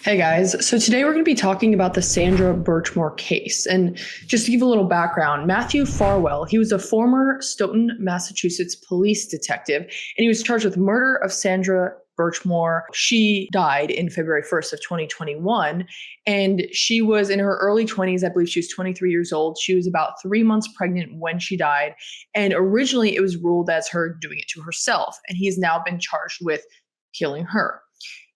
Hey guys, so today we're going to be talking about the Sandra Birchmore case. And just to give a little background, Matthew Farwell, he was a former Stoughton, Massachusetts police detective, and he was charged with murder of Sandra Birchmore. She died in February 1st of 2021, and she was in her early 20s. I believe she was 23 years old. She was about 3 months pregnant when she died, and originally it was ruled as her doing it to herself, and he has now been charged with killing her.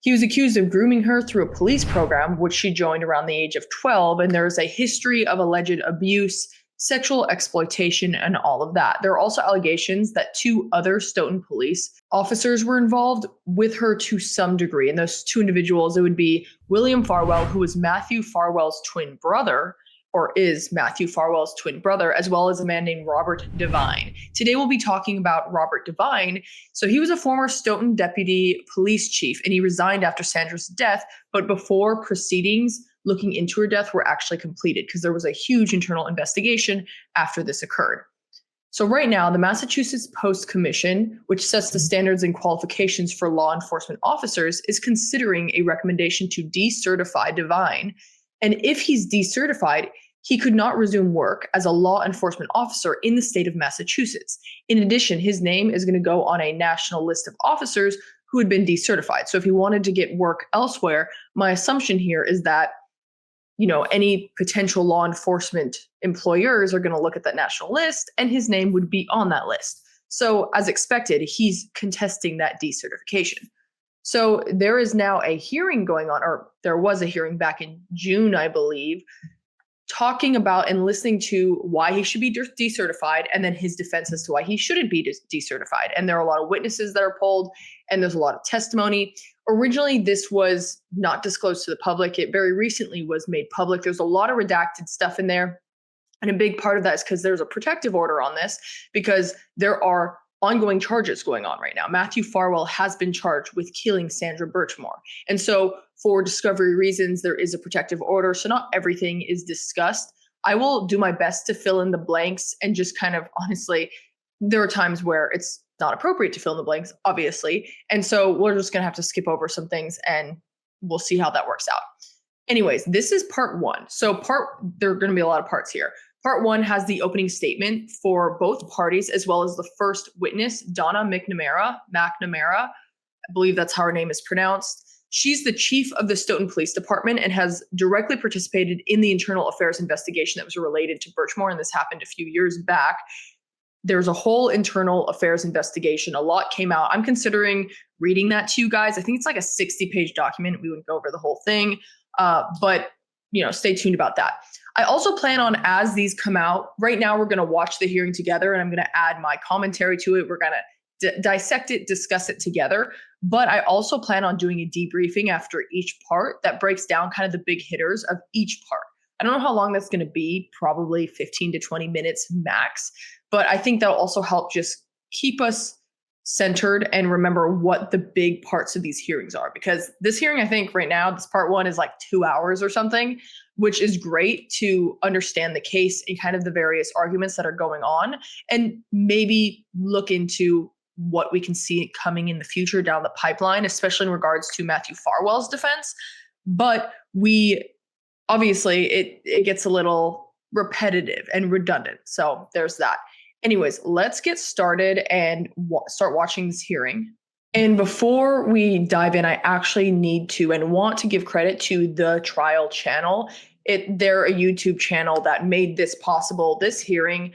He was accused of grooming her through a police program, which she joined around the age of 12, and there is a history of alleged abuse, sexual exploitation, and all of that. There are also allegations that 2 other Stoughton police officers were involved with her to some degree, and those 2 individuals, it would be William Farwell, who was Matthew Farwell's twin brother, or is Matthew Farwell's twin brother, as well as a man named Robert Devine. Today we'll be talking about Robert Devine. So he was a former Stoughton deputy police chief, and he resigned after Sandra's death, but before proceedings looking into her death were actually completed, because there was a huge internal investigation after this occurred. So right now, the Massachusetts Post Commission, which sets the standards and qualifications for law enforcement officers, is considering a recommendation to decertify Devine. And if he's decertified, he could not resume work as a law enforcement officer in the state of Massachusetts. In addition, his name is going to go on a national list of officers who had been decertified. So if he wanted to get work elsewhere, my assumption here is that, any potential law enforcement employers are going to look at that national list and his name would be on that list. So as expected, he's contesting that decertification. So there is now a hearing going on, or there was a hearing back in June, I believe, talking about and listening to why he should be decertified and then his defense as to why he shouldn't be decertified. And there are a lot of witnesses that are polled and there's a lot of testimony. Originally, this was not disclosed to the public. It very recently was made public. There's a lot of redacted stuff in there. And a big part of that is because there's a protective order on this, because there are ongoing charges going on right now. Matthew Farwell has been charged with killing Sandra Birchmore. And so for discovery reasons, there is a protective order. So not everything is discussed. I will do my best to fill in the blanks and just kind of honestly, there are times where it's not appropriate to fill in the blanks, obviously. And so we're just going to have to skip over some things and we'll see how that works out. Anyways, this is part 1. So there are going to be a lot of parts here. Part 1 has the opening statement for both parties, as well as the first witness, Donna McNamara. I believe that's how her name is pronounced. She's the chief of the Stoughton Police Department and has directly participated in the internal affairs investigation that was related to Birchmore, and this happened a few years back. There's a whole internal affairs investigation. A lot came out. I'm considering reading that to you guys. I think it's like a 60-page document. We wouldn't go over the whole thing, but stay tuned about that. I also plan on, as these come out, right now we're going to watch the hearing together and I'm going to add my commentary to it. We're going to dissect it, discuss it together. But I also plan on doing a debriefing after each part that breaks down kind of the big hitters of each part. I don't know how long that's going to be, probably 15 to 20 minutes max. But I think that'll also help just keep us centered and remember what the big parts of these hearings are. Because this hearing, I think right now, this part 1 is like 2 hours or something, which is great to understand the case and kind of the various arguments that are going on and maybe look into what we can see coming in the future down the pipeline, especially in regards to Matthew Farwell's defense. But obviously it gets a little repetitive and redundant. So there's that. Anyways, let's get started and start watching this hearing. And before we dive in, I actually need to and want to give credit to the trial channel. They're a YouTube channel that made this possible. This hearing,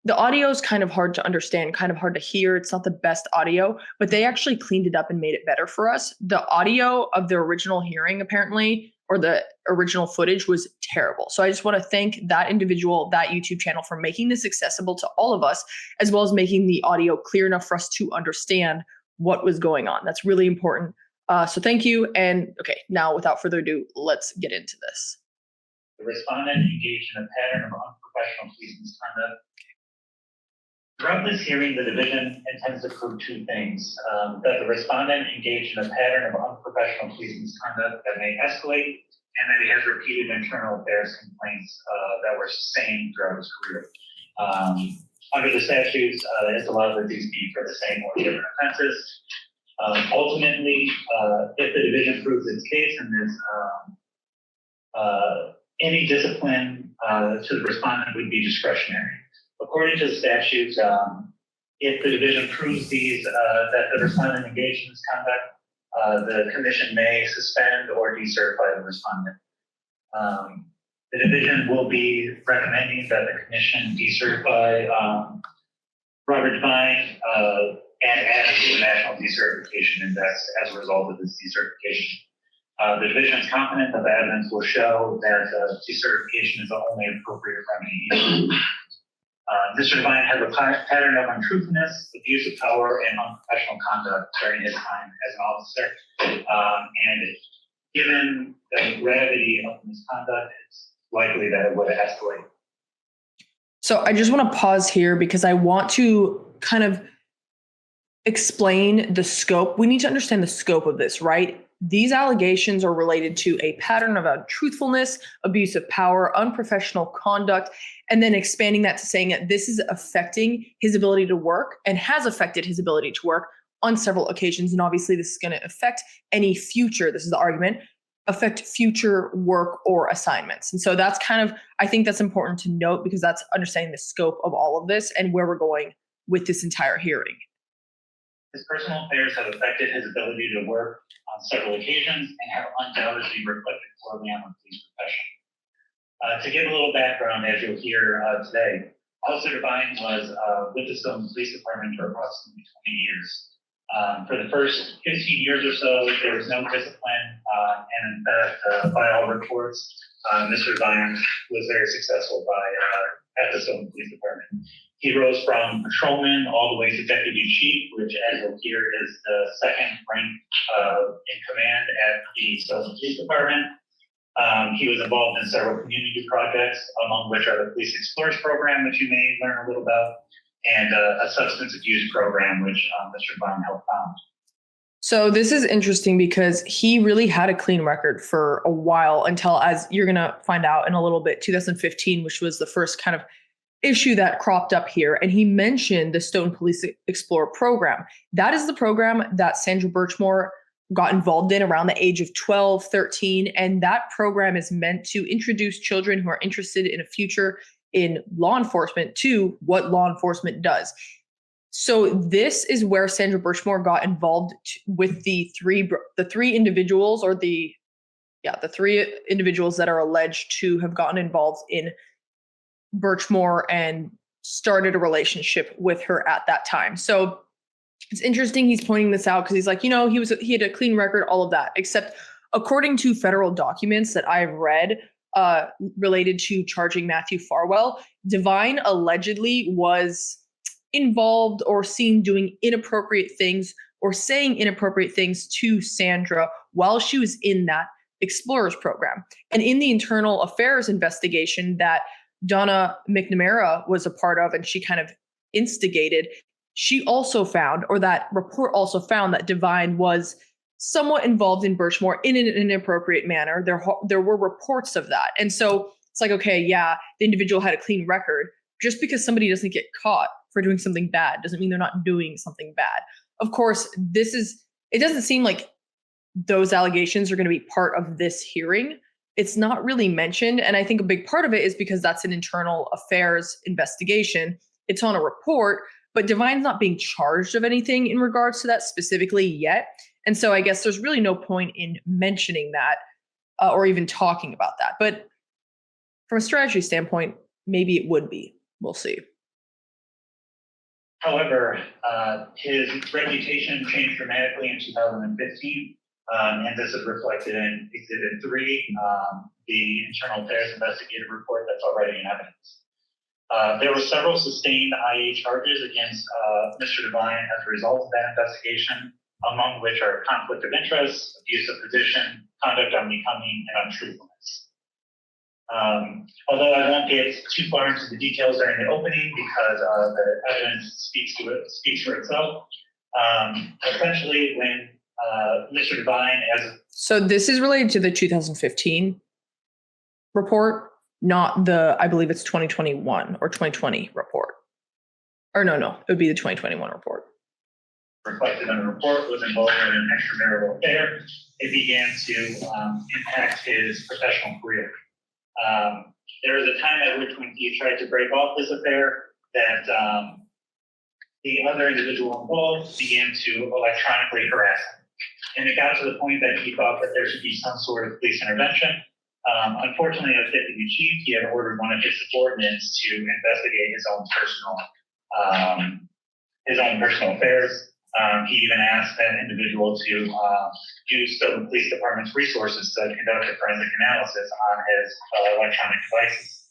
the audio is kind of hard to understand, kind of hard to hear. It's not the best audio, but they actually cleaned it up and made it better for us. The audio of the original hearing, apparently, or the original footage, was terrible. So I just want to thank that individual, that YouTube channel, for making this accessible to all of us, as well as making the audio clear enough for us to understand what was going on. That's really important. So thank you. And okay, now without further ado, let's get into this. The respondent engaged in a pattern of unprofessional police misconduct. Throughout this hearing, the division intends to prove 2 things: that the respondent engaged in a pattern of unprofessional police misconduct that may escalate, and that he has repeated internal affairs complaints that were sustained throughout his career. Under the statutes, it's allowed that these be for the same or different offenses. Ultimately, if the division proves its case in this, any discipline to the respondent would be discretionary. According to the statutes, if the division proves that the respondent engaged in this conduct, the commission may suspend or decertify the respondent. The division will be recommending that the commission decertify Robert Devine and add him to the National Decertification Index as a result of this decertification. The division is confident that the evidence will show that decertification is the only appropriate remedy. Mr. Devine has a pattern of untruthfulness, abuse of power, and unprofessional conduct during his time as an officer. And given the gravity of misconduct, it's likely that it would escalate. So I just want to pause here because I want to kind of explain the scope. We need to understand the scope of this, right? These allegations are related to a pattern of untruthfulness, abuse of power, unprofessional conduct, and then expanding that to saying that this is affecting his ability to work and has affected his ability to work on several occasions. And obviously this is going to affect any future, this is the argument, affect future work or assignments. And so that's kind of, I think that's important to note because that's understanding the scope of all of this and where we're going with this entire hearing. His personal affairs have affected his ability to work on several occasions and have undoubtedly reflected poorly on the police profession. To give a little background, as you'll hear today, Officer Devine was with the Stoughton Police Department for approximately 20 years. For the first 15 years or so, there was no discipline, and in fact, by all reports, Mr. Devine was very successful at the Stoughton Police Department. He rose from patrolman all the way to deputy chief, which, as you'll hear, is the second rank in command at the Stoughton Police Department. He was involved in several community projects, among which are the Police Explorers Program, which you may learn a little about, and a substance abuse program, which Mr. Devine helped found. So this is interesting because he really had a clean record for a while until, as you're going to find out in a little bit, 2015, which was the first kind of issue that cropped up here. And he mentioned the Stoughton Police Explorer Program. That is the program that Sandra Birchmore got involved in around the age of 12, 13. And that program is meant to introduce children who are interested in a future in law enforcement to what law enforcement does. So this is where Sandra Birchmore got involved with the three individuals, or the three individuals that are alleged to have gotten involved in Birchmore and started a relationship with her at that time. So it's interesting he's pointing this out because he's like, he had a clean record, all of that, except according to federal documents that I've read related to charging Matthew Farwell, Devine allegedly was involved or seen doing inappropriate things or saying inappropriate things to Sandra while she was in that Explorers program. And in the internal affairs investigation that Donna McNamara was a part of and she kind of instigated, she also found, or that report also found, that Devine was somewhat involved in Birchmore in an inappropriate manner. There were reports of that. And so it's like, okay, yeah, the individual had a clean record. Just because somebody doesn't get caught for doing something bad doesn't mean they're not doing something bad. Of course, it doesn't seem like those allegations are going to be part of this hearing. It's not really mentioned. And I think a big part of it is because that's an internal affairs investigation. It's on a report, but Devine's not being charged of anything in regards to that specifically yet. And so I guess there's really no point in mentioning that or even talking about that. But from a strategy standpoint, maybe it would be. We'll see. However, his reputation changed dramatically in 2015, and this is reflected in Exhibit 3, the Internal Affairs Investigative Report that's already in evidence. There were several sustained IA charges against Mr. Devine as a result of that investigation, among which are conflict of interest, abuse of position, conduct unbecoming, and untruthfulness. Although I won't get too far into the details during the opening because the evidence speaks for itself. Essentially, when Mr. Devine, so this is related to the 2015 report, not the, I believe it's 2021 or 2020 report. Or no, it would be the 2021 report. reflected in the report, was involved in an extramarital affair. It began to impact his professional career. There was a time at which when he tried to break off this affair that the other individual involved began to electronically harass him. And it got to the point that he thought that there should be some sort of police intervention. Unfortunately, as deputy chief, he had ordered one of his subordinates to investigate his own personal affairs. He even asked that individual to use Stoughton Police Department's resources to conduct a forensic analysis on his electronic devices.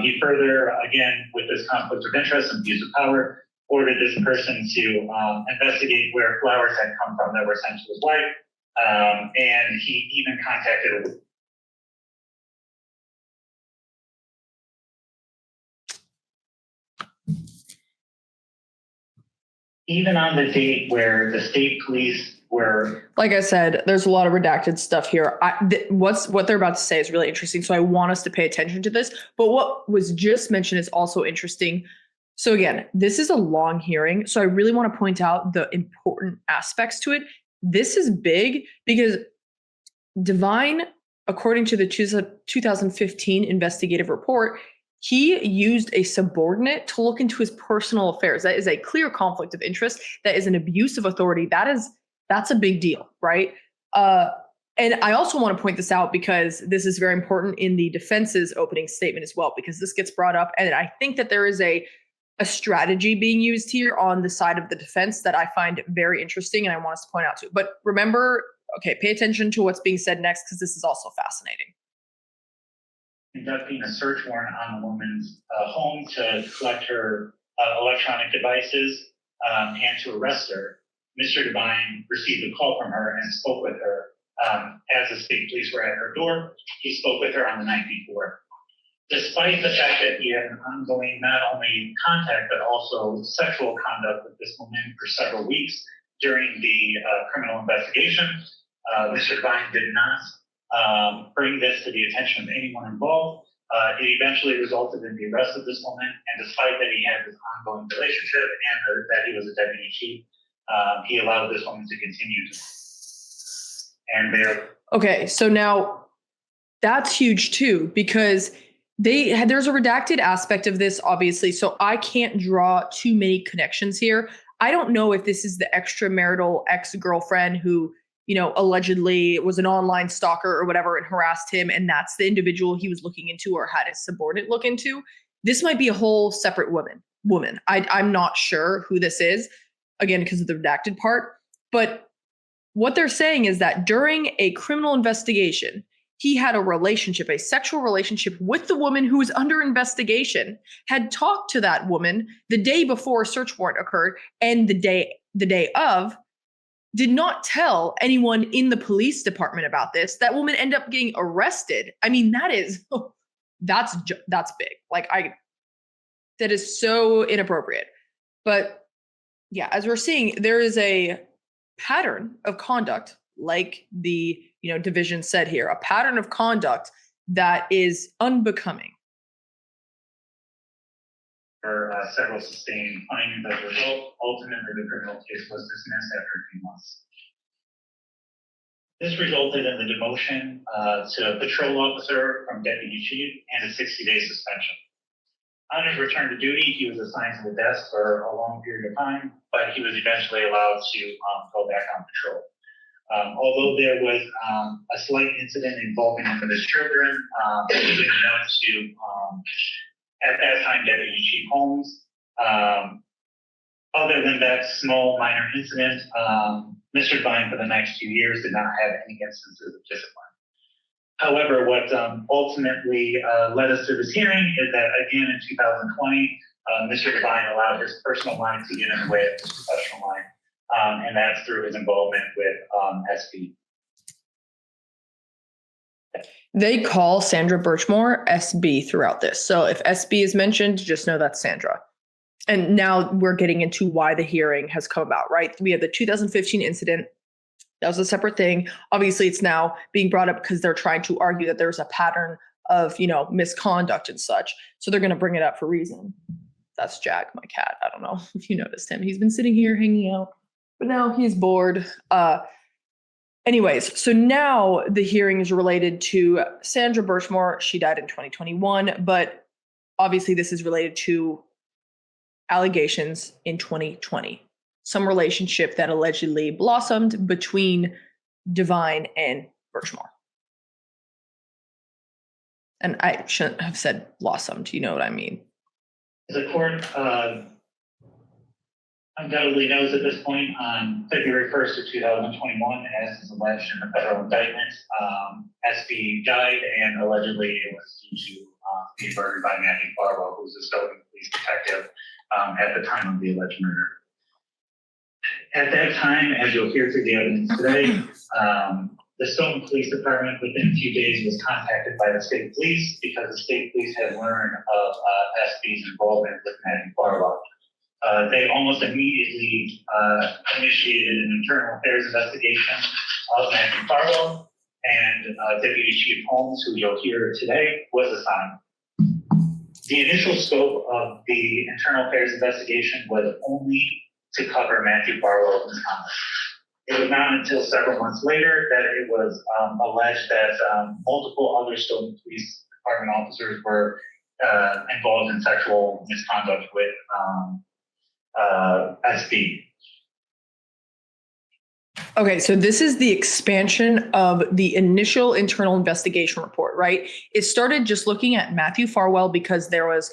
He further, again, with this conflict of interest and abuse of power, ordered this person to investigate where flowers had come from that were sent to his wife. And he even contacted even on the date where the state police were. Like I said, there's a lot of redacted stuff here. What they're about to say is really interesting, so I want us to pay attention to this. But what was just mentioned is also interesting. So again, this is a long hearing, so I really want to point out the important aspects to it. This is big because Devine, according to the 2015 investigative report, he used a subordinate to look into his personal affairs. That is a clear conflict of interest. That is an abuse of authority. That's a big deal, right? And I also want to point this out because this is very important in the defense's opening statement as well, because this gets brought up. And I think that there is a strategy being used here on the side of the defense that I find very interesting and I want us to point out too. But remember, okay, pay attention to what's being said next because this is also fascinating. Conducting a search warrant on the woman's home to collect her electronic devices and to arrest her. Mr. Devine received a call from her and spoke with her as the state police were at her door. He spoke with her on the night before. Despite the fact that he had an ongoing not only contact but also sexual conduct with this woman for several weeks during the criminal investigation, Mr. Devine did not bring this to the attention of anyone involved. It eventually resulted in the arrest of this woman, and despite that he had this ongoing relationship and that he was a deputy chief, he allowed this woman to continue to. And there. Okay, so now that's huge too, because there's a redacted aspect of this, obviously, so I can't draw too many connections here. I don't know if this is the extramarital ex-girlfriend who, allegedly was an online stalker or whatever and harassed him, and that's the individual he was looking into or had his subordinate look into. This might be a whole separate woman. I'm not sure who this is, again, because of the redacted part. But what they're saying is that during a criminal investigation, he had a sexual relationship with the woman who was under investigation, had talked to that woman the day before a search warrant occurred, and the day of, did not tell anyone in the police department about this. That woman ended up getting arrested. I mean, that's big. That is so inappropriate. But yeah, as we're seeing, there is a pattern of conduct, like the division said here, a pattern of conduct that is unbecoming. For several sustained findings as a result, ultimately the criminal case was dismissed after 2 months. This resulted in the demotion to patrol officer from deputy chief and a 60-day suspension. On his return to duty, he was assigned to the desk for a long period of time, but he was eventually allowed to go back on patrol. Although there was a slight incident involving one of his children, it was known to, at that time, Deputy Chief Holmes. Other than that small minor incident, Mr. Devine for the next 2 years did not have any instances of discipline. However, what ultimately led us to this hearing is that, again, in 2020, Mr. Devine allowed his personal life to get in the way of his professional life, and that's through his involvement with SB. They call Sandra Birchmore SB throughout this. So if SB is mentioned, just know that's Sandra. And now we're getting into why the hearing has come about, right? We have the 2015 incident. That was a separate thing. Obviously, it's now being brought up because they're trying to argue that there's a pattern of, misconduct and such. So they're going to bring it up for reason. That's Jack, my cat. I don't know if you noticed him. He's been sitting here hanging out. but now he's bored. Anyways, so now the hearing is related to Sandra Birchmore. She died in 2021, but obviously this is related to allegations in 2020. Some relationship that allegedly blossomed between Devine and Birchmore. And I shouldn't have said blossomed. You know what I mean? The court undoubtedly knows at this point, on February 1st of 2021, as is alleged in the federal indictment, SB died, and allegedly it was due to being murdered by Matthew Farwell, who was a Stoughton police detective at the time of the alleged murder. At that time, as you'll hear through the evidence today, the Stoughton Police Department within a few days was contacted by the state police because the state police had learned of SB's involvement with Matthew Farwell. They almost immediately initiated an internal affairs investigation of Matthew Farwell, and Deputy Chief Holmes, who you'll hear today, was assigned. The initial scope of the internal affairs investigation was only to cover Matthew Farwell's misconduct. It was not until several months later that it was alleged that multiple other Stoughton Police Department officers were involved in sexual misconduct with SB. Okay, so this is the expansion of the initial internal investigation report, right? It started just looking at Matthew Farwell because there was,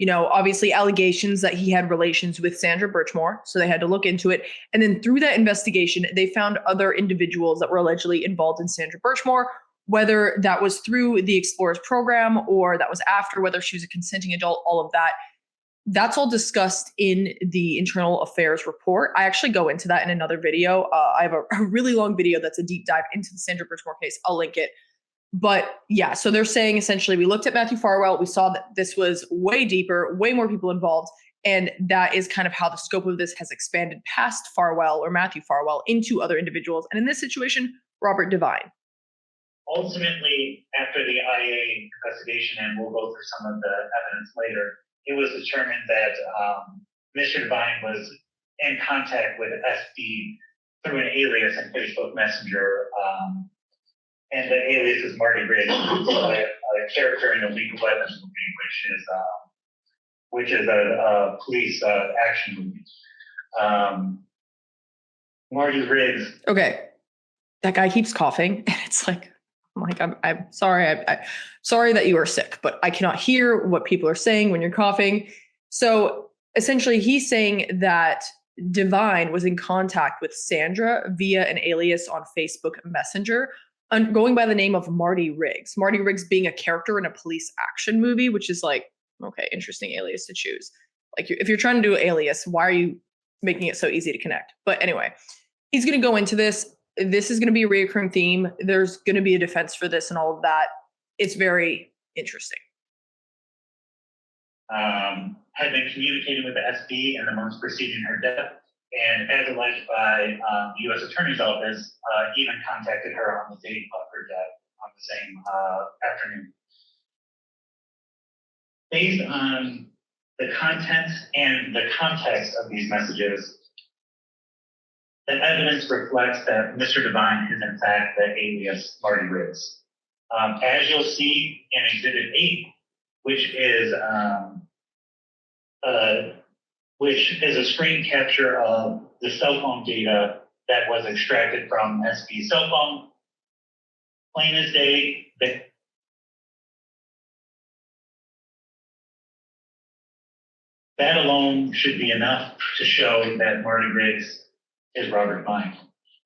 obviously allegations that he had relations with Sandra Birchmore. So they had to look into it. And then through that investigation, they found other individuals that were allegedly involved in Sandra Birchmore, whether that was through the Explorers Program or that was after, whether she was a consenting adult, all of that. That's all discussed in the internal affairs report. I actually go into that in another video. I have a really long video that's a deep dive into the Sandra Birchmore case. I'll link it. But yeah, so they're saying essentially we looked at Matthew Farwell. We saw that this was way deeper, way more people involved. And that is kind of how the scope of this has expanded past Farwell or Matthew Farwell into other individuals. And in this situation, Robert Devine. Ultimately, after the IA investigation, and we'll go through some of the evidence later, it was determined that Mr. Devine was in contact with SB through an alias in Facebook Messenger, and the alias is Marty Riggs, a character in a Lethal Weapons movie, which is a police action movie. Marty Riggs. Okay, that guy keeps coughing, and it's like, I'm sorry. I'm sorry that you are sick, but I cannot hear what people are saying when you're coughing. So essentially, he's saying that Devine was in contact with Sandra via an alias on Facebook Messenger, going by the name of Marty Riggs. Marty Riggs being a character in a police action movie, which is like, okay, interesting alias to choose. Like, if you're trying to do an alias, why are you making it so easy to connect? But anyway, he's going to go into this. This is going to be a recurring theme. There's going to be a defense for this and all of that. It's very interesting. Had been communicating with the SB in the months preceding her death, and as alleged by the U.S. Attorney's Office, even contacted her on the date of her death on the same afternoon. Based on the content and the context of these messages, the evidence reflects that Mr. Devine is in fact the alias Marty Riggs. As you'll see in Exhibit 8, which is a screen capture of the cell phone data that was extracted from SB's cell phone, plain as day, that alone should be enough to show that Marty Riggs is Robert Devine.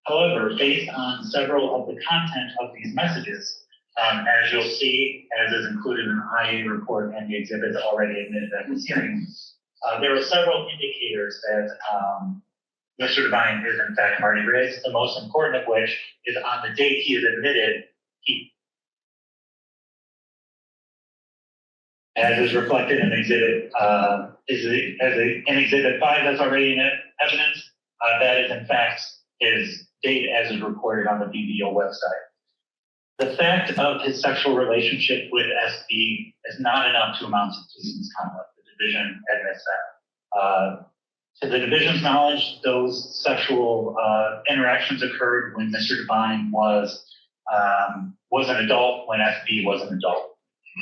However, based on several of the content of these messages, as you'll see, as is included in the IA report and the exhibits already admitted at this hearing, there are several indicators that Mr. Devine is in fact Marty Riggs, the most important of which is on the date he is admitted, as is reflected in Exhibit, in Exhibit 5 that's already in evidence, that is in fact his date as is recorded on the BBO website. The fact of his sexual relationship with SB is not enough to amount to police misconduct. The division admits that. To the division's knowledge, those sexual interactions occurred when Mr. Devine was an adult, when SB was an adult.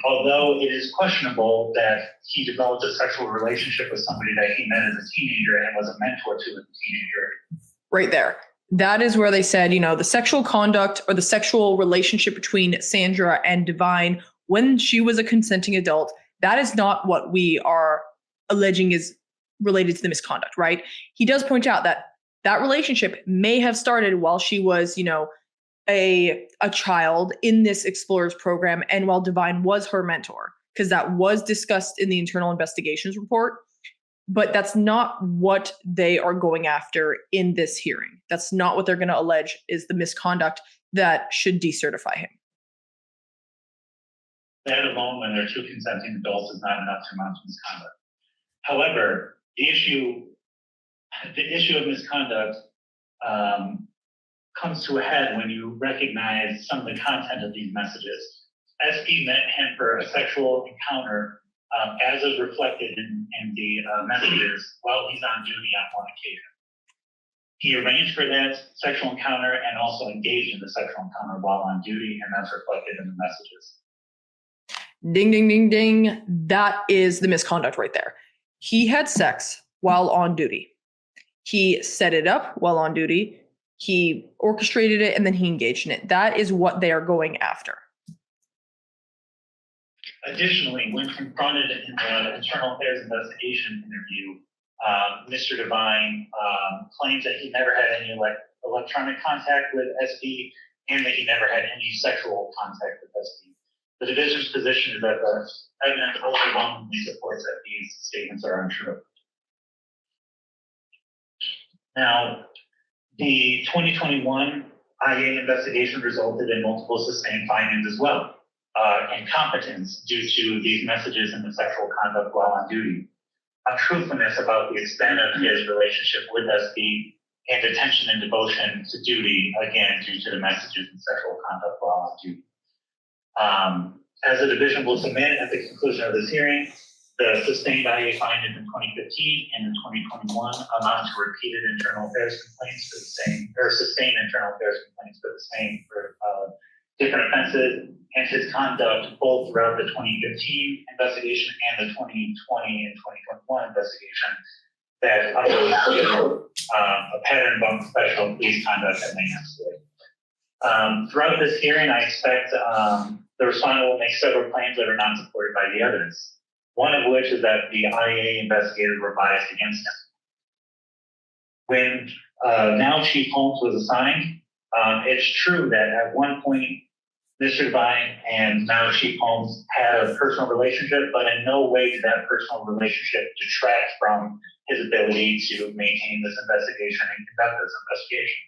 Although it is questionable that he developed a sexual relationship with somebody that he met as a teenager and was a mentor to as a teenager. Right there. That is where they said, the sexual conduct or the sexual relationship between Sandra and Devine when she was a consenting adult, that is not what we are alleging is related to the misconduct, right? He does point out that that relationship may have started while she was, a child in this Explorers program and while Devine was her mentor, because that was discussed in the internal investigations report. But that's not what they are going after in this hearing. That's not what they're going to allege is the misconduct that should decertify him. That alone, when there are two consenting adults, is not enough to amount to misconduct. However, the issue of misconduct comes to a head when you recognize some of the content of these messages. SP met him for a sexual encounter, as is reflected in the messages while he's on duty on one occasion. He arranged for that sexual encounter and also engaged in the sexual encounter while on duty, and that's reflected in the messages. Ding, ding, ding, ding. That is the misconduct right there. He had sex while on duty. He set it up while on duty. He orchestrated it, and then he engaged in it. That is what they are going after. Additionally, when confronted in the internal affairs investigation interview, Mr. Devine claims that he never had any electronic contact with SB and that he never had any sexual contact with SB. The division's position is that the evidence overwhelmingly supports that these statements are untrue. Now, the 2021 IA investigation resulted in multiple sustained findings as well. Incompetence due to these messages and the sexual conduct while on duty, untruthfulness about the extent of his relationship with SB, and attention and devotion to duty, again, due to the messages and sexual conduct while on duty. As the division will submit at the conclusion of this hearing, the sustained IA findings in 2015 and in 2021 amount to repeated internal affairs complaints for the same, or sustained internal affairs complaints for the same, for different offenses, and his conduct both throughout the 2015 investigation and the 2020 and 2021 investigation that a pattern of unprofessional police conduct that may escalate. Throughout this hearing, I expect the respondent will make several claims that are not supported by the evidence. One of which is that the IA investigators were biased against him. When now Chief Holmes was assigned, it's true that at one point Mr. Devine and now Chief Holmes had a personal relationship, but in no way did that personal relationship detract from his ability to maintain this investigation and conduct this investigation.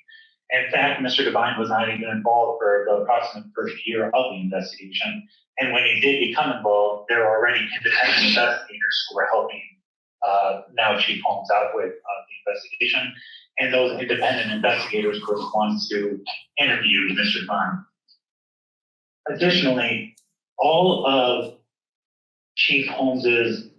In fact, Mr. Devine was not even involved for the approximate first year of the investigation. And when he did become involved, there were already independent investigators who were helping now Chief Holmes out with the investigation. And those independent investigators were the ones who interviewed Mr. Devine. Additionally, all of Chief Holmes's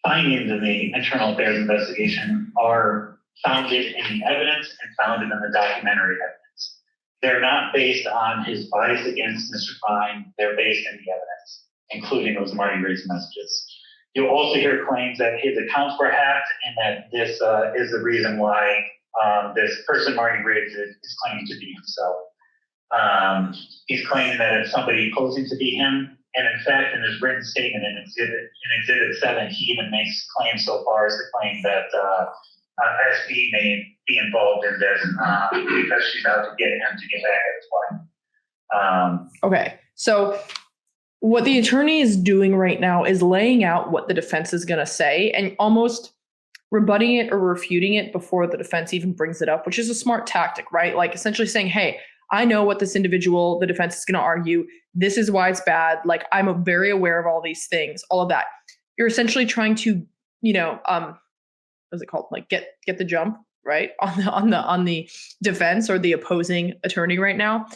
findings in the internal affairs investigation are founded in the evidence and founded in the documentary evidence. They're not based on his bias against Mr. Devine. They're based in the evidence, including those Marty Riggs messages. You'll also hear claims that his accounts were hacked and that this is the reason why this person, Marty Riggs, is claiming to be himself. He's claiming that it's somebody posing to be him. And in fact, in his written statement in Exhibit 7, he even makes claims so far as to claim that SB may be involved in this because she's out to get him to get back at his wife. Okay, so what the attorney is doing right now is laying out what the defense is going to say and almost rebutting it or refuting it before the defense even brings it up, which is a smart tactic, right? Like essentially saying, hey, I know what this individual, the defense is going to argue. This is why it's bad. Like I'm very aware of all these things, all of that. You're essentially trying to, what's it called? Like get the jump, right? On the defense or the opposing attorney right now.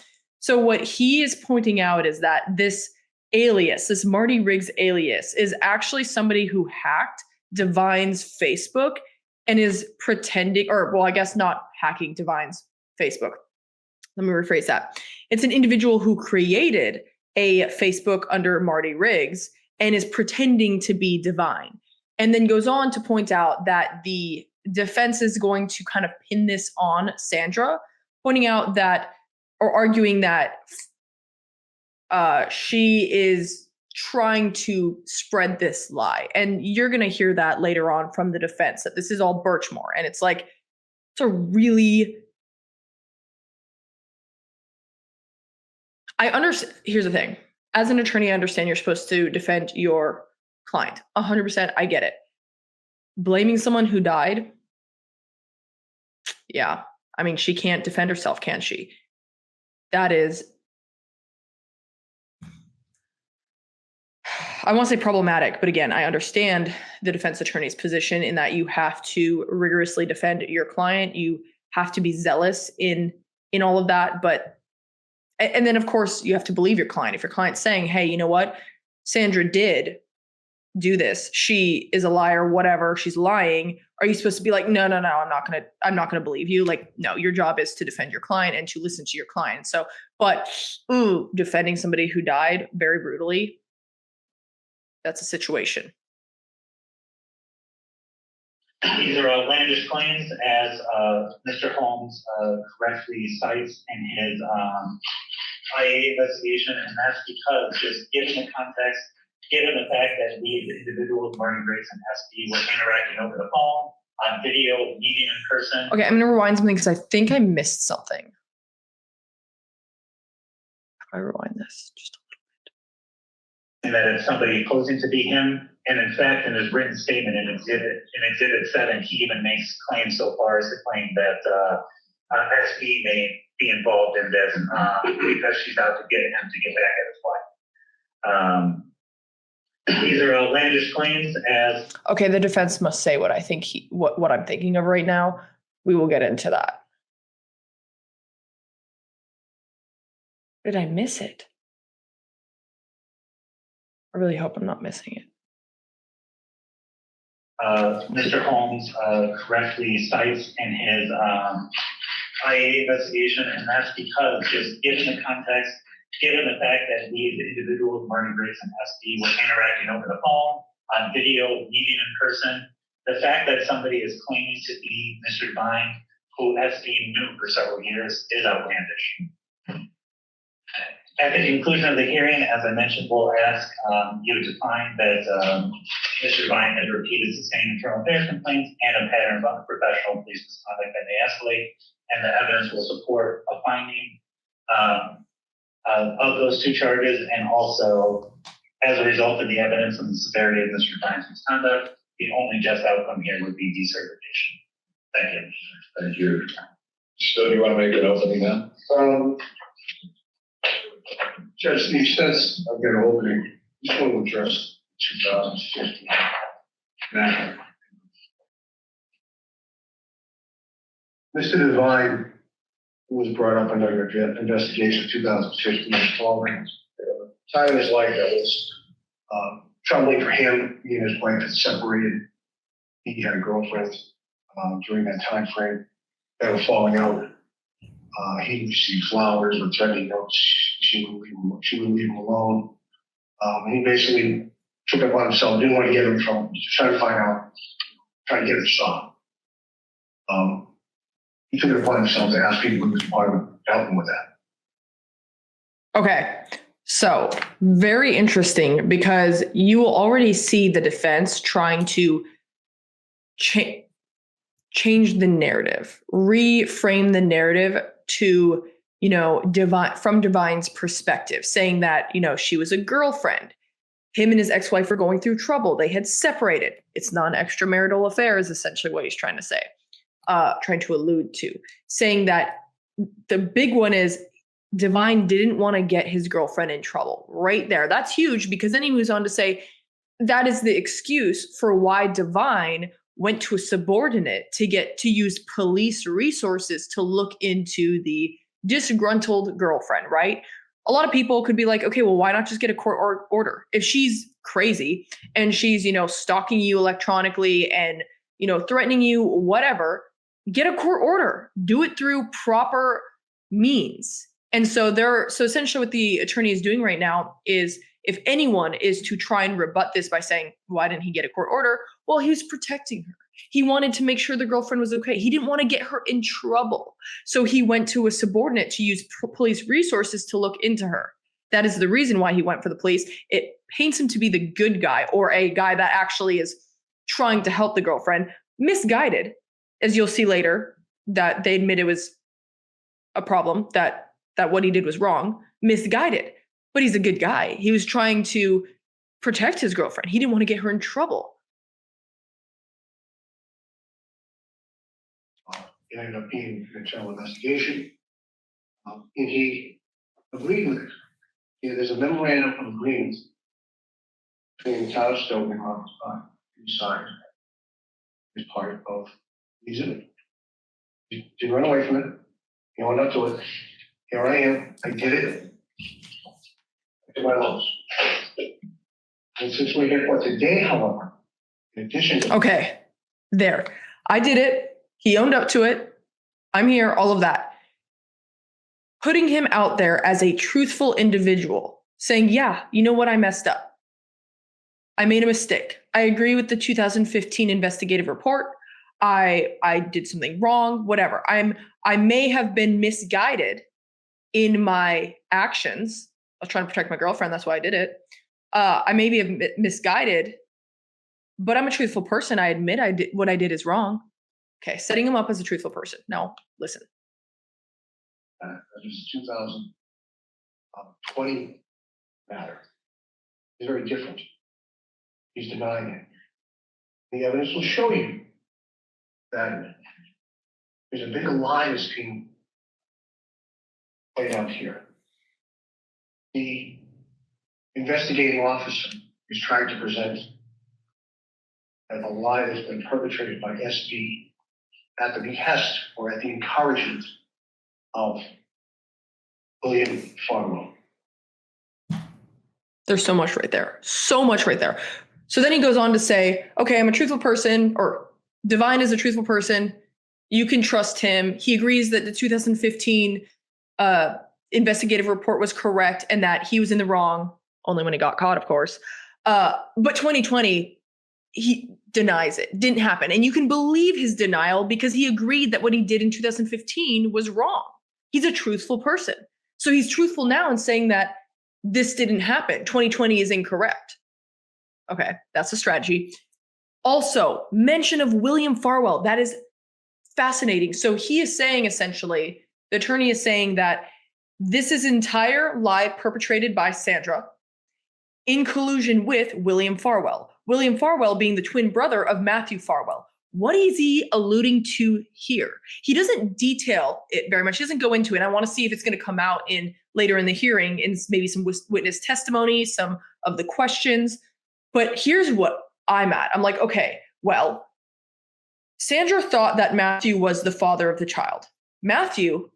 So what he is pointing out is that this alias, this Marty Riggs alias, is actually somebody who hacked Devine's Facebook and is pretending, or well, I guess not hacking Devine's Facebook. Let me rephrase that. It's an individual who created a Facebook under Marty Riggs and is pretending to be Devine. And then goes on to point out that the defense is going to kind of pin this on Sandra, pointing out that, or arguing that she is trying to spread this lie. And you're going to hear that later on from the defense, that this is all Birchmore. And it's like, it's a really, I understand. Here's the thing. As an attorney, I understand you're supposed to defend your client. 100%. I get it. Blaming someone who died. Yeah. I mean, she can't defend herself, can she? That is, I won't say problematic, but again, I understand the defense attorney's position in that you have to rigorously defend your client. You have to be zealous in all of that. But, and then of course you have to believe your client. If your client's saying, hey, you know what? Sandra did do this. She is a liar, whatever. She's lying. Are you supposed to be like, no, I'm not going to believe you? Like, no, your job is to defend your client and to listen to your client. So, but defending somebody who died very brutally, that's a situation. These are outlandish claims, as Mr. Holmes correctly cites in his IA investigation, and that's because, just given the context, given the fact that these individuals, Martin Grace and SB, were interacting over the phone, on video, meeting in person. Okay, I'm going to rewind something because I think I missed something. How do I rewind this? Just and that it's somebody posing to be him. And in fact, in his written statement in Exhibit 7, he even makes claims so far as to claim that SB may be involved in this because she's out to get him to get back at his wife. These are outlandish claims, as okay, the defense must say what I think what I'm thinking of right now. We will get into that. Did I miss it? I really hope I'm not missing it. Mr. Holmes correctly cites in his IA investigation, and that's because, just given the context, given the fact that these individuals, Martin Grace and SB, were interacting over the phone, on video, meeting in person, the fact that somebody is claiming to be Mr. Devine, who SB knew for several years, is outlandish. At the conclusion of the hearing, as I mentioned, we'll ask you to find that Mr. Devine has repeated sustained internal affairs complaints and a pattern of unprofessional police misconduct that may escalate, and the evidence will support a finding of those two charges, and also, as a result of the evidence and the severity of Mr. Devine's misconduct, the only just outcome here would be decertification. Thank you. Thank you. So do you want to make an opening now? Judge Steve says I've got an opening. Just want to address 2015 matter. Mr. Devine was brought up under your investigation 2015 following time in his life that was troubling for him. He and his wife had separated. He had a girlfriend during that time frame. They were falling out. He received flowers or threatening notes. She would leave him alone. And he basically took it upon himself, didn't want to get him in trouble, just trying to find out, trying to get his son. He took it upon himself to ask people in his department to help him with that. Okay, so very interesting, because you will already see the defense trying to change the narrative, reframe the narrative to, Devine, from Devine's perspective, saying that, she was a girlfriend. Him and his ex-wife were going through trouble. They had separated. It's not an extramarital affair is essentially what he's trying to say, trying to allude to, saying that the big one is Devine didn't want to get his girlfriend in trouble right there. That's huge, because then he moves on to say that is the excuse for why Devine went to a subordinate to use police resources to look into the disgruntled girlfriend, right? A lot of people could be like, okay, well, why not just get a court order? If she's crazy and she's, stalking you electronically and threatening you, whatever, get a court order, do it through proper means. And so essentially what the attorney is doing right now is, if anyone is to try and rebut this by saying, why didn't he get a court order? Well, he was protecting her. He wanted to make sure the girlfriend was okay. He didn't want to get her in trouble. So he went to a subordinate to use police resources to look into her. That is the reason why he went for the police. It paints him to be the good guy, or a guy that actually is trying to help the girlfriend. Misguided, as you'll see later, that they admit it was a problem, that what he did was wrong. Misguided, but he's a good guy. He was trying to protect his girlfriend. He didn't want to get her in trouble. It ended up being an internal investigation. And he agreed with it. There's a memorandum of agreement between the town of Stoughton and Recross he signed as part of the exhibit. He didn't run away from it. He went up to it. Here I am. I did it. I did my loans. And since we're here for today, however, in addition to Okay, there. I did it. He owned up to it. I'm here, all of that. Putting him out there as a truthful individual, saying, yeah, you know what? I messed up. I made a mistake. I agree with the 2015 investigative report. I did something wrong, whatever. I may have been misguided in my actions. I was trying to protect my girlfriend. That's why I did it. I may be misguided, but I'm a truthful person. I admit what I did is wrong. Okay, setting him up as a truthful person. Now, listen. that is a 2020 matter. It's very different. He's denying it. The evidence will show you that there's a bigger lie that's being played out here. The investigating officer is trying to present that the lie that's been perpetrated by SB at the behest or at the encouragement of William Farwell. There's so much right there. So much right there. So then he goes on to say, okay, I'm a truthful person, or Devine is a truthful person. You can trust him. He agrees that the 2015 investigative report was correct and that he was in the wrong, only when he got caught, of course. But 2020, he denies it. Didn't happen. And you can believe his denial because he agreed that what he did in 2015 was wrong. He's a truthful person. So he's truthful now in saying that this didn't happen. 2020 is incorrect. Okay, that's the strategy. Also, mention of William Farwell. That is fascinating. So he is saying, essentially, the attorney is saying that this is entire lie perpetrated by Sandra in collusion with William Farwell. William Farwell being the twin brother of Matthew Farwell. What is he alluding to here? He doesn't detail it very much. He doesn't go into it. I want to see if it's going to come out later in the hearing in maybe some witness testimony, some of the questions. But here's what I'm at. I'm like, okay, well, Sandra thought that Matthew was the father of the child. Matthew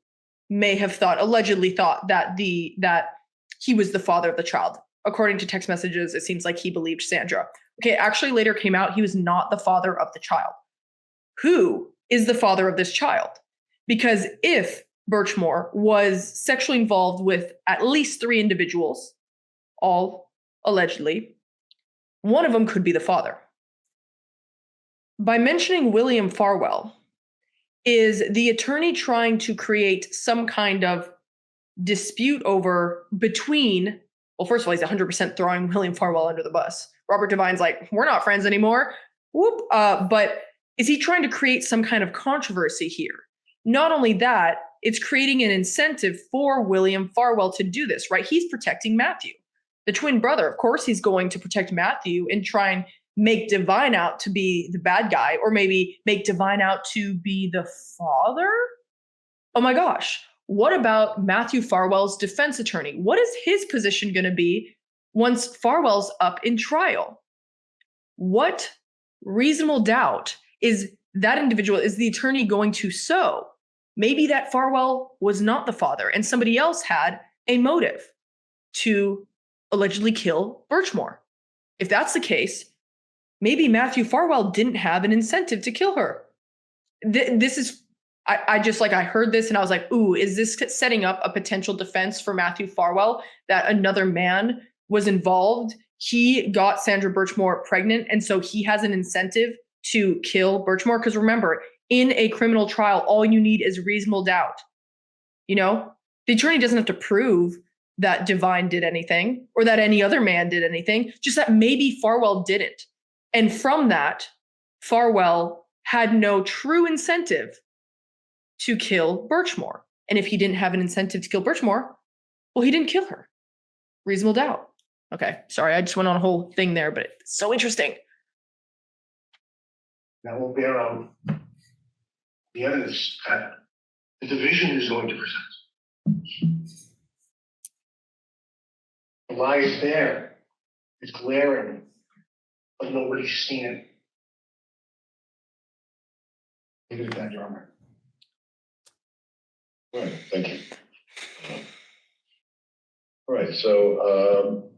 may have allegedly thought that he was the father of the child. According to text messages, it seems like he believed Sandra. Okay, actually later came out he was not the father of the child. Who is the father of this child? Because if Birchmore was sexually involved with at least 3 individuals, all allegedly, one of them could be the father. By mentioning William Farwell, is the attorney trying to create some kind of dispute between, well, first of all, he's 100% throwing William Farwell under the bus. Robert Devine's like, we're not friends anymore. Whoop. But is he trying to create some kind of controversy here? Not only that, it's creating an incentive for William Farwell to do this, right? He's protecting Matthew. The twin brother, of course, he's going to protect Matthew and try and make Devine out to be the bad guy, or maybe make Devine out to be the father? Oh my gosh. What about Matthew Farwell's defense attorney? What is his position going to be once Farwell's up in trial? What reasonable doubt is the attorney going to sow? Maybe that Farwell was not the father and somebody else had a motive to allegedly kill Birchmore. If that's the case, maybe Matthew Farwell didn't have an incentive to kill her. This is, I just like, I heard this and I was like, ooh, is this setting up a potential defense for Matthew Farwell that another man was involved? He got Sandra Birchmore pregnant, and so he has an incentive to kill Birchmore. Because remember, in a criminal trial, all you need is reasonable doubt. You know, the attorney doesn't have to prove that Devine did anything or that any other man did anything, just that maybe Farwell didn't. And from that, Farwell had no true incentive to kill Birchmore. And if he didn't have an incentive to kill Birchmore, well, he didn't kill her. Reasonable doubt. Okay, sorry, I just went on a whole thing there, but it's so interesting. That will bear on the evidence that the division is going to present. The lie is there. It's glaring, but nobody's seen it. Leave it at that, Your Honor. All right, thank you. All right, so,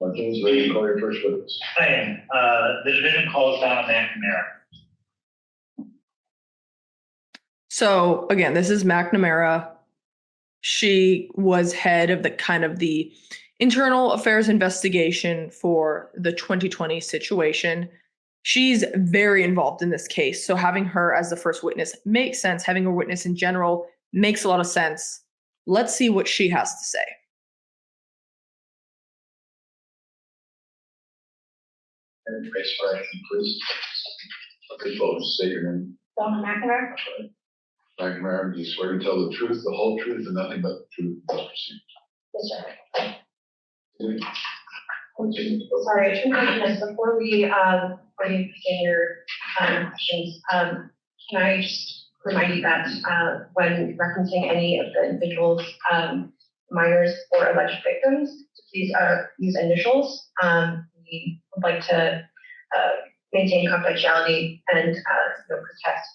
Martinez, ready to call your first witness? I am. The division calls Donna McNamara. So again, this is McNamara. She was head of the internal affairs investigation for the 2020 situation. She's very involved in this case. So having her as the first witness makes sense. Having a witness in general makes a lot of sense. Let's see what she has to say. And raise your hand, please. Okay, folks, say your name. Donna McNamara. McNamara, do you swear to tell the truth, the whole truth, and nothing but the truth? Yes, sir. Sorry, two questions. Before we begin your questions, can I just remind you that when referencing any of the individuals, minors or alleged victims, please use initials. We would like to maintain confidentiality and protect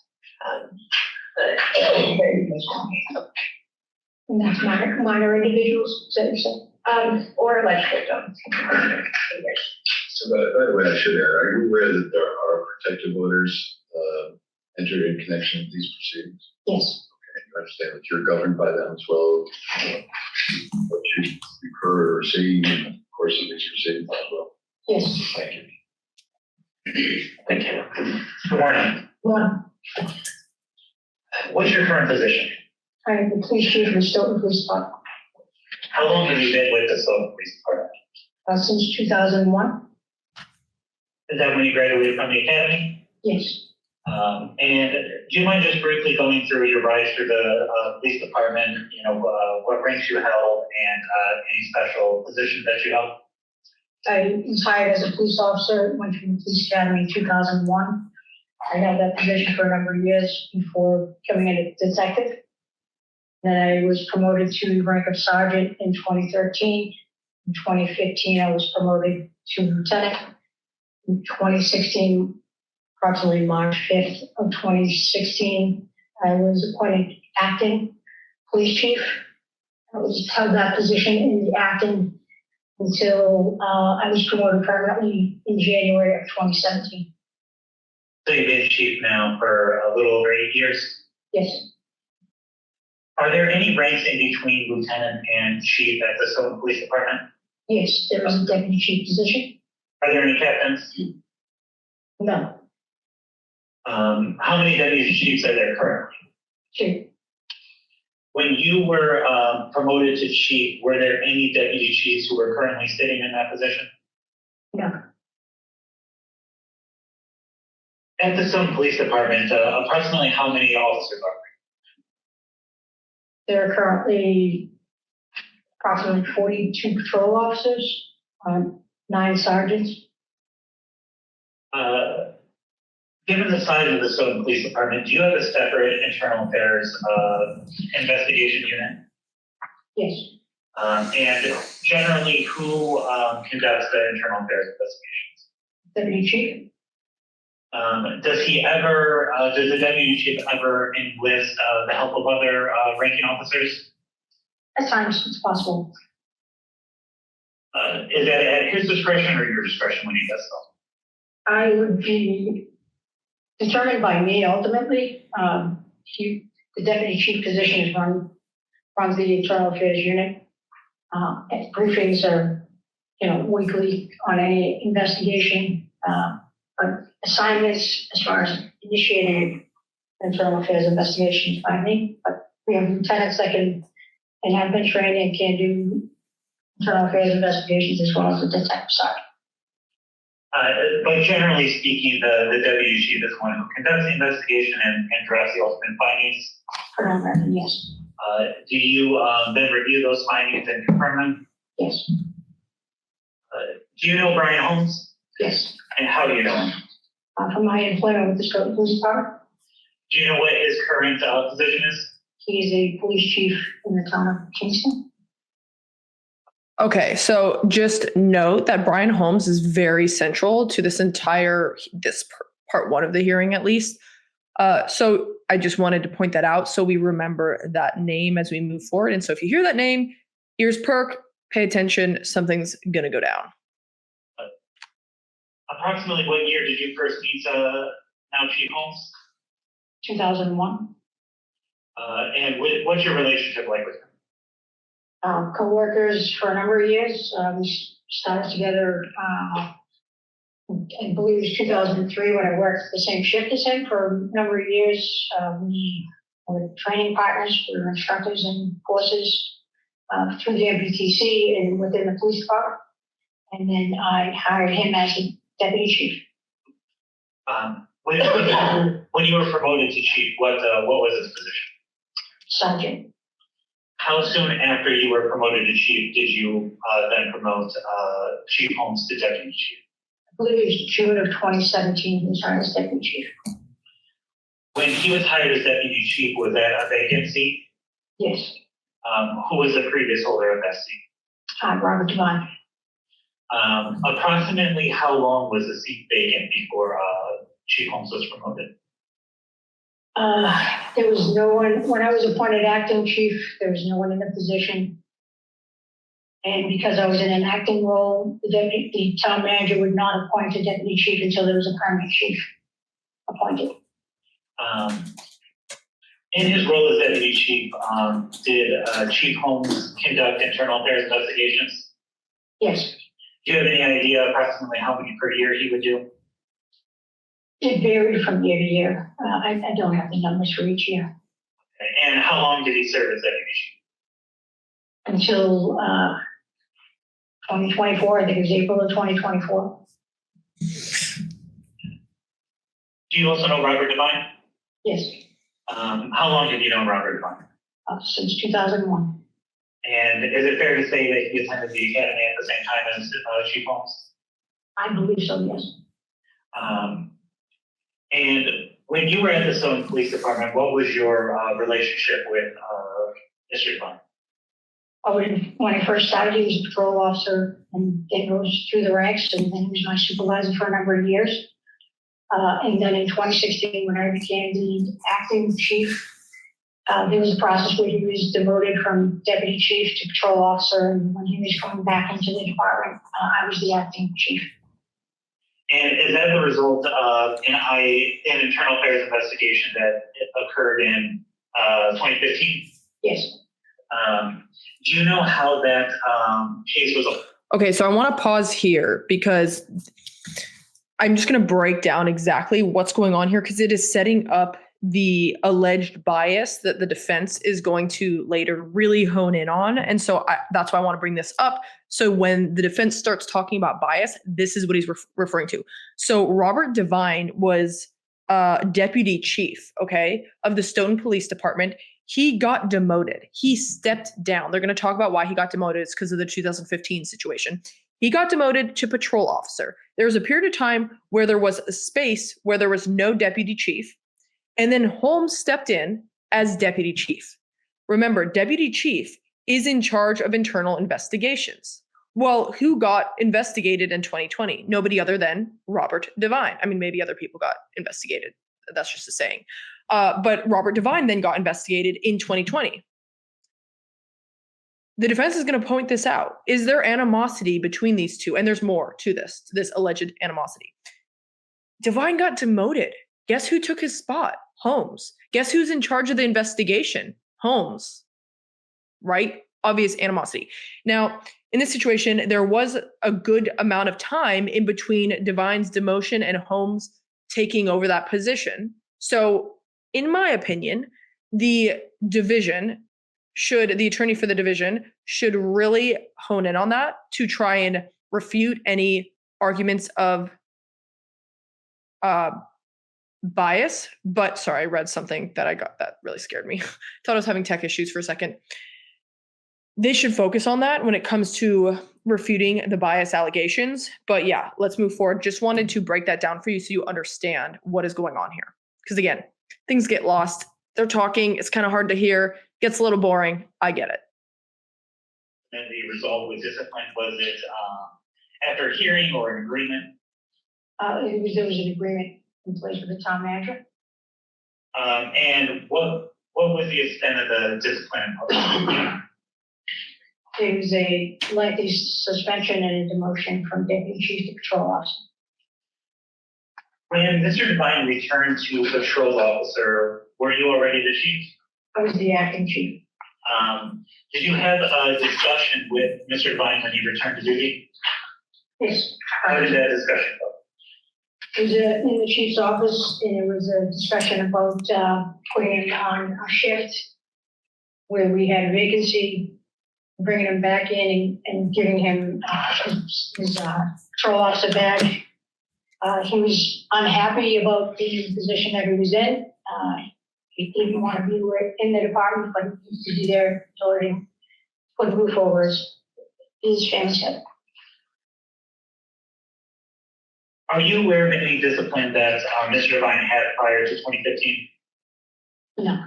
and that's minor individuals, so you said, or alleged victims. So by the way, I should add, are you aware that there are protective orders entered in connection with these proceedings? Yes. Okay, you understand that you're governed by them as well, what you've heard or seen in the course of these proceedings as well? Yes. Thank you. Thank you. Good morning. One, What's your current position? I am the police chief of the Stoughton Police Department How long have you been with the Stoughton Police Department? since 2001. Is that when you graduated from the academy? Yes. And do you mind just briefly going through your rise through the police department, what ranks you held and any special positions that you held? I was hired as a police officer, went through the police academy in 2001. I held that position for a number of years before becoming a detective. Then I was promoted to the rank of sergeant in 2013. In 2015, I was promoted to lieutenant. In 2016, approximately March 5th of 2016, I was appointed acting police chief. I was held that position in the acting until I was promoted permanently in January of 2017. So you've been chief now for a little over 8 years. Yes, Are there any ranks in between lieutenant and chief at the Stoughton Police Department? yes, there is a deputy chief position. Are there any captains? No, How many deputy chiefs are there currently? two, When you were promoted to chief, were there any deputy chiefs who were currently sitting in that position? no. At the Stoughton Police Department, approximately how many officers are There are currently approximately 42 patrol officers, 9 sergeants. there? Given the size of the Stoughton Police Department, do you have a separate internal affairs investigation unit? Yes, And generally, who conducts the internal affairs investigations? deputy chief. Does the deputy chief ever enlist the help of other ranking officers? At times it's possible. Is that at his discretion or your discretion when he does so? I would be determined by me ultimately. The deputy chief position is runs the internal affairs unit. And briefings are, weekly on any investigation. But assignments as far as initiating internal affairs investigations by me. But we have lieutenants that can and have been trained and can do internal affairs investigations as well as the detective side. But generally speaking, the deputy chief is the one who conducts the investigation and drafts the ultimate findings. Predominantly, yes. Do you then review those findings and confirm them? Yes. Do you know Brian Holmes? Yes. And how do you know him? From my employment with the Stoughton Police Department, Do you know what his current position is? he is a police chief in the town of Kingston. Okay, so just note that Brian Holmes is very central to this part one of the hearing, at least. So I just wanted to point that out so we remember that name as we move forward. And so if you hear that name, ears perk, pay attention, something's gonna go down. Approximately what year did you first meet now Chief Holmes? 2001. And what's your relationship like with him? Co-workers for a number of years. We started together, I believe it was 2003 when I worked the same shift as him for a number of years. We were training partners, we were instructors in courses through the MPTC and within the police department. And then I hired him as a deputy chief. When you were promoted to chief, what was his position? Sergeant. How soon after you were promoted to chief did you then promote Chief Holmes to deputy chief? I believe it was June of 2017 he was hired as deputy chief. When he was hired as deputy chief, was that a vacant seat? Yes. Who was the previous holder of that seat? Robert Devine. Approximately how long was the seat vacant before Chief Holmes was promoted? There was no one, when I was appointed acting chief, there was no one in the position. And because I was in an acting role, the town manager would not appoint a deputy chief until there was a permanent chief appointed. In his role as deputy chief, did Chief Holmes conduct internal affairs investigations? Yes, Do you have any idea approximately how many per year he would do? it varied from year to year. I don't have the numbers for each year. And how long did he serve as deputy chief? Until 2024, I think it was April of 2024. Do you also know Robert Devine? Yes, How long have you known Robert Devine? since 2001. And is it fair to say that he attended the academy at the same time as Chief Holmes? I believe so, yes. And when you were at the Stoughton Police Department, what was your relationship with Mr. Devine? When I first started, he was a patrol officer and then rose through the ranks, and then he was my supervisor for a number of years. And then in 2016, when I became the acting chief, there was a process where he was demoted from deputy chief to patrol officer, and when he was coming back into the department, I was the acting chief. And is that the result of an internal affairs investigation that occurred in 2015? Yes. Do you know how that case was? Okay, so I want to pause here because I'm just going to break down exactly what's going on here because it is setting up the alleged bias that the defense is going to later really hone in on. And so that's why I want to bring this up. So when the defense starts talking about bias, this is what he's referring to. So Robert Devine was deputy chief, okay, of the Stoughton Police Department. He got demoted. He stepped down. They're going to talk about why he got demoted. It's because of the 2015 situation. He got demoted to patrol officer. There was a period of time where there was a space where there was no deputy chief. And then Holmes stepped in as deputy chief. Remember, deputy chief is in charge of internal investigations. Well, who got investigated in 2020? Nobody other than Robert Devine. I mean, maybe other people got investigated. That's just a saying. But Robert Devine then got investigated in 2020. the defense is going to point this out. Is there animosity between these two? And there's more to this alleged animosity. Devine got demoted. Guess who took his spot? Holmes. Guess who's in charge of the investigation? Holmes. Right? Obvious animosity. Now, in this situation, there was a good amount of time in between Devine's demotion and Holmes taking over that position. So, in my opinion, the attorney for the division should really hone in on that to try and refute any arguments of bias. But sorry, I read something that really scared me. Thought I was having tech issues for a second. They should focus on that when it comes to refuting the bias allegations. But yeah, let's move forward. Just wanted to break that down for you so you understand what is going on here. Because again, things get lost. They're talking. It's kind of hard to hear. Gets a little boring. I get it. And the result was discipline. Was it after hearing or an agreement? There was an agreement in place with the town manager. And what was the extent of the discipline? It was a lengthy suspension and a demotion from deputy chief to patrol officer. When Mr. Devine returned to patrol officer, were you already the chief? I was the acting chief. Did you have a discussion with Mr. Devine when he returned to duty? Yes. How did that discussion go? It was in the chief's office, and it was a discussion about putting him on a shift where we had a vacancy, bringing him back in and giving him his patrol officer badge. He was unhappy about the position that he was in. He didn't want to be in the department, but he used to be there in order to put a roof over his family's head. Are you aware of any discipline that Mr. Devine had prior to 2015? No.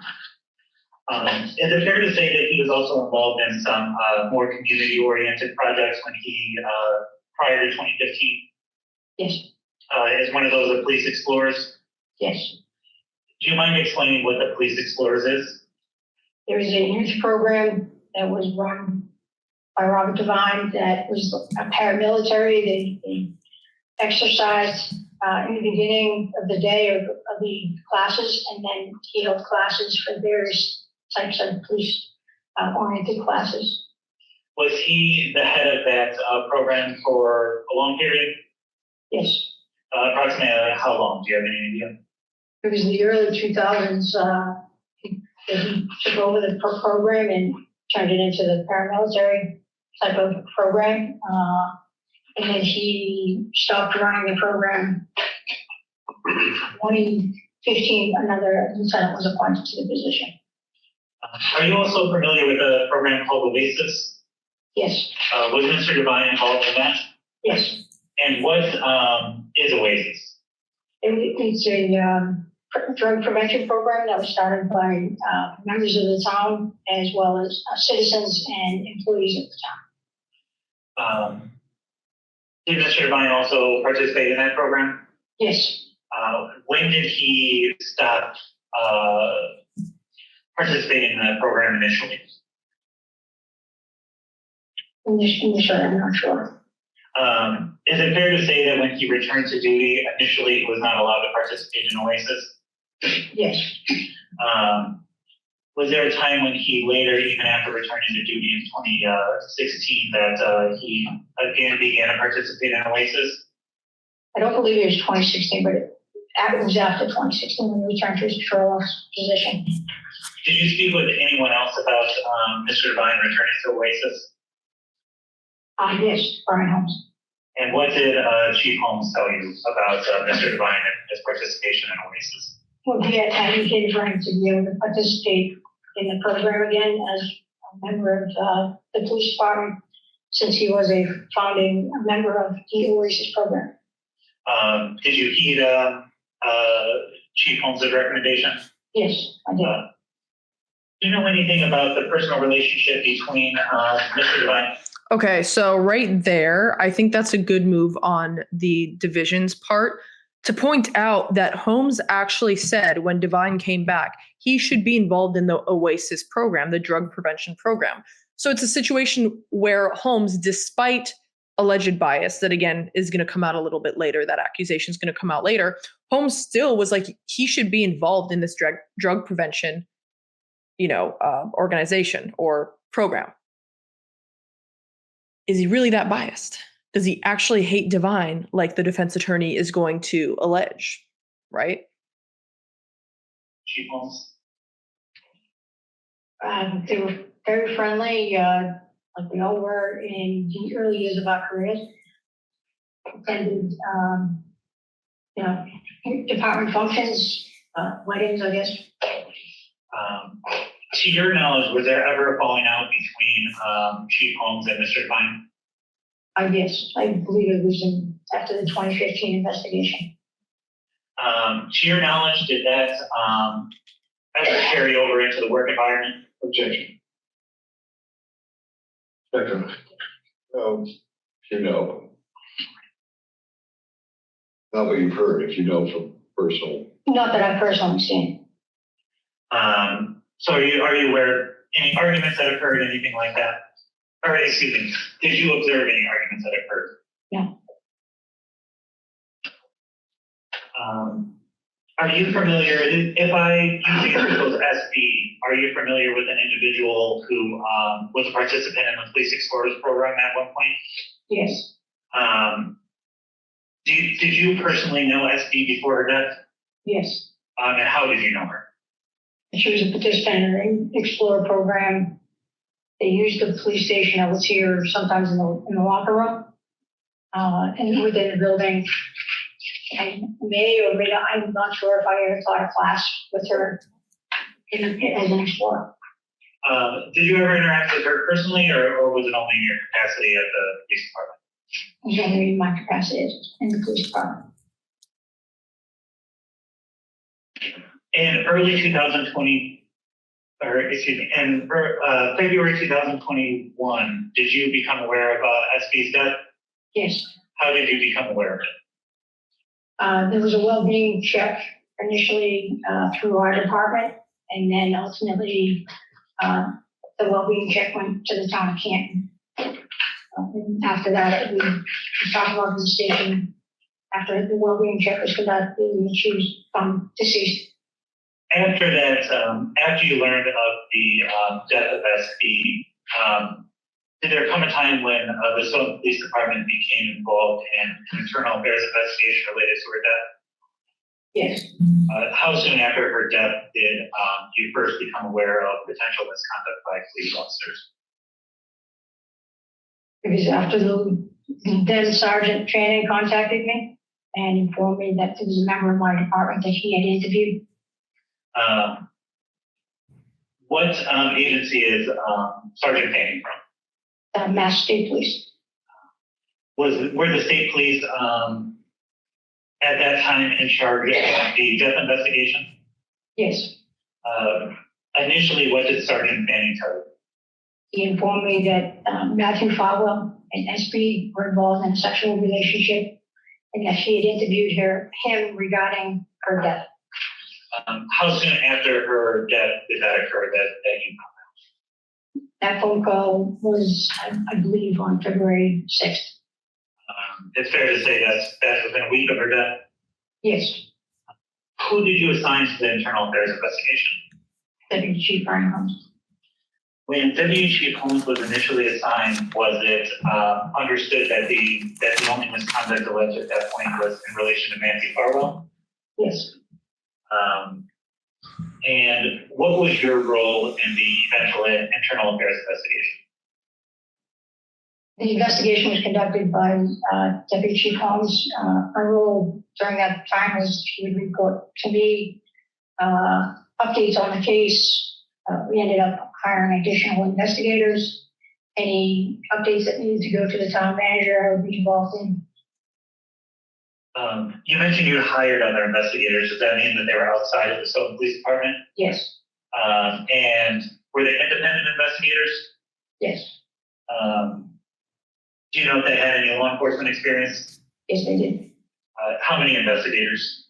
Is it fair to say that he was also involved in some more community-oriented projects when he, prior to 2015? Yes. As one of those police explorers? Yes. Do you mind explaining what the police explorers is? There was a youth program that was run by Robert Devine that was a paramilitary. They exercised in the beginning of the day of the classes, and then he held classes for various types of police oriented classes. Was he the head of that program for a long period? Yes. Approximately how long? Do you have any idea? It was in the early 2000s that he took over the program and turned it into the paramilitary type of program. And then he stopped running the program. 2015, another lieutenant was appointed to the position. Are you also familiar with a program called Oasis? Yes. Was Mr. Devine involved in that? Yes. And what is Oasis? It's a drug prevention program that was started by members of the town as well as citizens and employees of the town. Did Mr. Devine also participate in that program? Yes. When did he stop participating in that program initially? Initially, I'm not sure. Is it fair to say that when he returned to duty, initially he was not allowed to participate in Oasis? Yes. Was there a time when he later, even after returning to duty in 2016, that he again began to participate in Oasis? I don't believe it was 2016, but it was after 2016 when he returned to his patrol officer position. Did you speak with anyone else about Mr. Devine returning to Oasis? Yes, Brian Holmes. And what did Chief Holmes tell you about Mr. Devine and his participation in Oasis? Well, he had advocated for him to be able to participate in the program again as a member of the police department, since he was a founding member of the Oasis program. Did you heed Chief Holmes' recommendation? Yes, I did. Do you know anything about the personal relationship between Mr. Devine? Okay, so right there, I think that's a good move on the division's part to point out that Holmes actually said when Devine came back, he should be involved in the Oasis program, the drug prevention program. So it's a situation where Holmes, despite alleged bias that again is going to come out a little bit later, that accusation is going to come out later, Holmes still was like, he should be involved in this drug prevention, organization or program. Is he really that biased? Does he actually hate Devine like the defense attorney is going to allege, right? Chief Holmes? They were very friendly, like we all were in the early years of our careers. Attended, department functions, weddings, I guess. To your knowledge, was there ever a falling out between Chief Holmes and Mr. Devine? I guess, I believe it was after the 2015 investigation. To your knowledge, did that ever carry over into the work environment? Objection. Second. Not what you've heard, if you know from personal. Not that I've personally seen. So are you aware of any arguments that occurred, anything like that? Or excuse me, did you observe any arguments that occurred? No. Are you familiar, if I use the initials SB, are you familiar with an individual who was a participant in the Police Explorers Program at one point? Yes. Did you personally know SB before her death? Yes. And how did you know her? She was a participant in the Explorer program. They used the police station. I was here sometimes in the locker room, and within the building. I may or may not, I'm not sure if I ever taught a class with her as an explorer. Did you ever interact with her personally, or was it only in your capacity at the police department? It was only in my capacity in the police department. In early 2020, or excuse me, in February 2021, did you become aware of SB's death? Yes. How did you become aware of it? There was a well-being check initially through our department, and then ultimately the well-being check went to the town of Canton. And after that, we talked about the station. After the well-being check was conducted, she was deceased. After that, after you learned of the death of SB, did there come a time when the Stoughton Police Department became involved in an internal affairs investigation related to her death? Yes. How soon after her death did you first become aware of potential misconduct by police officers? It was after the then Sergeant Cannon contacted me and informed me that there was a member of my department that he had interviewed. What agency is Sergeant Cannon from? Mass State Police. Were the state police at that time in charge of the death investigation? Yes. Initially, what did Sergeant Manning tell you? He informed me that Matthew Farwell and SB were involved in a sexual relationship and that she had interviewed him regarding her death. How soon after her death did that occur that you? That phone call was, I believe, on February 6th. It's fair to say that's within a week of her death? Yes. Who did you assign to the internal affairs investigation? Deputy Chief Brian Holmes. When Deputy Chief Holmes was initially assigned, was it understood that the only misconduct alleged at that point was in relation to Matthew Farwell? Yes. And what was your role in the eventual internal affairs investigation? The investigation was conducted by Deputy Chief Holmes. My role during that time was he would report to me updates on the case. We ended up hiring additional investigators. Any updates that needed to go to the town manager, I would be involved in. You mentioned you hired other investigators. Does that mean that they were outside of the Stoughton Police Department? Yes. And were they independent investigators? Yes. Do you know if they had any law enforcement experience? Yes, they did. How many investigators?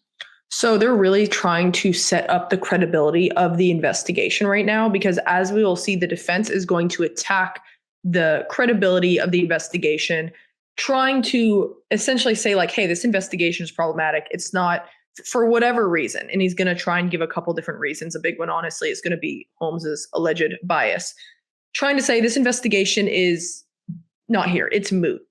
So they're really trying to set up the credibility of the investigation right now, because as we will see, the defense is going to attack the credibility of the investigation, trying to essentially say like, hey, this investigation is problematic. It's not for whatever reason. And he's going to try and give a couple different reasons. A big one, honestly, is going to be Holmes's alleged bias, trying to say this investigation is not here. It's moot.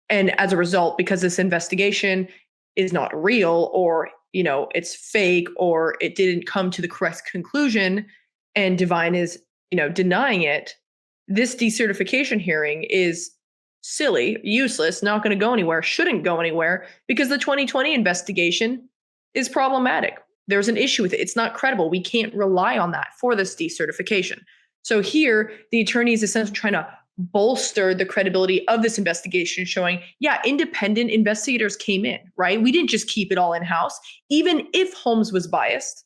And as a result, because this investigation is not real, or it's fake, or it didn't come to the correct conclusion, and Devine is, denying it, this decertification hearing is silly, useless, not going to go anywhere, shouldn't go anywhere, because the 2020 investigation is problematic. There's an issue with it. It's not credible. We can't rely on that for this decertification. So here, the attorney is essentially trying to bolster the credibility of this investigation, showing, yeah, independent investigators came in, right? We didn't just keep it all in-house. Even if Holmes was biased,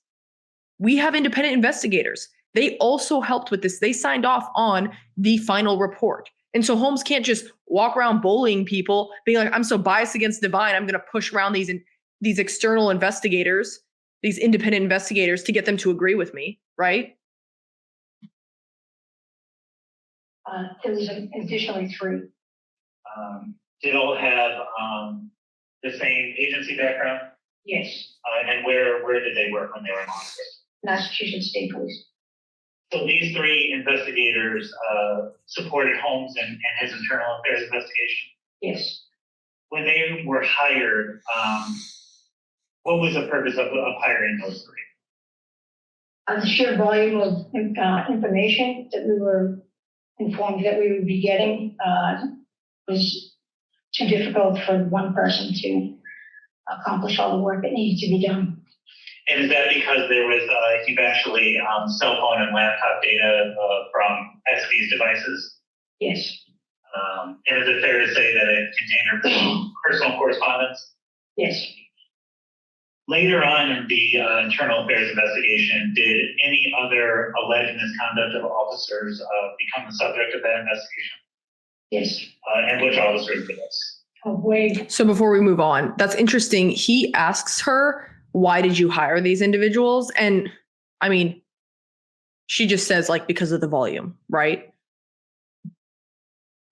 we have independent investigators. They also helped with this. They signed off on the final report. And so Holmes can't just walk around bullying people, being like, I'm so biased against Devine, I'm going to push around these external investigators, these independent investigators, to get them to agree with me, right? There was additionally 3. Did all have the same agency background? Yes, And where did they work when they were in office? Massachusetts State Police. So these 3 investigators supported Holmes and his internal affairs investigation. Yes. When they were hired, what was the purpose of hiring those 3? The sheer volume of information that we were informed that we would be getting was too difficult for one person to accomplish all the work that needed to be done. And is that because there was eventually cell phone and laptop data from SB's devices? Yes. And is it fair to say that it contained her personal correspondence? Yes. Later on in the internal affairs investigation, did any other alleged misconduct of officers become the subject of that investigation? Yes. And which officers did this? Wade. So before we move on, that's interesting. He asks her, why did you hire these individuals? And I mean, she just says like, because of the volume, right?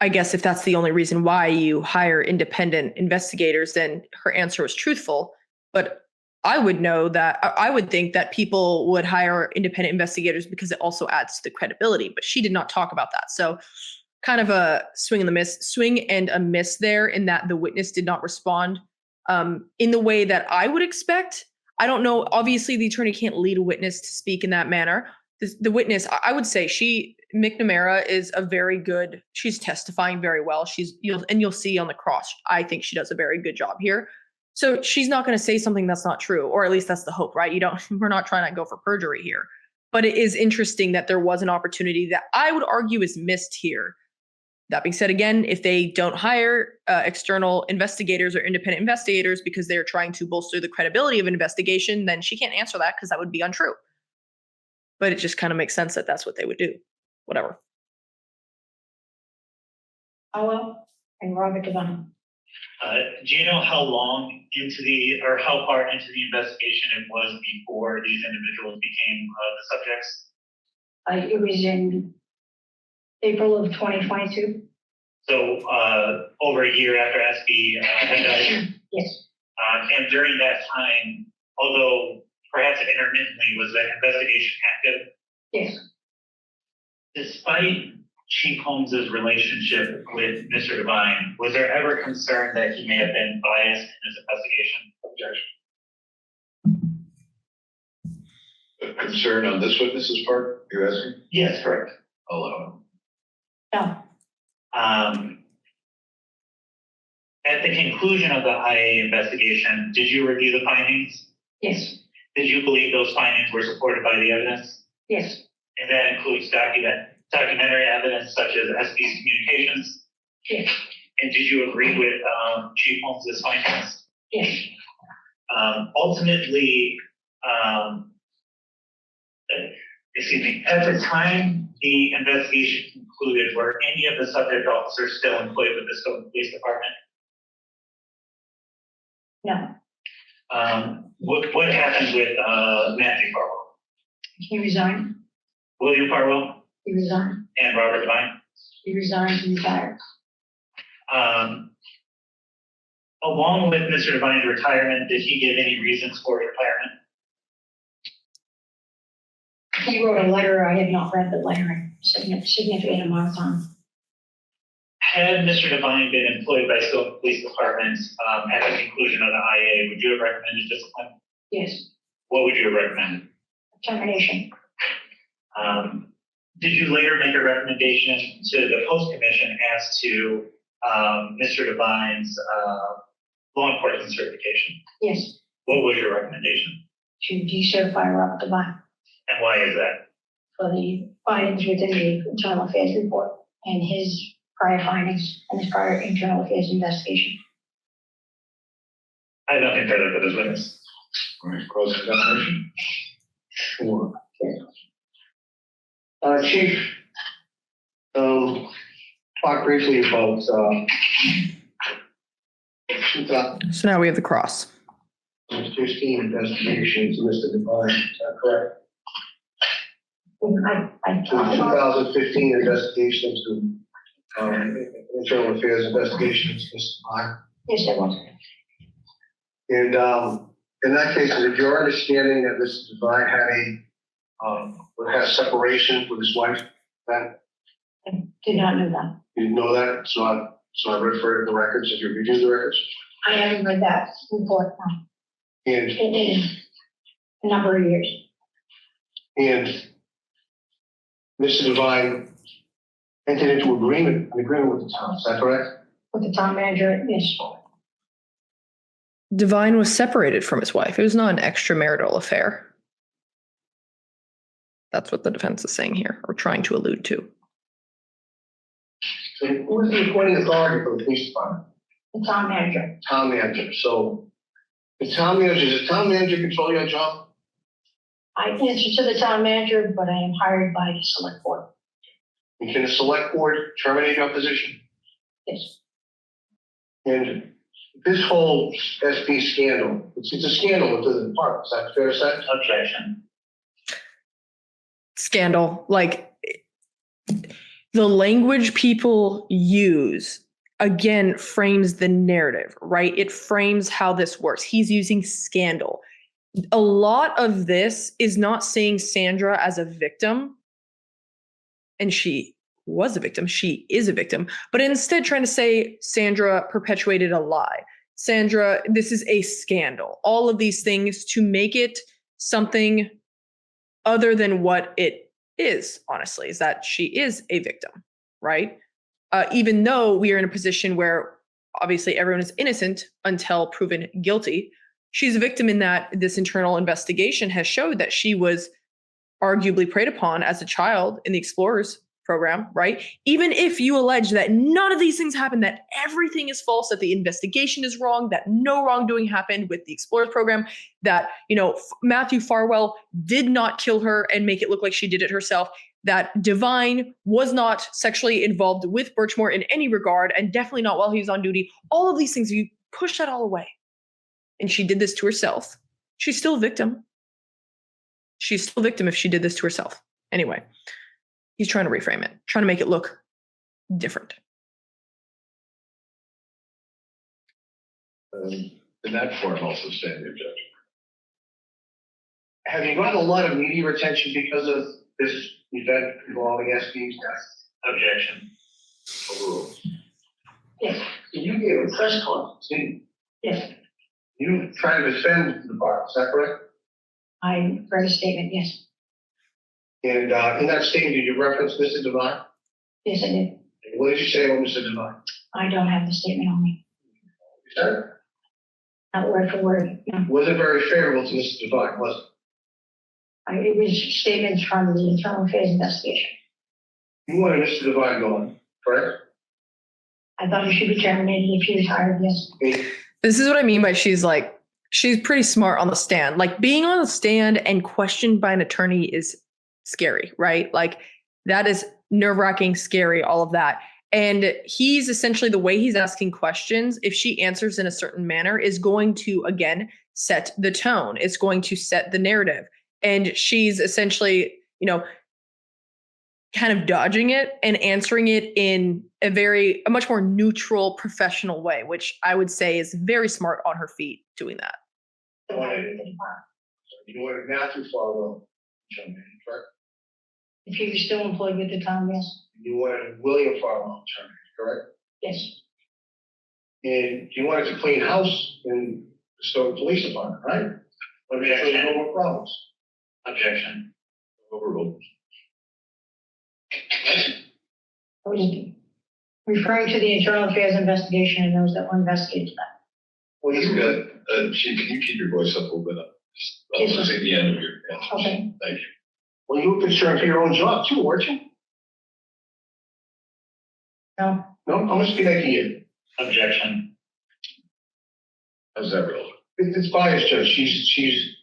I guess if that's the only reason why you hire independent investigators, then her answer was truthful. But I would think that people would hire independent investigators because it also adds to the credibility, but she did not talk about that. So kind of a swing and a miss there, in that the witness did not respond in the way that I would expect. I don't know. Obviously, the attorney can't lead a witness to speak in that manner. The witness, I would say McNamara is she's testifying very well. You'll see on the cross, I think she does a very good job here. So she's not going to say something that's not true, or at least that's the hope, right? We're not trying to go for perjury here. But it is interesting that there was an opportunity that I would argue is missed here. That being said, again, if they don't hire external investigators or independent investigators because they're trying to bolster the credibility of an investigation, then she can't answer that because that would be untrue. But it just kind of makes sense that that's what they would do. Whatever. Powell and Robert Devine. Do you know how long how far into the investigation it was before these individuals became the subjects? It was in April of 2022. So over a year after SB had died? Yes. And during that time, although perhaps intermittently, was the investigation active? Yes. Despite Chief Holmes's relationship with Mr. Devine, was there ever concern that he may have been biased in his investigation? A concern on this witness's part, you're asking? Yes, correct. Hello. No. At the conclusion of the IA investigation, did you review the findings? Yes. Did you believe those findings were supported by the evidence? Yes. And that includes documentary evidence such as SB's communications? Yes. And did you agree with Chief Holmes's findings? Yes. Ultimately, at the time the investigation concluded, were any of the subject officers still employed with the Stoughton Police Department? No. What happened with Matthew Farwell? He resigned. William Farwell He resigned. and Robert Devine? He resigned and retired. Along with Mr. Devine's retirement, did he give any reasons for his retirement? He wrote a letter. I have not read the letter in significant amount of time. Had Mr. Devine been employed by Stoughton Police Department at the conclusion of the IA, would you have recommended discipline? Yes, What would you have recommended? termination. Did you later make a recommendation to the post commission as to Mr. Devine's law enforcement certification? Yes, What was your recommendation, to decertify Robert Devine and why is that? for the findings within the internal affairs report and his prior findings and his prior internal affairs investigation. I have nothing further for this witness. All right, cross-examination. Sure. Chief, talk briefly about, 2015 So now we have the cross. investigations, Mr. Devine, is that correct? I So talked about, 2015 investigation to, internal affairs investigations, Mr. Devine. yes, there was. And, in that case, is it your understanding that Mr. Devine had a separation with his wife? That, I did not know that. you didn't know that, so I referred to the records. Have you reviewed the records? I haven't read that report now. And, In a number of years. and Mr. Devine entered into an agreement with the town, is that correct? With the town manager, yes. Devine was separated from his wife. It was not an extramarital affair. That's what the defense is saying here, or trying to allude to. So who is the appointing authority for the police department? The town manager. Town manager. So the town manager, does the town manager control your job? I answer to the town manager, but I am hired by the select board. And can the select board terminate your position? Yes. And this whole SB scandal, it's a scandal within the department, is that fair to say? Objection. Scandal. Like, the language people use, again, frames the narrative, right? It frames how this works. He's using scandal. A lot of this is not saying Sandra as a victim, and she was a victim, she is a victim, but instead trying to say Sandra perpetuated a lie. Sandra, this is a scandal. All of these things to make it something other than what it is, honestly, is that she is a victim, right? Even though we are in a position where obviously everyone is innocent until proven guilty, she's a victim in that this internal investigation has showed that she was arguably preyed upon as a child in the Explorers Program, right? Even if you allege that none of these things happened, that everything is false, that the investigation is wrong, that no wrongdoing happened with the Explorers Program, that, Matthew Farwell did not kill her and make it look like she did it herself, that Devine was not sexually involved with Birchmore in any regard, and definitely not while he was on duty. All of these things, you push that all away. And she did this to herself. She's still a victim. She's still a victim if she did this to herself. Anyway, he's trying to reframe it, trying to make it look different. In that form, also stand the objection. Have you gotten a lot of media attention because of this event involving SB's death? Objection. Overruled. Yes. You gave a press conference, didn't you? Yes. You tried to defend the department, is that correct? I read a statement, yes. And in that statement, did you reference Mr. Devine? Yes, I did. What did you say about Mr. Devine? I don't have the statement on me. You said it. Not word for word, no. Wasn't very favorable to Mr. Devine, was it? It was statements from the internal affairs investigation. You wanted Mr. Devine gone, correct? I thought he should be terminated if he was hired, yes. This is what I mean by she's pretty smart on the stand. Like, being on the stand and questioned by an attorney is scary, right? Like, that is nerve-wracking, scary, all of that. And he's essentially, the way he's asking questions, if she answers in a certain manner, is going to, again, set the tone. It's going to set the narrative. And she's essentially, kind of dodging it and answering it in a much more neutral, professional way, which I would say is very smart on her feet doing that. You wanted Matthew Farwell to jump in, correct? If he was still employed with the town, yes. You wanted William Farwell to jump in, correct? Yes. And you wanted to clean house in the Stoughton Police Department, right? But we actually no more problems. Objection. Overruled. I was referring to the internal affairs investigation and those that were investigated that. Well, He's you got, Chief, can you keep your voice up a little bit? Yes, sir. Just at the end of your answer. Okay. Thank you. well, you were concerned for your own job too, weren't you? No, No, how much did they give you? Objection. How's that relevant? It's biased, Judge. She's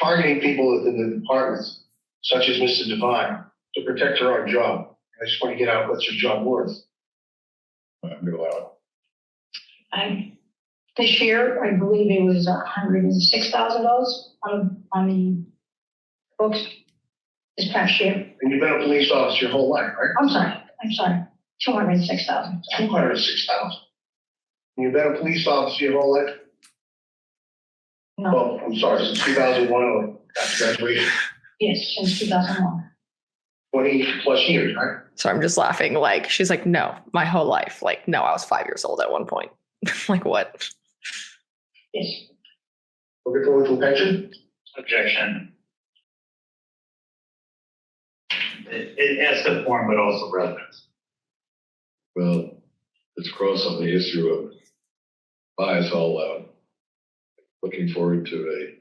targeting people within the departments, such as Mr. Devine, to protect her own job. I just want to get out what's your job worth. I'm going to allow it. this year, I believe it was $106,000 on the books this past year. And you've been a police officer your whole life, right? I'm sorry, 206,000. 206,000. You've been a police officer your whole life? No, Well, I'm sorry, since 2001 or after graduation, yes, since 2001. 20 plus years, right? So I'm just laughing. Like, she's like, no, my whole life. Like, no, I was 5 years old at one point. Like, what? Yes. Looking forward to a pension? Objection. It has the form, but also relevance. Well, let's cross on the issue of bias all out. Looking forward to a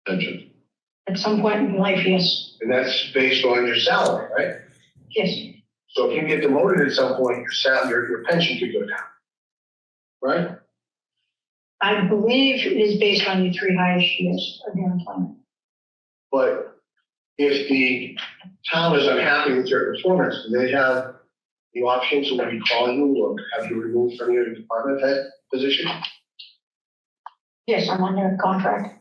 pension. At some point in life, yes. And that's based on your salary, right? Yes. So if you get demoted at some point, your salary, your pension could go down. Right? I believe it is based on your 3 highest years of your employment. But if the town is unhappy with your performance, do they have the option to maybe call you or have you removed from your department head position? Yes, I'm under a contract.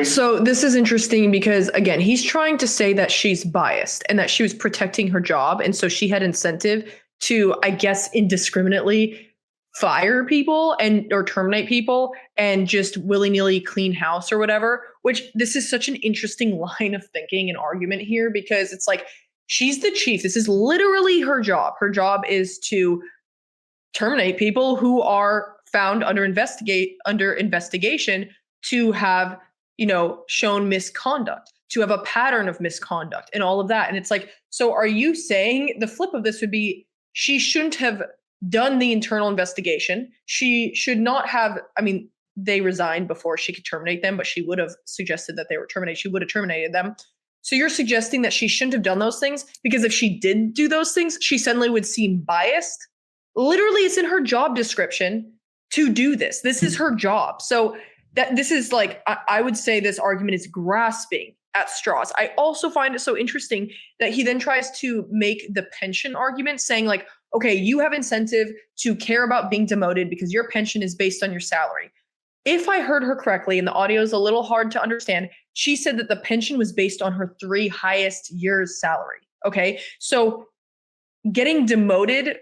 So this is interesting because, again, he's trying to say that she's biased and that she was protecting her job. And so she had incentive to, I guess, indiscriminately fire people or terminate people and just willy-nilly clean house or whatever, which this is such an interesting line of thinking and argument here, because it's like, she's the chief. This is literally her job. Her job is to terminate people who are found under investigation to have, shown misconduct, to have a pattern of misconduct and all of that. And it's like, so are you saying the flip of this would be she shouldn't have done the internal investigation? She should not have, they resigned before she could terminate them, but she would have suggested that they were terminated. She would have terminated them. So you're suggesting that she shouldn't have done those things because if she did do those things, she suddenly would seem biased? Literally, it's in her job description to do this. This is her job. So that this is like, I would say this argument is grasping at straws. I also find it so interesting that he then tries to make the pension argument, saying like, okay, you have incentive to care about being demoted because your pension is based on your salary. If I heard her correctly, and the audio is a little hard to understand, she said that the pension was based on her 3 highest years' salary. Okay, so getting demoted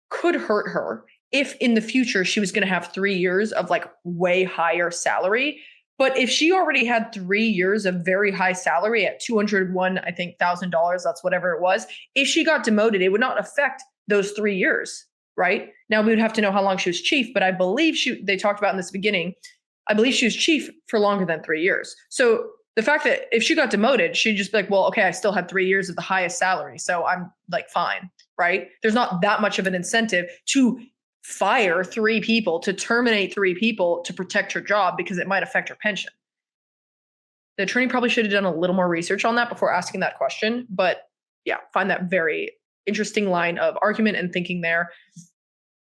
could hurt her if in the future she was going to have 3 years of like way higher salary. But if she already had 3 years of very high salary at $201, I think, $1,000, that's whatever it was, if she got demoted, it would not affect those 3 years, right? Now we would have to know how long she was chief, but I believe they talked about in this beginning, I believe she was chief for longer than 3 years. So the fact that if she got demoted, she'd just be like, well, okay, I still had 3 years of the highest salary, so I'm like fine, right? There's not that much of an incentive to fire 3 people, to terminate 3 people to protect her job because it might affect her pension. The attorney probably should have done a little more research on that before asking that question. But yeah, find that very interesting line of argument and thinking there.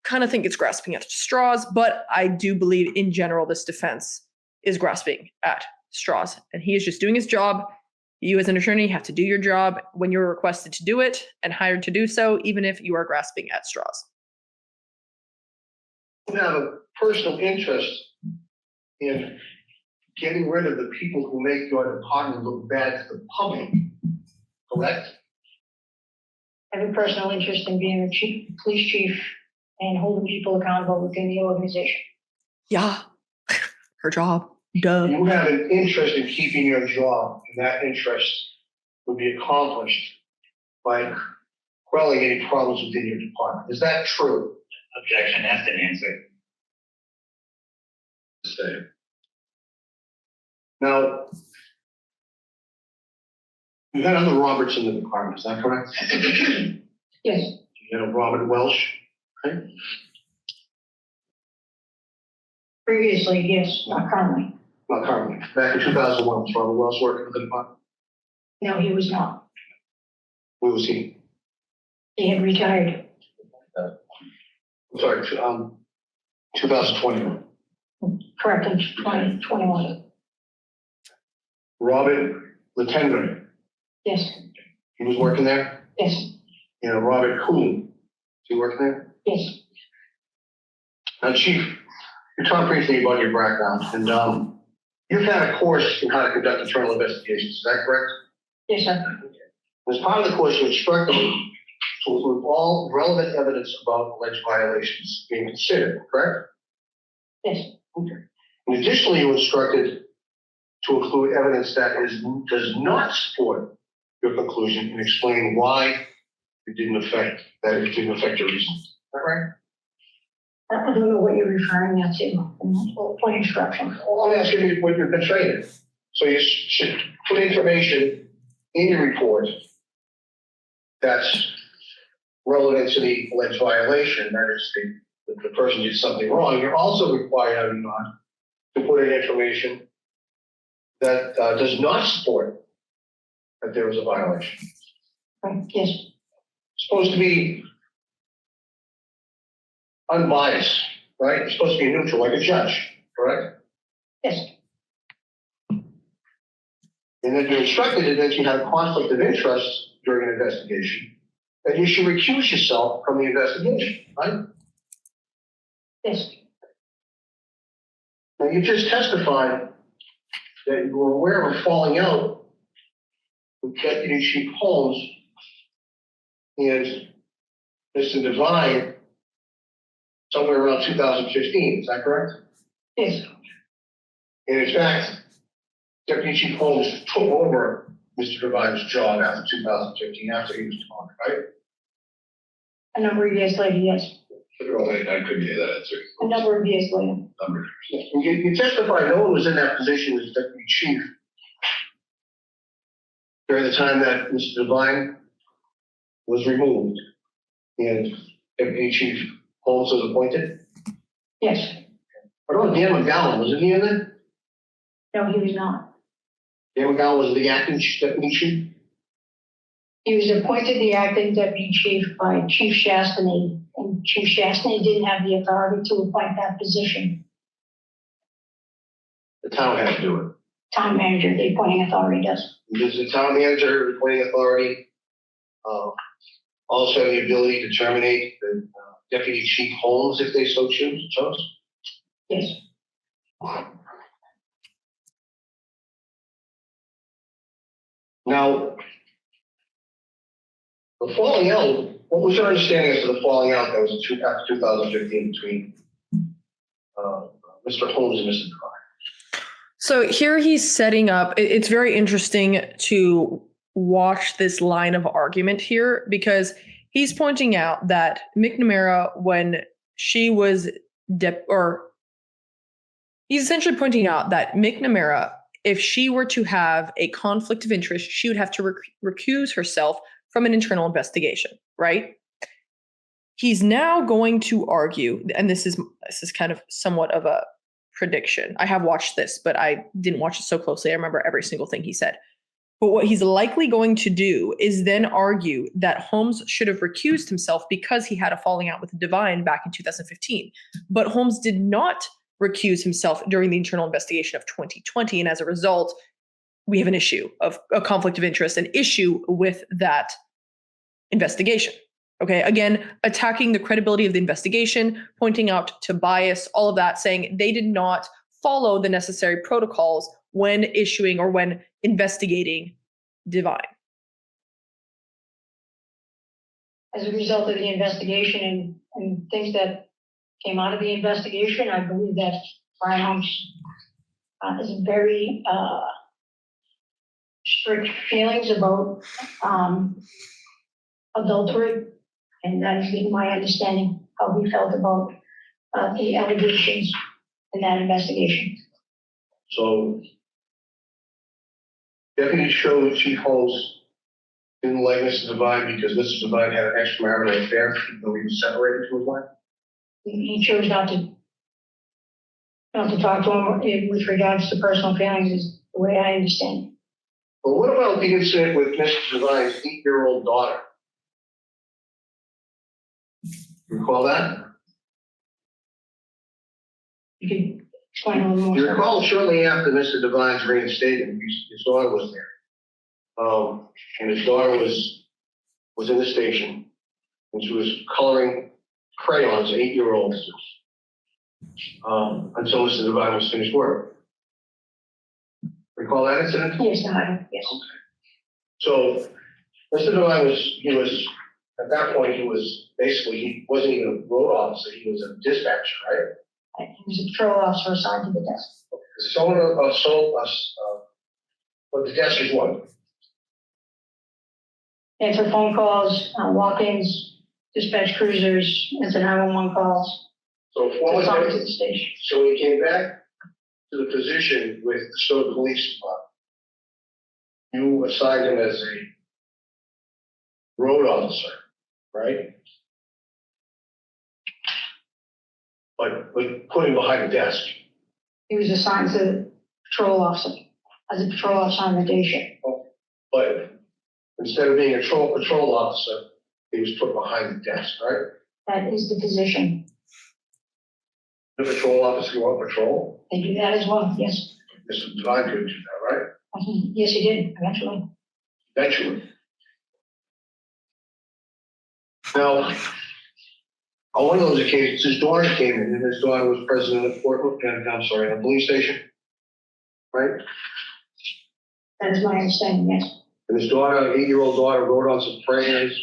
Kind of think it's grasping at straws, but I do believe in general this defense is grasping at straws. And he is just doing his job. You as an attorney have to do your job when you're requested to do it and hired to do so, even if you are grasping at straws. you have a personal interest in getting rid of the people who make your department look bad to the public, correct? I have a personal interest in being a police chief and holding people accountable within the organization. Yeah. Her job. Duh. You have an interest in keeping your job, and that interest would be accomplished by quelling any problems within your department. Is that true? Objection, that's an answer. Same. Now, you had other Roberts in the department, is that correct? Yes, You had a Robert Welsh, right? previously, yes, not currently. Not currently. Back in 2001, was Robert Welsh working for the department? No, he was not. Where was he? He had retired. I'm sorry, 2021. Correct, in 2021. Robert Latendra, Yes, he was working there? yes, Robert Coon, is he working there? yes. Now, Chief, you talked briefly about your background, and you've had a course in how to conduct internal investigations, is that correct? Yes, sir. As part of the course, you instructed me to include all relevant evidence about alleged violations being considered, correct? Yes, And additionally, you instructed to include evidence that does not support your conclusion and explain why it didn't affect your reasoning. Is that right? I don't know what you're referring to, what instruction? Well, I'm asking you what you've been trained in. So you should put information in your report that's relevant to the alleged violation, that is the person did something wrong. You're also required, are you not, to put in information that does not support that there was a violation. Yes, It's supposed to be unbiased, right? It's supposed to be neutral, like a judge, correct? yes, And then you're instructed that you have a conflict of interest during an investigation, that you should recuse yourself from the investigation, right? yes, Now, you just testified that you were aware of a falling out with Deputy Chief Holmes and Mr. Devine somewhere around 2015, is that correct? yes, And in fact, Deputy Chief Holmes took over Mr. Devine's job after 2015, after he was gone, right? a number of years later, yes, Well, I couldn't hear that answer. a number of years later. Number. And you testified no one was in that position as Deputy Chief during the time that Mr. Devine was removed and Deputy Chief Holmes was appointed. Yes, What about Dan McGowan? Wasn't he in there? no, he was not. Dan McGowan was the acting Deputy Chief? He was appointed the acting deputy chief by Chief Shastany, and Chief Shastany didn't have the authority to appoint that position. The town had to do it. Town manager, the appointing authority does. Does the town manager, appointing authority, also have the ability to terminate the Deputy Chief Holmes if they so chose? Yes, Now, the falling out, what was your understanding as to the falling out that was after 2015 between Mr. Holmes and Mr. Devine? So here he's setting up, it's very interesting to watch this line of argument here because he's pointing out that McNamara, when she was he's essentially pointing out that McNamara, if she were to have a conflict of interest, she would have to recuse herself from an internal investigation, right? He's now going to argue, and this is kind of somewhat of a prediction. I have watched this, but I didn't watch it so closely. I remember every single thing he said. But what he's likely going to do is then argue that Holmes should have recused himself because he had a falling out with Devine back in 2015. But Holmes did not recuse himself during the internal investigation of 2020. And as a result, we have an issue of a conflict of interest, an issue with that investigation. Okay, again, attacking the credibility of the investigation, pointing out to bias, all of that, saying they did not follow the necessary protocols when issuing or when investigating Devine. As a result of the investigation and things that came out of the investigation, I believe that firearms has very strict feelings about adultery, and that has been my understanding how he felt about the allegations in that investigation. So Deputy Chief Holmes didn't like Mr. Devine because Mr. Devine had an extramarital affair, even though he was separated to his wife? He chose not to talk to him with regards to personal feelings, is the way I understand it. But what about the incident with Mr. Devine's 8-year-old daughter? You recall that? You could explain a little more. You recall shortly after Mr. Devine's reinstatement, his daughter was there. And his daughter was in the station, and she was coloring crayons, 8-year-old, until Mr. Devine was finished work. Recall that incident? Yes, yes. So Mr. Devine at that point, he wasn't even a road officer, he was a dispatcher, right? He was a patrol officer assigned to the desk. But the desk is what? Answer phone calls, walk-ins, dispatch cruisers, answer 911 calls. So what was assigned to it? the station. So he came back to the position with the Stoughton Police Department. You assigned him as a road officer, right? But put him behind the desk. He was assigned to patrol officer, as a patrol officer on the day shift. But instead of being a patrol officer, he was put behind the desk, right? That is the position. The patrol officer go on patrol? They do that as well, yes. Mr. Devine could do that, right? Yes, he did, eventually. Eventually. Now, on one of those occasions, his daughter came in, and his daughter was president of the police station, right? That is my understanding, yes. And his daughter, 8-year-old daughter, wrote on some crayons,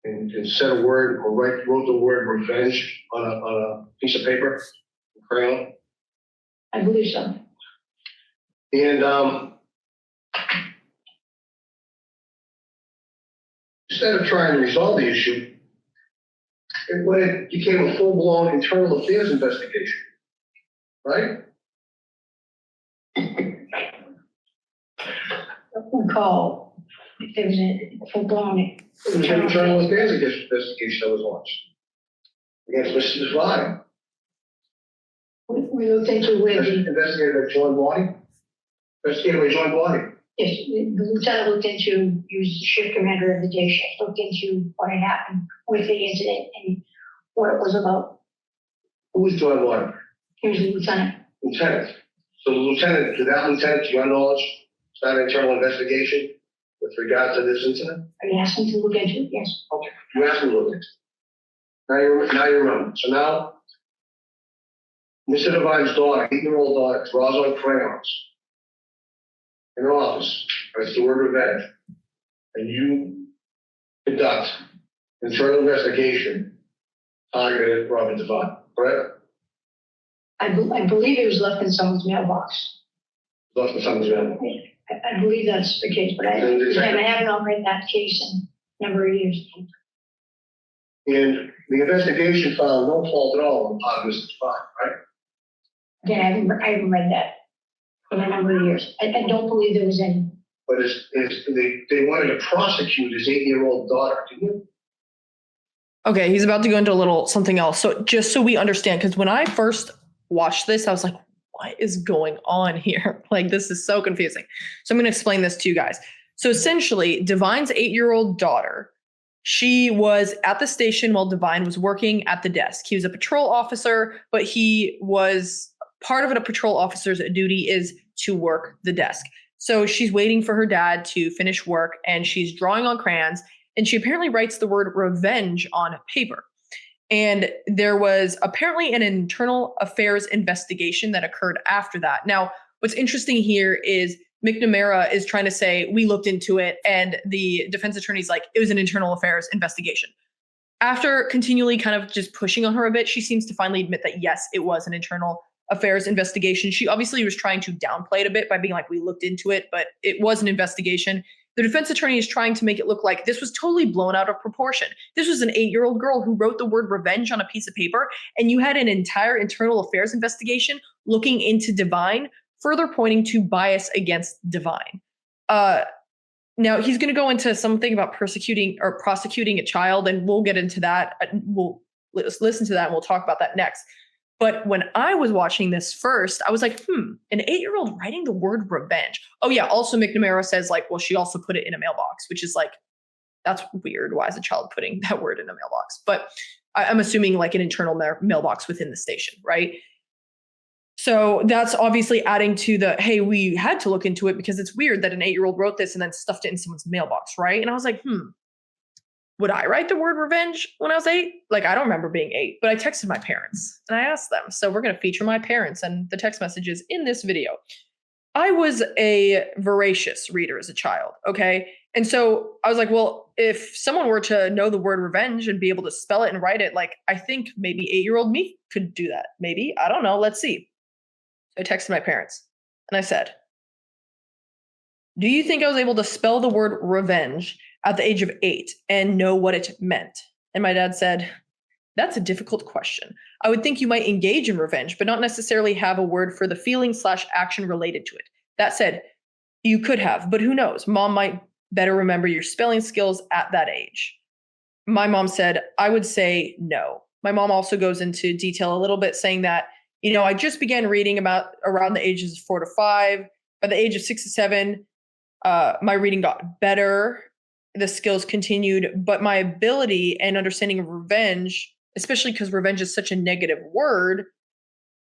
and said a word, or wrote the word revenge on a piece of paper, crayon. I believe so. And instead of trying to resolve the issue, it became a full-blown internal affairs investigation, right? I don't recall if there was a full-blown. It was an internal affairs investigation that was launched against Mr. Devine. We looked into where the, Investigated by John Body. yes, the lieutenant looked into, he was the shift commander of the day shift, looked into what had happened with the incident and what it was about. Who was John Body? He was the lieutenant. Lieutenant. So did that lieutenant, to your knowledge, start an internal investigation with regard to this incident? I asked him to look into it, yes. Okay. You asked him to look into it. Now you remember. So now, Mr. Devine's daughter, 8-year-old daughter, draws on crayons in her office, writes the word revenge, and you conduct internal investigation targeted at Robert Devine, correct? I believe it was left in someone's mailbox. Left in someone's mailbox. I believe that's the case, but I haven't not read that case in a number of years. And the investigation found no fault at all on the part of Mr. Devine, right? Again, I haven't read that in a number of years. I don't believe there was any. But they wanted to prosecute his 8-year-old daughter, didn't you? Okay, he's about to go into a little something else. So just so we understand, because when I first watched this, I was like, what is going on here? Like, this is so confusing. So I'm going to explain this to you guys. So essentially, Devine's 8-year-old daughter, she was at the station while Devine was working at the desk. He was a patrol officer, but he was part of a patrol officer's duty is to work the desk. So she's waiting for her dad to finish work and she's drawing on crayons and she apparently writes the word revenge on paper. And there was apparently an internal affairs investigation that occurred after that. Now, what's interesting here is McNamara is trying to say, we looked into it, and the defense attorney's like, it was an internal affairs investigation. After continually kind of just pushing on her a bit, she seems to finally admit that, yes, it was an internal affairs investigation. She obviously was trying to downplay it a bit by being like, we looked into it, but it was an investigation. The defense attorney is trying to make it look like this was totally blown out of proportion. This was an 8-year-old girl who wrote the word revenge on a piece of paper, and you had an entire internal affairs investigation looking into Devine, further pointing to bias against Devine. Now, he's going to go into something about persecuting or prosecuting a child, and we'll get into that. We'll listen to that, and we'll talk about that next. But when I was watching this first, I was like, an 8-year-old writing the word revenge. Oh, yeah. Also, McNamara says, like, well, she also put it in a mailbox, which is like, that's weird. Why is a child putting that word in a mailbox? But I'm assuming like an internal mailbox within the station, right? So that's obviously adding to the, hey, we had to look into it because it's weird that an 8-year-old wrote this and then stuffed it in someone's mailbox, right? And I was like, would I write the word revenge when I was 8? Like, I don't remember being 8, but I texted my parents and I asked them. So we're going to feature my parents and the text messages in this video. I was a voracious reader as a child, okay? And so I was like, well, if someone were to know the word revenge and be able to spell it and write it, like, I think maybe 8-year-old me could do that. Maybe, I don't know. Let's see. I texted my parents and I said, do you think I was able to spell the word revenge at the age of 8 and know what it meant? And my dad said, that's a difficult question. I would think you might engage in revenge, but not necessarily have a word for the feeling/action related to it. That said, you could have, but who knows? Mom might better remember your spelling skills at that age. My mom said, I would say no. My mom also goes into detail a little bit, saying that, I just began reading about around the ages of 4 to 5. By the age of 6 to 7, my reading got better. The skills continued, but my ability and understanding of revenge, especially because revenge is such a negative word,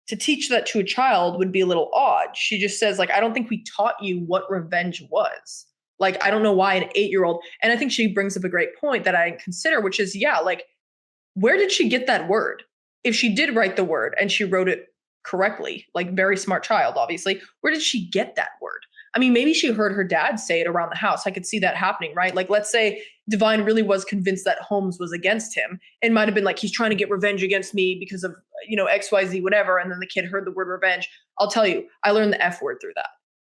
to teach that to a child would be a little odd. She just says, like, I don't think we taught you what revenge was. Like, I don't know why an 8-year-old, and I think she brings up a great point that I consider, which is, yeah, like, where did she get that word? If she did write the word and she wrote it correctly, like, very smart child, obviously, where did she get that word? I mean, maybe she heard her dad say it around the house. I could see that happening, right? Like, let's say Devine really was convinced that Holmes was against him and might have been like, he's trying to get revenge against me because of, XYZ, whatever. And then the kid heard the word revenge. I'll tell you, I learned the F word through that.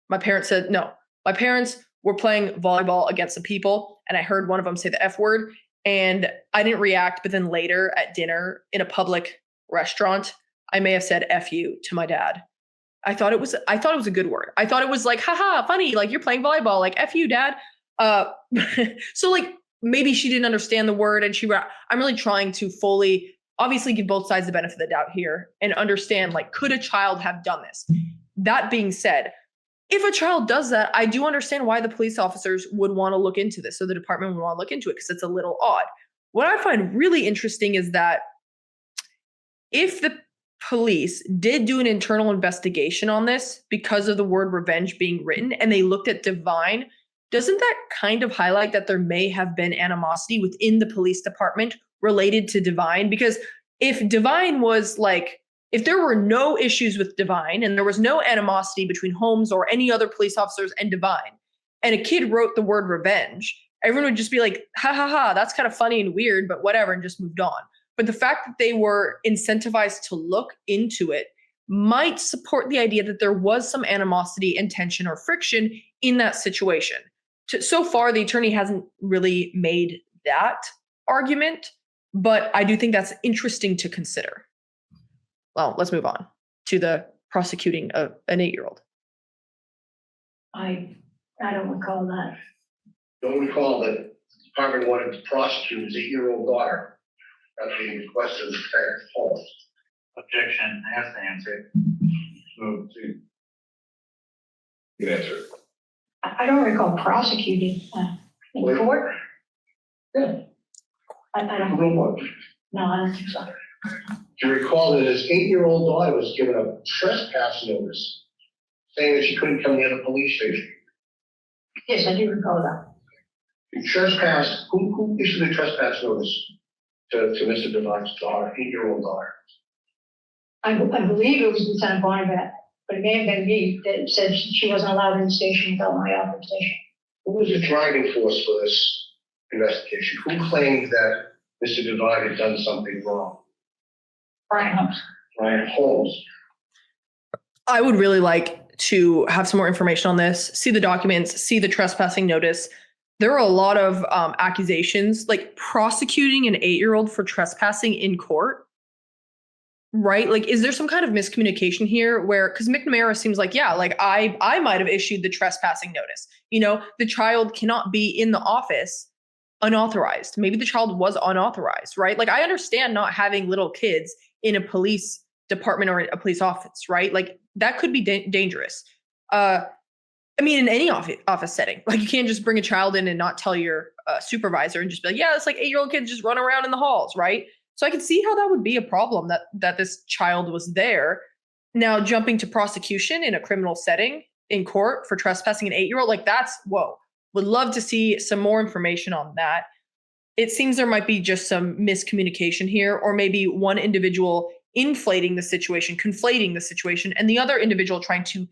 My parents said, no, my parents were playing volleyball against some people. And I heard one of them say the F word and I didn't react. But then later at dinner in a public restaurant, I may have said F you to my dad. I thought it was a good word. I thought it was like, haha, funny. Like, you're playing volleyball, like, F you, dad. So like, maybe she didn't understand the word and I'm really trying to fully, obviously, give both sides the benefit of the doubt here and understand, like, could a child have done this? That being said, if a child does that, I do understand why the police officers would want to look into this. So the department would want to look into it because it's a little odd. What I find really interesting is that if the police did do an internal investigation on this because of the word revenge being written and they looked at Devine, doesn't that kind of highlight that there may have been animosity within the police department related to Devine? Because if Devine was like, if there were no issues with Devine and there was no animosity between Holmes or any other police officers and Devine, and a kid wrote the word revenge, everyone would just be like, ha ha ha, that's kind of funny and weird, but whatever, and just moved on. But the fact that they were incentivized to look into it might support the idea that there was some animosity and tension or friction in that situation. So far, the attorney hasn't really made that argument, but I do think that's interesting to consider. Well, let's move on to the prosecuting an 8-year-old. I don't recall that. Don't recall that the department wanted to prosecute his 8-year-old daughter. That's being requested as a false. Objection, I have to answer it. So, you can answer it. I don't recall prosecuting in Wait. court. Yeah. I don't. No, I don't think so. Do you recall that his 8-year-old daughter was given a trespass notice saying that she couldn't come near the police station? Yes, I do recall that. You trespassed, who issued the trespass notice to Mr. Devine's daughter, 8-year-old daughter? I believe it was Lieutenant Barnett, but it may have been me that said she wasn't allowed in the station without my authorization. Who was the driving force for this investigation? Who claimed that Mr. Devine had done something wrong? Brian Holmes. Ryan Holmes. I would really like to have some more information on this, see the documents, see the trespassing notice. There are a lot of accusations, like prosecuting an 8-year-old for trespassing in court, right? Like, is there some kind of miscommunication here where, because McNamara seems like, yeah, like I might have issued the trespassing notice. You know, the child cannot be in the office unauthorized. Maybe the child was unauthorized, right? Like, I understand not having little kids in a police department or a police office, right? Like, that could be dangerous. I mean, in any office setting, like you can't just bring a child in and not tell your supervisor and just be like, yeah, it's like 8-year-old kids just run around in the halls, right? So I can see how that would be a problem that this child was there. Now, jumping to prosecution in a criminal setting in court for trespassing an 8-year-old, like that's, whoa. Would love to see some more information on that. It seems there might be just some miscommunication here, or maybe one individual inflating the situation, conflating the situation, and the other individual trying to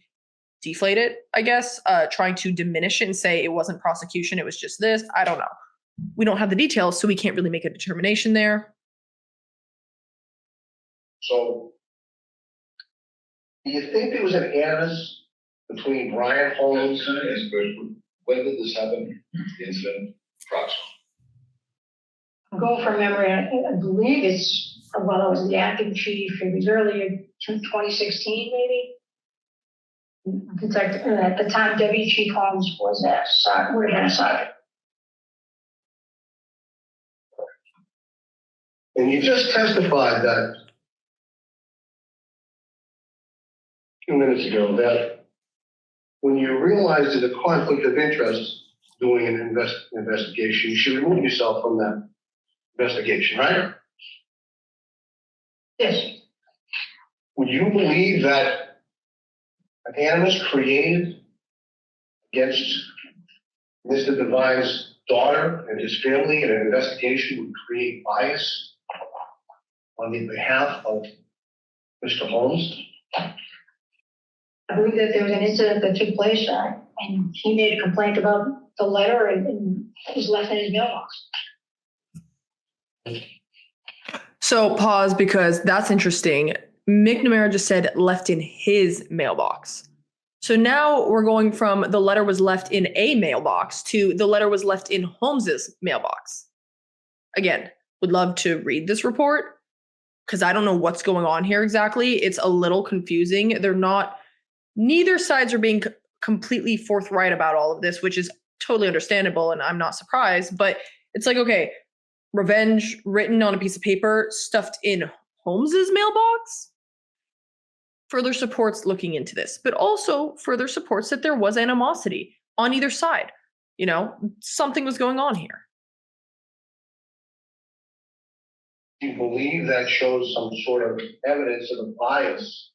deflate it, I guess, trying to diminish it and say it wasn't prosecution, it was just this. I don't know. We don't have the details, so we can't really make a determination there. So, do you think there was an animus between Brian Holmes Can I ask a question? When did this happen, the incident, approximately? I'm going from memory. I believe it's while I was the acting chief. It was earlier, 2016, maybe. In fact, at the time, Deputy Chief Holmes was would have been a sergeant. And you just testified that a few minutes ago that when you realized there's a conflict of interest doing an investigation, you should remove yourself from that investigation, right? Yes, Would you believe that an animus created against Mr. Devine's daughter and his family in an investigation would create bias on the behalf of Mr. Holmes? I believe that there was an incident that took place, and he made a complaint about the letter, and it was left in his mailbox. So pause, because that's interesting. McNamara just said left in his mailbox. So now we're going from the letter was left in a mailbox to the letter was left in Holmes's mailbox. Again, would love to read this report because I don't know what's going on here exactly. It's a little confusing. Neither sides are being completely forthright about all of this, which is totally understandable, and I'm not surprised. But it's like, okay, revenge written on a piece of paper, stuffed in Holmes's mailbox. Further supports looking into this, but also further supports that there was animosity on either side. You know, something was going on here. Do you believe that shows some sort of evidence of a bias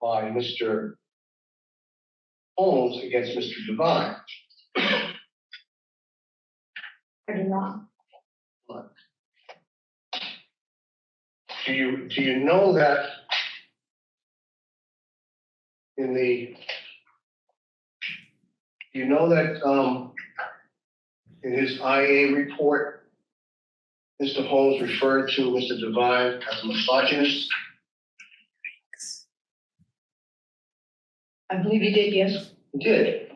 by Mr. Holmes against Mr. Devine? I do not. Do you know that in his IA report, Mr. Holmes referred to Mr. Devine as a misogynist? I believe he did, yes. He did.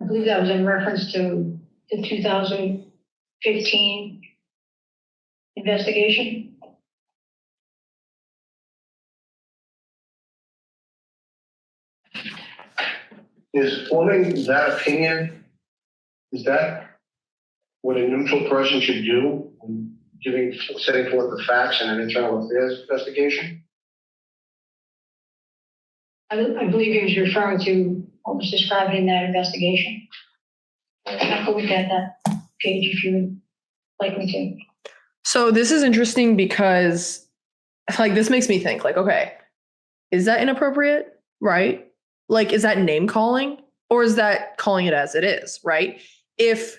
I believe that was in reference to the 2015 investigation. Is forming that opinion, is that what a neutral person should do when setting forth the facts in an internal affairs investigation? I believe he was referring to what was described in that investigation. I could look at that page if you would like me to. So this is interesting because like this makes me think like, okay, is that inappropriate? Right? Like, is that name calling or is that calling it as it is, right? If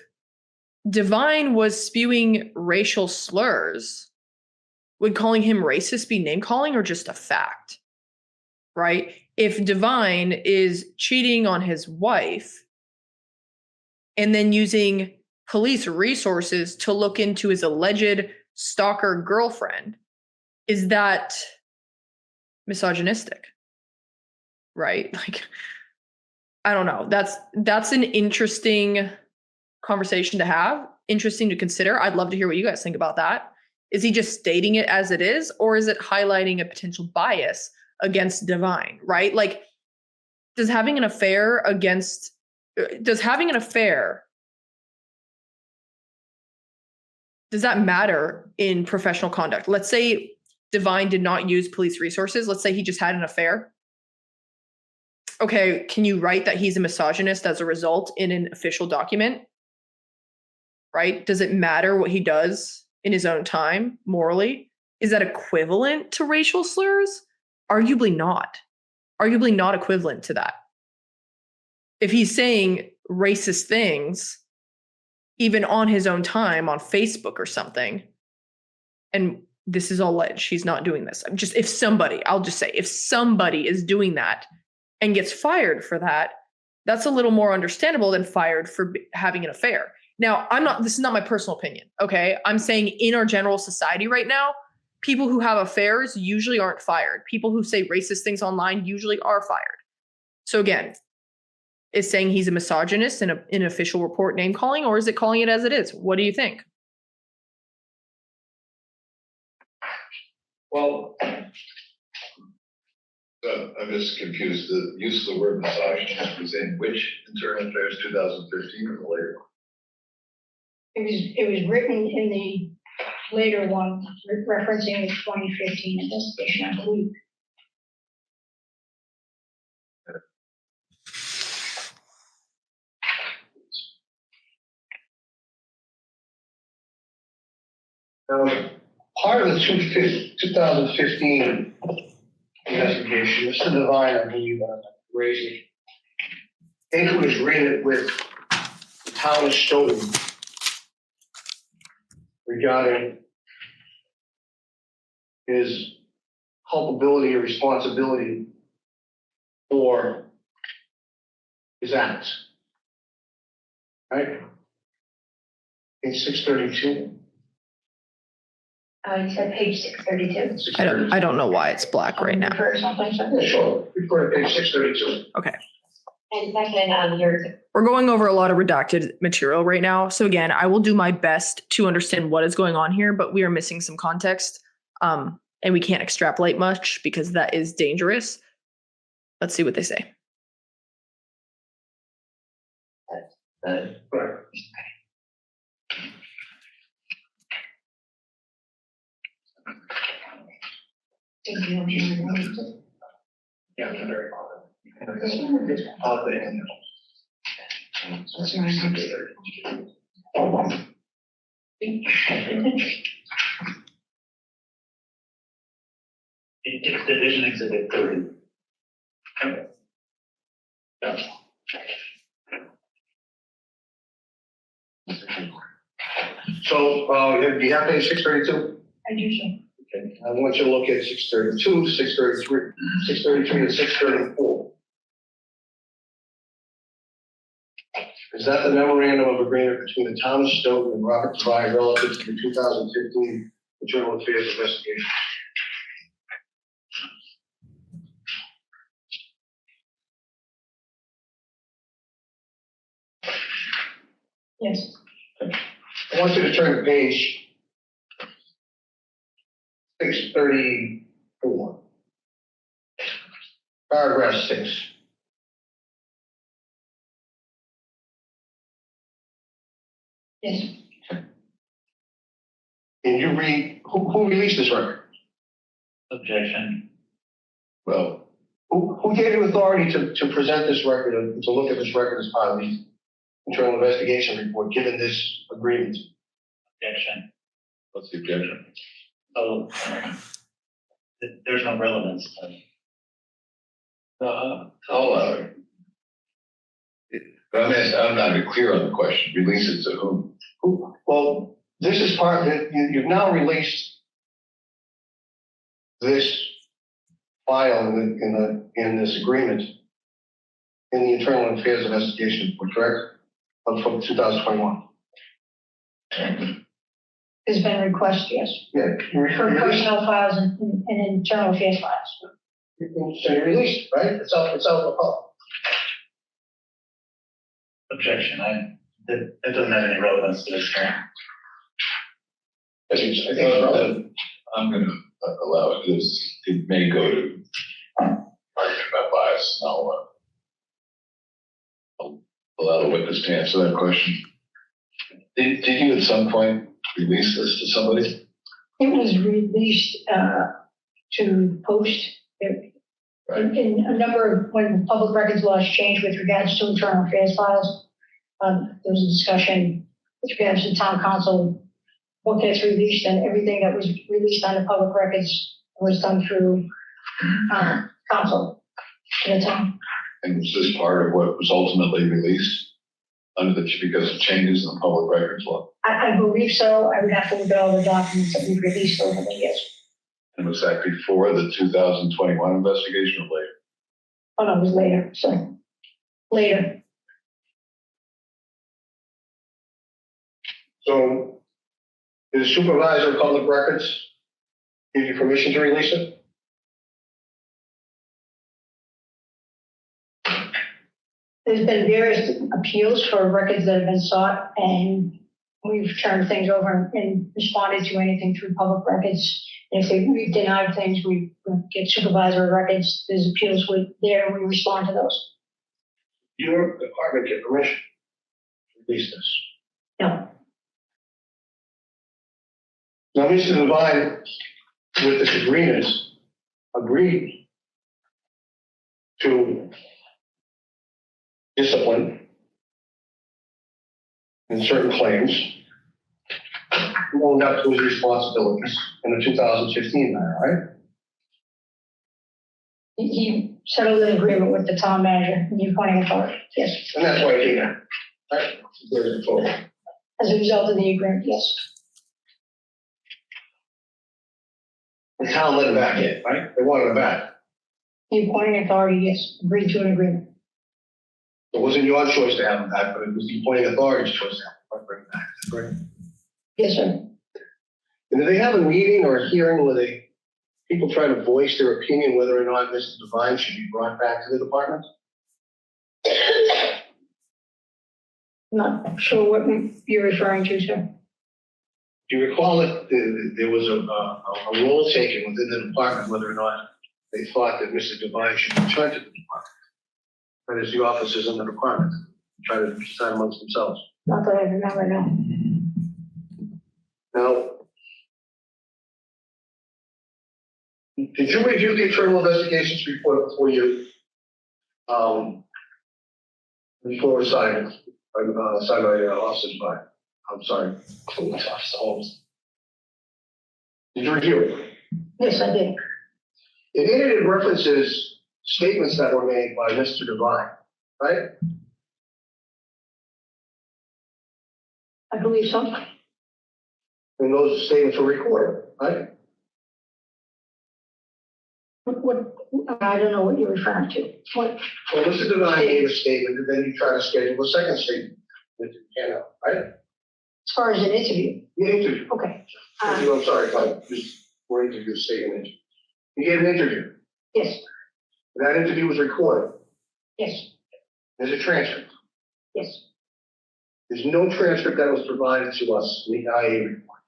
Devine was spewing racial slurs, would calling him racist be name calling or just a fact, right? If Devine is cheating on his wife and then using police resources to look into his alleged stalker girlfriend, is that misogynistic? Right? Like, I don't know. That's an interesting conversation to have, interesting to consider. I'd love to hear what you guys think about that. Is he just stating it as it is, or is it highlighting a potential bias against Devine, right? Like, does having an affair does that matter in professional conduct? Let's say Devine did not use police resources. Let's say he just had an affair. Okay, can you write that he's a misogynist as a result in an official document? Right? Does it matter what he does in his own time morally? Is that equivalent to racial slurs? Arguably not. Arguably not equivalent to that. If he's saying racist things, even on his own time on Facebook or something, and this is all alleged, he's not doing this. I'll just say, if somebody is doing that and gets fired for that, that's a little more understandable than fired for having an affair. Now, this is not my personal opinion, okay? I'm saying in our general society right now, people who have affairs usually aren't fired. People who say racist things online usually are fired. So again, is saying he's a misogynist in an official report name calling, or is it calling it as it is? What do you think? Well, I'm just confused. The use of the word misogynist was in which internal affairs, 2015 or the later one? It was written in the later one, referencing the 2015 investigation, I believe. Now, part of the 2015 investigation, Mr. Devine, I believe, raised it. I think it was rated with the town of Stoughton regarding his culpability or responsibility for his acts. Right? Page 632. You said page 632. I don't know why it's black right now. Or something. Yeah, sure. Refer to page 632. Okay. And second, yours. We're going over a lot of redacted material right now. So again, I will do my best to understand what is going on here, but we are missing some context. And we can't extrapolate much because that is dangerous. Let's see what they say. Right. Yeah, very It's division exhibit 30. So, do you have page 632? I do so. Okay, I want you to look at 632, 633, 633, and 634. Is that the memorandum of agreement between the town of Stoughton and Robert Devine relative to the 2015 Internal Affairs investigation? Yes. I want you to turn to page 634, paragraph 6. Yes. And you read, who released this record? Objection. Well, Who gave you authority to present this record and to look at this record as part of the internal investigation report, given this agreement? Objection. what's the objection? Oh, there's no relevance. I'll allow it. But I'm not clear on the question. Release it to whom? Well, this is part of it. You've now released this file in this agreement in the Internal Affairs Investigation Report, correct? From 2021. There's been a request, yes, Yeah. for personnel files and internal affairs files. So you released, right? It's out in the public. Objection, that doesn't have any relevance to this hearing. I think it's relevant. I'm going to allow it. It may go to argument about bias. I'll allow the witness to answer that question. Did you at some point release this to somebody? It was released to post in a number of, when the public records laws changed with regards to internal affairs files. There was a discussion with regards to town council, what gets released, and everything that was released on the public records was done through council to the town. And was this part of what was ultimately released because of changes in the public records law? I believe so. I would have to look at all the documents that we've released over the years. And was that before the 2021 investigation or later? Oh, no, it was later, so later. So, did the supervisor of public records give you permission to release it? There's been various appeals for records that have been sought, and we've turned things over and responded to anything through public records. And if we've denied things, we get supervisor of records. There's appeals there, and we respond to those. Your department get permission to release this? No. Now, Mr. Devine, with this agreement, agreed to discipline in certain claims, owned up to his responsibilities in the 2015 matter, right? He settled an agreement with the town manager and the appointing authority, yes. And that's why he did that, right? There's the photo. As a result of the agreement, yes. The town let him back in, right? They wanted him back. The appointing authority, yes, agreed to an agreement. It wasn't your choice to have him back, but it was the appointing authority's choice to have him bring him back, correct? Yes, sir. And do they have a meeting or a hearing where people try to voice their opinion whether or not Mr. Devine should be brought back to the department? Not sure what you're referring to, sir. Do you recall that there was a role taken within the department whether or not they thought that Mr. Devine should return to the department? That is, the officers in the department try to decide amongst themselves. Not that I remember, no. Now, did you review the internal investigations report before you, before signing, signed by Officer Devine? I'm sorry. Officer Holmes. Did you review it? Yes, I did. It references statements that were made by Mr. Devine, right? I believe so. And those statements were recorded, right? What, I don't know what you're referring to. What, Well, Mr. Devine gave a statement, and then you try to schedule a second statement with Canton, right? as far as an interview? The interview. Okay. I'm sorry, but just for interview statement. You gave an interview. Yes, That interview was recorded. yes, There's a transcript. yes. There's no transcript that was provided to us in the IA report.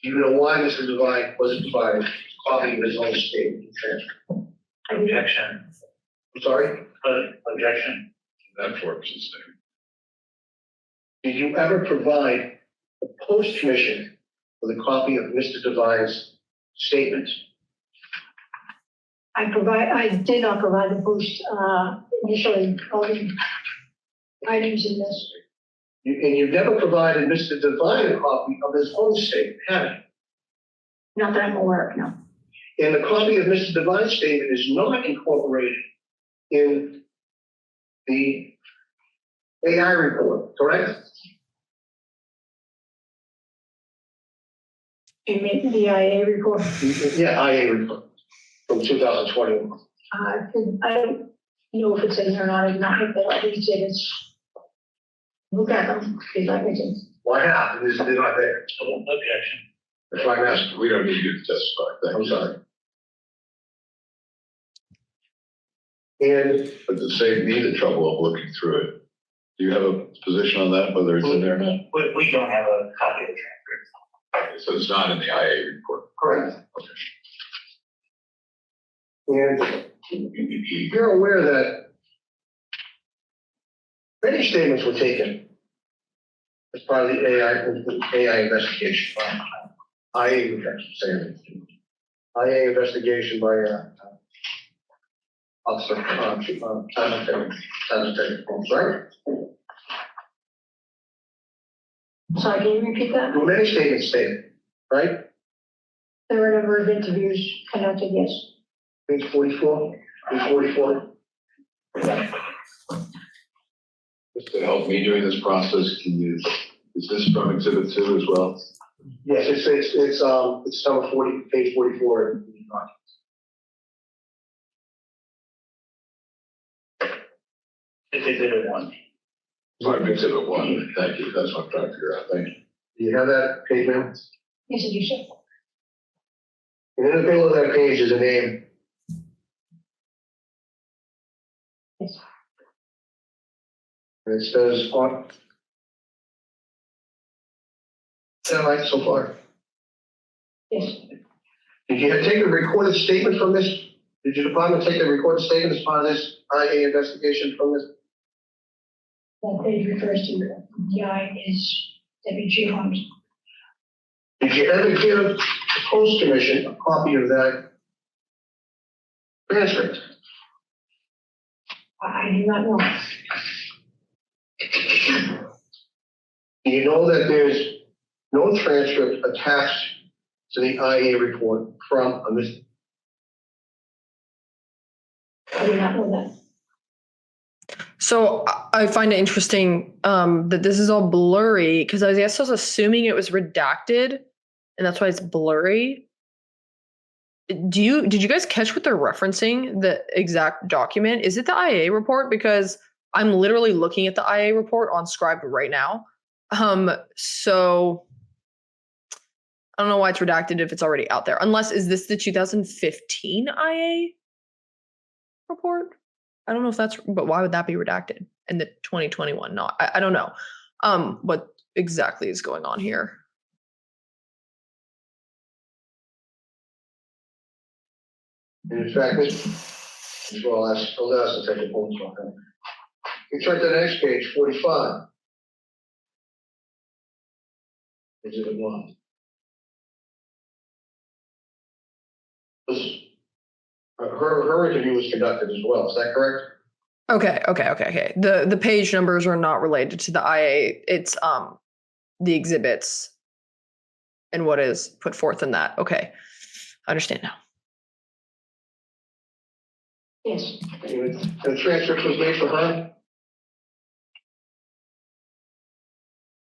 Do you know why Mr. Devine wasn't provided a copy of his own statement and transcript? Objection. I'm sorry? Objection. That forms the statement. Did you ever provide the post-commission with a copy of Mr. Devine's statement? I did not provide the boost, initially, all the items in this. And you've never provided Mr. Devine a copy of his own statement, have you? Not that I'm aware of, no. And the copy of Mr. Devine's statement is not incorporated in the AI report, correct? You mean the IA report? Yeah, IA report from 2021. I don't know if it's in there or not. I've not looked at it. It's look at them. See that makes sense. Why not? They're not there. Objection. That's why I'm asking. We don't need you to testify. Thank I'm you. sorry. And But to save me the trouble of looking through it, do you have a position on that, whether it's in there or not? We don't have a copy of the transcript. Okay, so it's not in the IA report. correct. And you're aware that many statements were taken as part of the AI investigation. IA investigation. IA investigation by officer, right? Sorry, can you repeat that? There were many statements taken, right? There were a number of interviews conducted, yes. Page 44, page 44. Just to help me during this process, is this from Exhibit 2 as well? Yes, it's number 40, page 44. It's Exhibit 1. From Exhibit 1, thank you, that's what I'm trying to figure out, thank you. Do you have that page now? Yes, I do, sir. And in the middle of that page is a name. Yes. And it says, what? All right, so far. Yes. Did you take a recorded statement from this? Did your department take a recorded statement as part of this IA investigation from this? That page refers to DI is Deputy Chief Holmes. Did you ever give the Post Commission a copy of that transcript? I do not know. Do you know that there's no transcript attached to the IA report from this? I do not know that. So I find it interesting that this is all blurry because I guess I was assuming it was redacted, and that's why it's blurry. Did you guys catch what they're referencing? The exact document? Is it the IA report? Because I'm literally looking at the IA report on Scribe right now. So I don't know why it's redacted if it's already out there. Unless, is this the 2015 IA report? I don't know if that's, but why would that be redacted and the 2021 not? I don't know what exactly is going on here. And in fact, this will ask to take a phone call. You turn to the next page, 45. Exhibit 1. Her interview was conducted as well, is that correct? Okay. The page numbers are not related to the IA. It's the exhibits and what is put forth in that. Okay. I understand now. Yes. The transcript was made for her?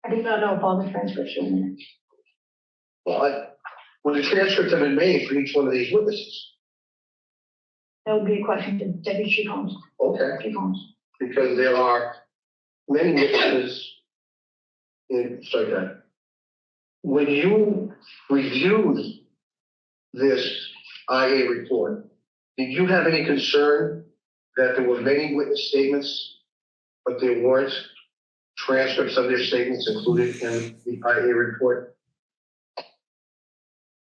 I do not know if all the transcripts are in there. Well, would the transcripts have been made for each one of these witnesses? That would be a question to Deputy Chief Holmes. Okay, Chief Holmes. because there are many witnesses in, sorry, that. When you reviewed this IA report, did you have any concern that there were many witness statements, but there weren't transcripts of their statements included in the IA report?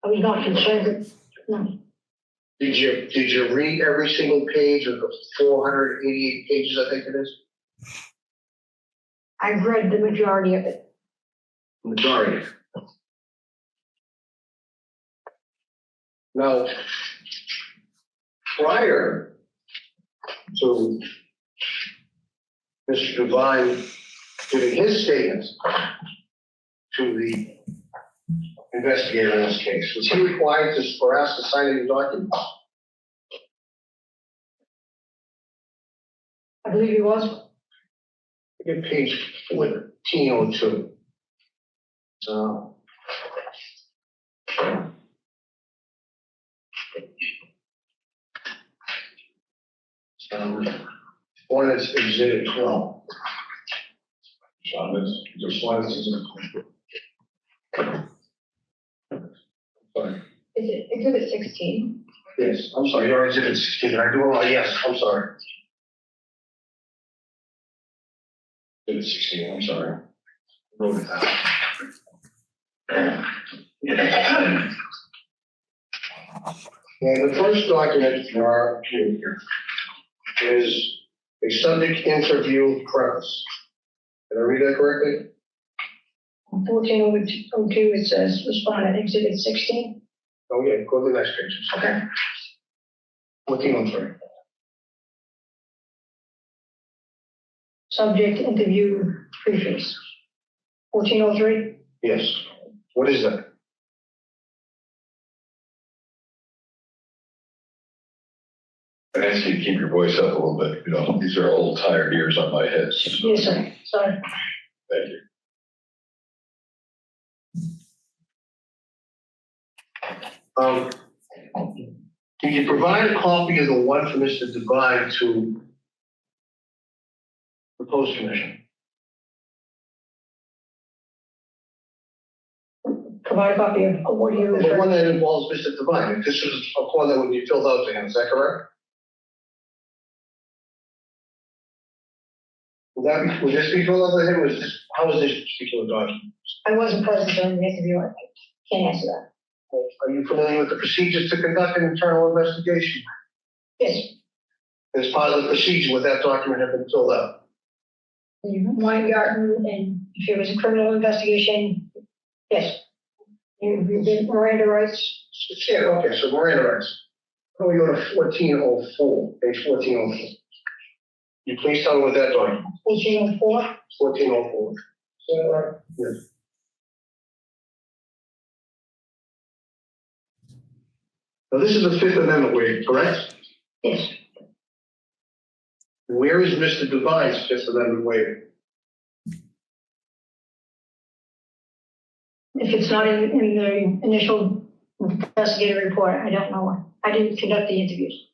I was not concerned. No. Did you read every single page of the 488 pages, I think it is? I've read the majority of it. Majority. Now, prior to Mr. Devine giving his statement to the investigator in this case, was he required for us to sign any documents? I believe he was. Get page 1402. So. One is exhibit 12. Just one is exhibit 12. Sorry. Is it exhibit 16? Yes, I'm sorry, you're exhibit 16. I do, yes, I'm sorry. Exhibit 16, I'm sorry. Wrote it down. And the first document in our queue here is a subject interview preface. Did I read that correctly? 1402, it says respondent exhibit 16. Oh, yeah, go to the next page. Okay. 1403. Subject interview preface. 1403. Yes. What is that? I ask you to keep your voice up a little bit, you know, these are old tired ears on my head. Yes, sir. Sorry. Thank you. Can you provide a copy of the one for Mr. Devine to the post commission? Provide a copy of what you The refer. one that involves Mr. Devine. This is a form that would be filled out to him, is that correct? Would this be filled out to him, or is this, how is this particular document? I wasn't present during the interview. I can't answer that. Are you familiar with the procedures to conduct an internal investigation? Yes. As part of the procedure, would that document have been filled out? Weingarten, and if it was a criminal investigation, yes. You did Miranda rights. Yeah, okay, so Miranda rights. Why don't we go to 1404, page 1404. You please tell me what that document, 1404. 1404. Is that right? Yes. Now, this is the Fifth Amendment waiver, correct? Yes. Where is Mr. Devine's Fifth Amendment waiver? If it's not in the initial investigative report, I don't know. I didn't conduct the interviews.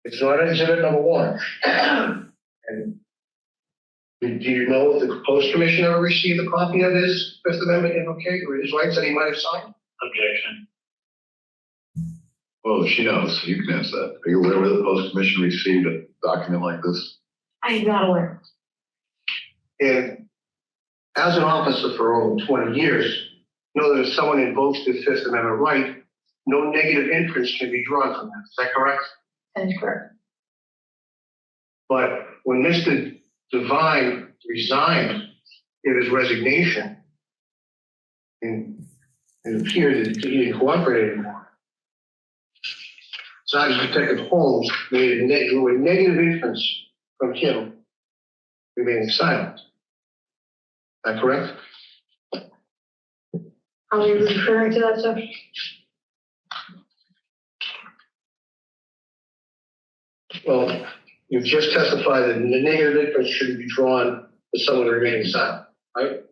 It's not in exhibit number 1. And do you know if the post commission ever received a copy of his Fifth Amendment invocation or his rights that he might have signed? Objection. Well, she knows, you can answer that. Are you aware whether the post commission received a document like this? I am not aware. And as an officer for over 20 years, you know that if someone invokes the Fifth Amendment right, no negative inference can be drawn from that. Is that correct? That is correct. But when Mr. Devine resigned in his resignation, and it appeared that he didn't cooperate anymore, Sergeant Detective Holmes made a negative inference from him remaining silent. Is that correct? Are you referring to that, sir? Well, you've just testified that the negative inference shouldn't be drawn for someone remaining silent, right?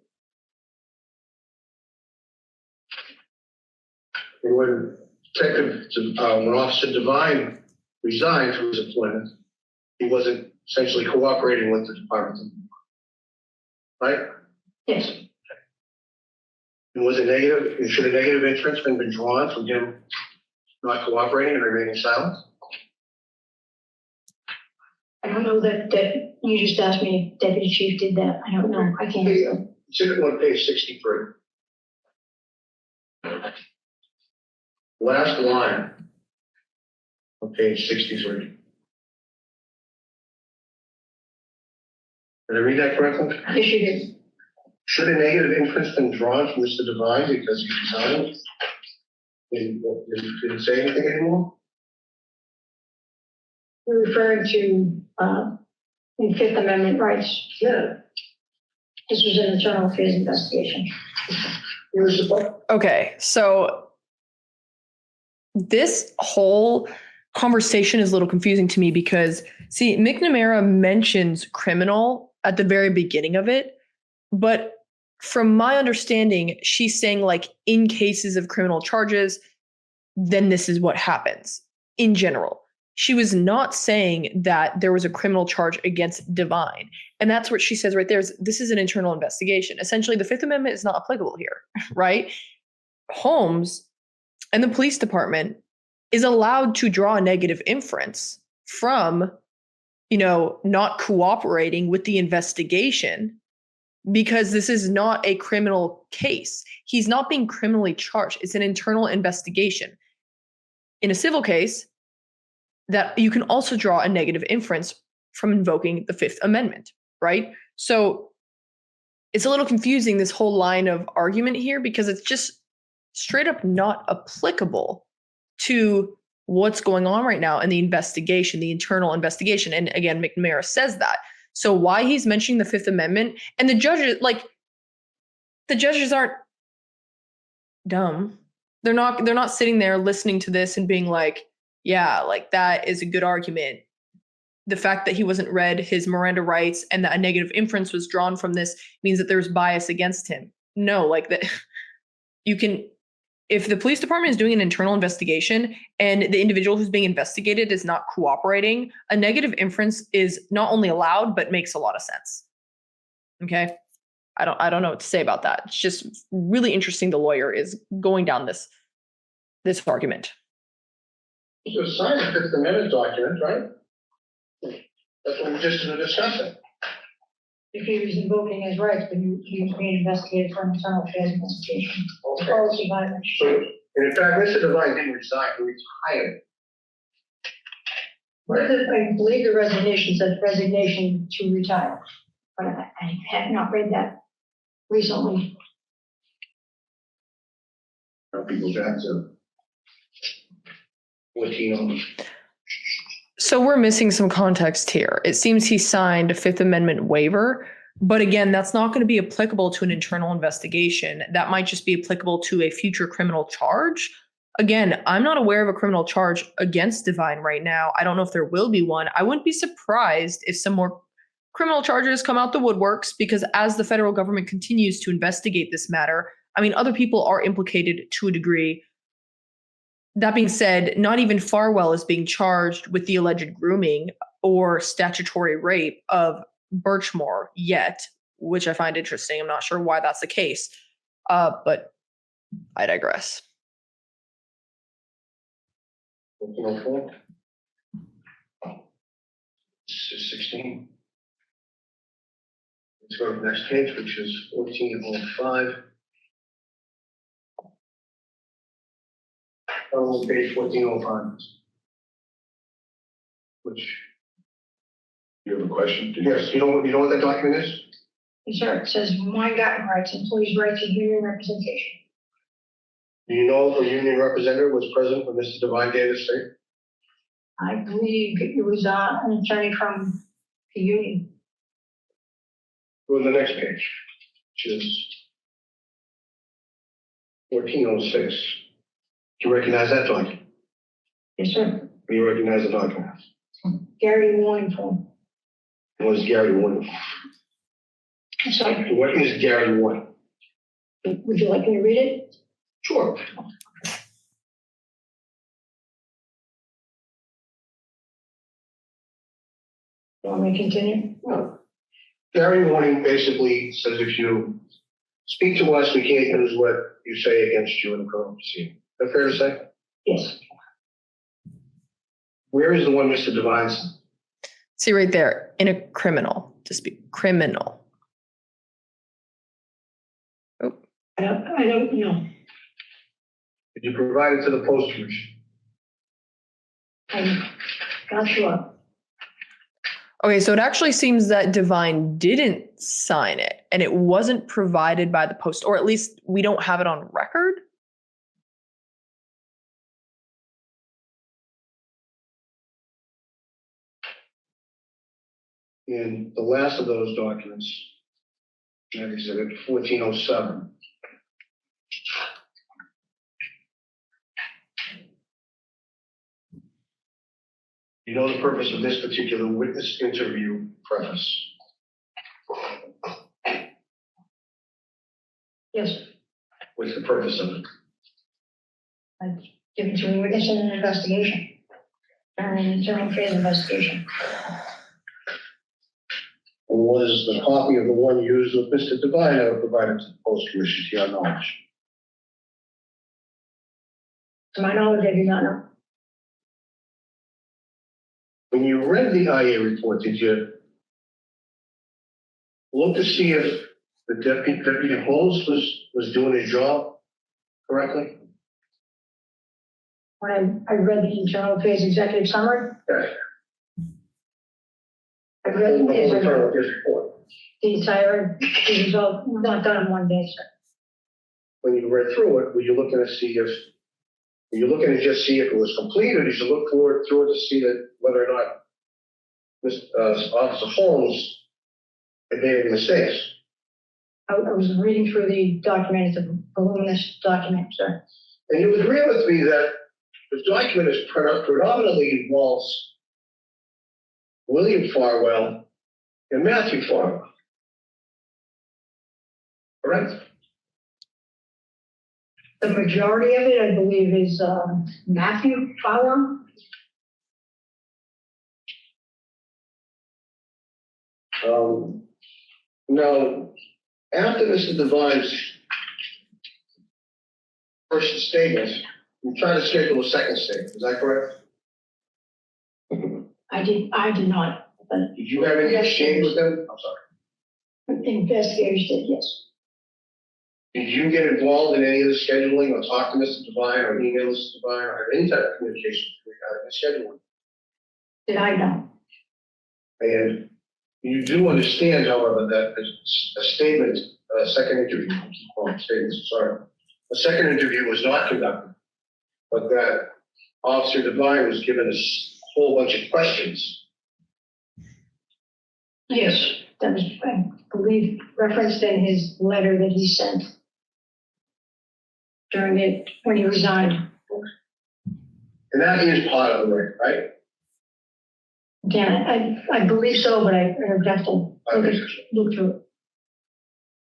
And when when Officer Devine resigned from his employment, he wasn't essentially cooperating with the department, right? Yes. And was it negative? Should a negative inference been drawn from him not cooperating and remaining silent? I don't know that you just asked me if Deputy Chief did that. I don't know. I can't. It's on page 63. Last line on page 63. Did I read that correctly? Yes, you did. Should a negative inference been drawn from Mr. Devine because he resigned? Didn't say anything anymore? You're referring to the Fifth Amendment rights. Yeah. This was an internal affairs investigation. He was supposed. Okay, so this whole conversation is a little confusing to me because, see, McNamara mentions criminal at the very beginning of it, but from my understanding, she's saying like in cases of criminal charges, then this is what happens in general. She was not saying that there was a criminal charge against Devine. And that's what she says right there is this is an internal investigation. Essentially, the Fifth Amendment is not applicable here, right? Holmes and the police department is allowed to draw a negative inference from, not cooperating with the investigation because this is not a criminal case. He's not being criminally charged. It's an internal investigation. In a civil case, that you can also draw a negative inference from invoking the Fifth Amendment, right? So it's a little confusing, this whole line of argument here, because it's just straight up not applicable to what's going on right now in the investigation, the internal investigation. And again, McNamara says that. So why he's mentioning the Fifth Amendment and the judges aren't dumb. They're not sitting there listening to this and being like, yeah, like that is a good argument. The fact that he wasn't read his Miranda rights and that a negative inference was drawn from this means that there's bias against him. No, like that you can, if the police department is doing an internal investigation and the individual who's being investigated is not cooperating, a negative inference is not only allowed, but makes a lot of sense. Okay. I don't know what to say about that. It's just really interesting. The lawyer is going down this argument. Just sign the Fifth Amendment document, right? That's what we're just discussing. If he was invoking his rights, but he was being investigated for an internal affairs investigation. Okay. Policy violation. So, and in fact, Mr. Devine didn't resign, he retired. I believe the resignation said resignation to retire, but I have not read that recently. Now people back to Latino. So we're missing some context here. It seems he signed a Fifth Amendment waiver, but again, that's not going to be applicable to an internal investigation. That might just be applicable to a future criminal charge. Again, I'm not aware of a criminal charge against Devine right now. I don't know if there will be one. I wouldn't be surprised if some more criminal charges come out the woodworks because as the federal government continues to investigate this matter, other people are implicated to a degree. That being said, not even Farwell is being charged with the alleged grooming or statutory rape of Birchmore yet, which I find interesting. I'm not sure why that's the case, but I digress. 1404. This is 16. Let's go to the next page, which is 1405. On page 1405. Which, You have a question? yes, you know what that document is? Yes, sir. It says Weingarten rights, employees' right to union representation. Do you know if a union representative was present when Mr. Devine gave his statement? I believe it was an attorney from the union. Go to the next page, which is 1406. Do you recognize that document? Yes, sir. Do you recognize the document? Gary warning form. What is Gary warning? I'm sorry. What is Gary warning? Would you like me to read it? Sure. You want me to continue? No. Gary warning basically says if you speak to us, we can't use what you say against you in a criminal proceeding. Is that fair to say? Yes. Where is the one Mr. Devine signed? See right there, in a criminal, to speak criminal. Oh, I don't know. Did you provide it to the post commission? I'm not sure. okay, so it actually seems that Devine didn't sign it and it wasn't provided by the post, or at least we don't have it on record. And the last of those documents, that is at 1407. You know the purpose of this particular witness interview preface? Yes, What's the purpose of it? I've given to a witness in an investigation, during an internal phase investigation. Or was the copy of the one used with Mr. Devine ever provided to the post commission to your knowledge? To my knowledge, I do not know. When you read the IA report, did you look to see if the Deputy Holmes was doing his job correctly? When I read the internal phase executive summary, Yes. I read The whole it, internal his report. the entire, it was all not done in one day, sir. When you read through it, were you looking to see if, were you looking to just see if it was complete, or did you look through it to see that whether or not Officer Holmes had made any mistakes? I was reading through the document, it's a voluminous document, sir. And you agree with me that the document is predominantly involves William Farwell and Matthew Farwell. Correct? The majority of it, I believe, is Matthew Farwell. Now, after Mr. Devine's first statement, you tried to schedule a second statement, is that correct? I did not, but Did you have any exchange with them? I'm sorry. investigators did, yes. Did you get involved in any of the scheduling or talk to Mr. Devine or email Mr. Devine or have any type of communication regarding the scheduling? Did I know? And you do understand, however, that a statement, a second interview, I keep calling statements, sorry, a second interview was not conducted, but that Officer Devine was given a whole bunch of questions. Yes. That was, I believe, referenced in his letter that he sent during it, when he resigned. And that is part of the record, right? Again, I believe so, but I would have to look through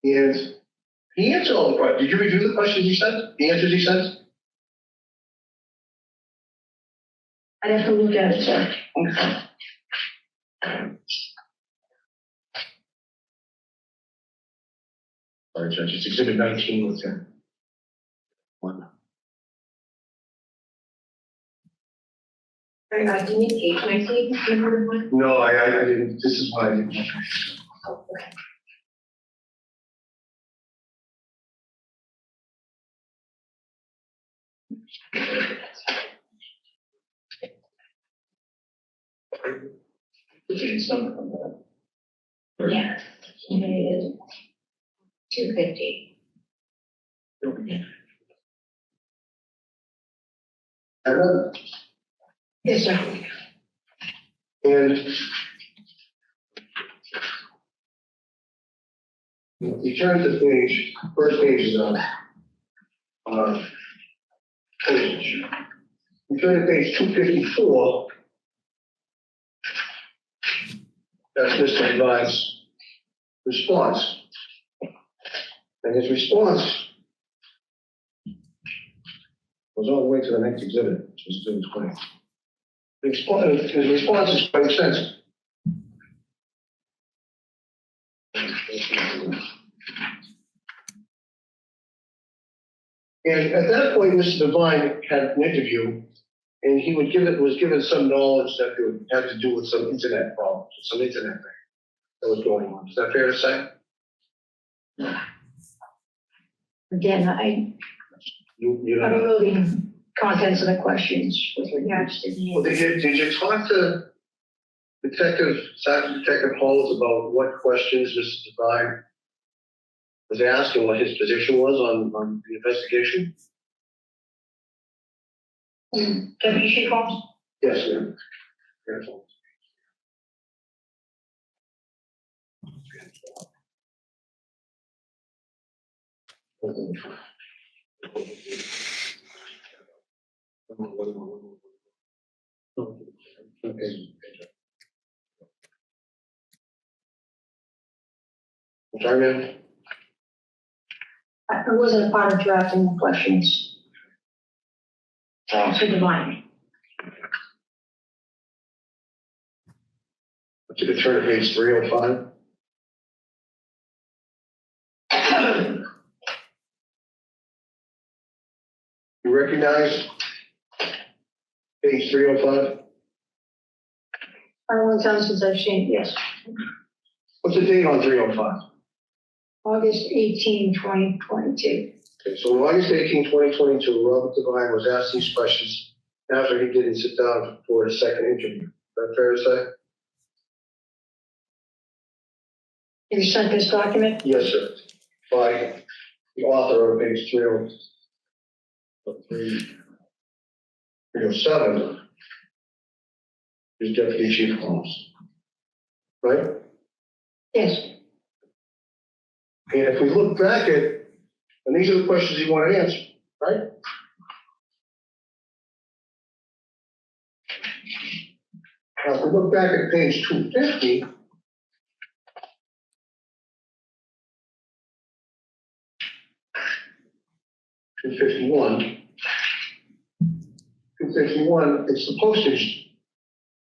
it. And he answered all the questions. Did you review the questions he sent? The answers he sent? I'd have to look at it, sir. Sorry, Judge, it's Exhibit 19 with him. One. Very nice. Do you need page 19? Number one? No, I didn't. This is why I didn't. Oh, okay. Yes, it is 250. Yes, sir. And you turn to page, first page is on page. You turn to page 254. That's Mr. Devine's response. And his response goes all the way to the next exhibit, which is exhibit 20. His response is quite extensive. And at that point, Mr. Devine had an interview, and he was given some knowledge that it had to do with some internet problems, some internet thing that was going on. Is that fair to say? Again, I You don't know. know the contents of the questions with regards to Well, the. did you talk to Sergeant Detective Holmes about what questions Mr. Devine was asking, what his position was on the investigation? Deputy Chief Holmes? Yes, ma'am. Careful. Okay. Sorry, ma'am. I wasn't a part of drafting the questions. So Devine. To the turn of page 305. You recognize page 305? One time since I've seen, yes. What's the date on 305? August 18, 2022. Okay, so on August 18, 2022, Robert Devine was asked these questions after he didn't sit down for his second interview. Is that fair to say? Have you sent this document? Yes, sir. By the author of page 307, is Deputy Chief Holmes. Right? Yes. And if we look back at, and these are the questions he wanted answered, right? Now, if we look back at page 250, it's the postage,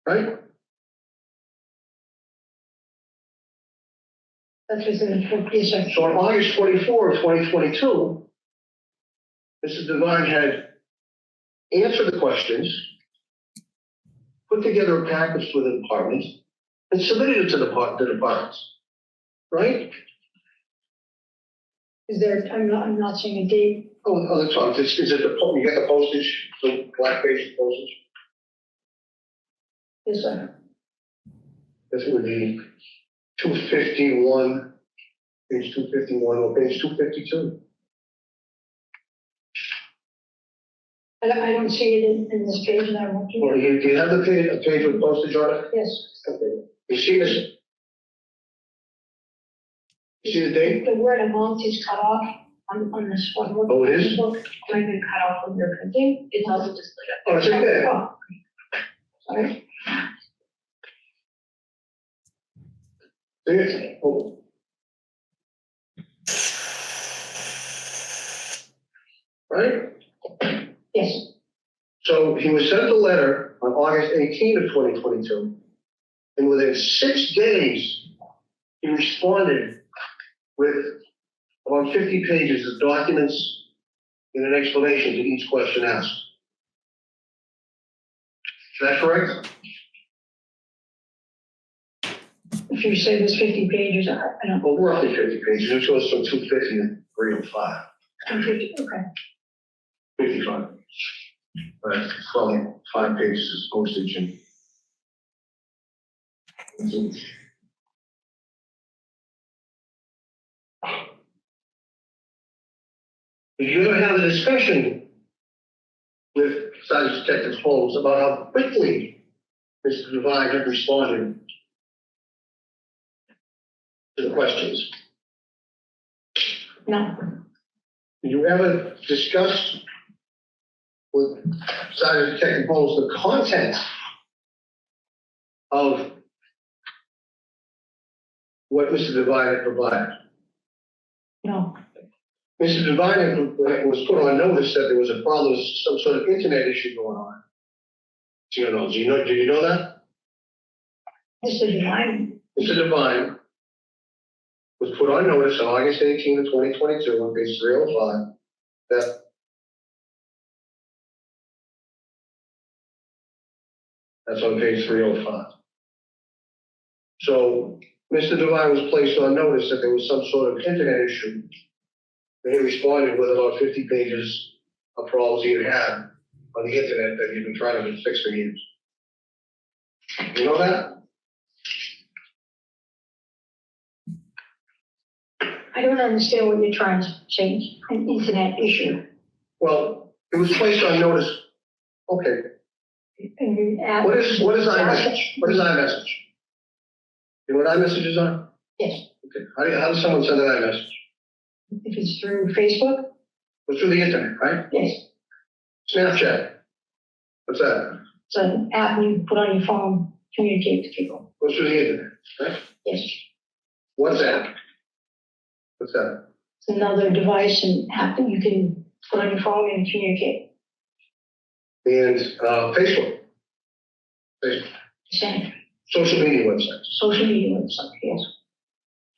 right? That's what's in the book, yes, sir. So on August 24 of 2022, Mr. Devine had answered the questions, put together a package for the department, and submitted it to the departments, right? Is there, I'm not seeing a date. Oh, that's fine. Is it you got the postage, the black page postage? Yes, sir. This would be 251, page 251, or page 252. I don't see it in this page that I'm looking Well, at. do you have a page with postage on it? Yes. Okay. You see this? You see the date? The word amount is cut off on this one. Oh, it is? It might have been cut off from your printing. It tells it just like Oh, it's right there. Oh. Sorry. See it? Oh. Right? Yes. So he was sent a letter on August 18 of 2022, and within 6 days, he responded with about 50 pages of documents and an explanation to each question asked. Is that correct? If you say there's 50 pages, I don't. Well, roughly 50 pages. It goes from 250 to 305. 50, okay. 55. Right, probably 5 pages of postage and. Did you ever have a discussion with Sergeant Detective Holmes about how quickly Mr. Devine had responded to the questions? No. Did you ever discuss with Sergeant Detective Holmes the content of what Mr. Devine had provided? No. Mr. Devine was put on notice that there was a problem, some sort of internet issue going on. Do you know that? Mr. Devine. Mr. Devine was put on notice on August 18 of 2022 on page 305 that that's on page 305. So Mr. Devine was placed on notice that there was some sort of internet issue. And he responded with about 50 pages of problems he had on the internet that he'd been trying to fix for years. You know that? I don't understand what you're trying to say, an internet issue. Well, it was placed on notice. Okay. And you add. What is iMessage? What is iMessage? You know what iMessage is on? Yes. Okay. How does someone send an iMessage? If it's through Facebook? It's through the internet, right? Yes. Snapchat. What's that? It's an app you put on your phone, communicate with people. Goes through the internet, right? Yes. WhatsApp. What's that? It's another device and app that you can put on your phone and communicate. And Facebook. Same. Social media websites. Social media website, yes.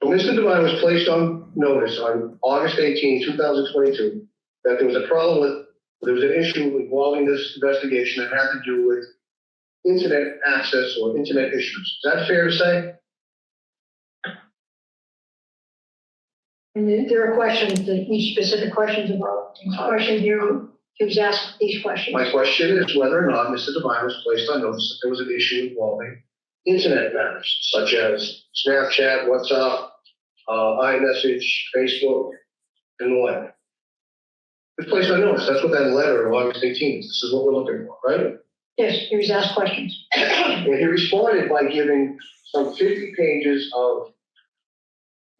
So Mr. Devine was placed on notice on August 18, 2022, that there was a problem with, there was an issue involving this investigation that had to do with internet access or internet issues. Is that fair to say? And there are questions, each specific questions about questions he was asked these questions. My question is whether or not Mr. Devine was placed on notice that there was an issue involving internet matters, such as Snapchat, WhatsApp, iMessage, Facebook, and the like. It's placed on notice. That's what that letter of August 18th, this is what we're looking for, right? Yes, he was asked questions. And he responded by giving some 50 pages of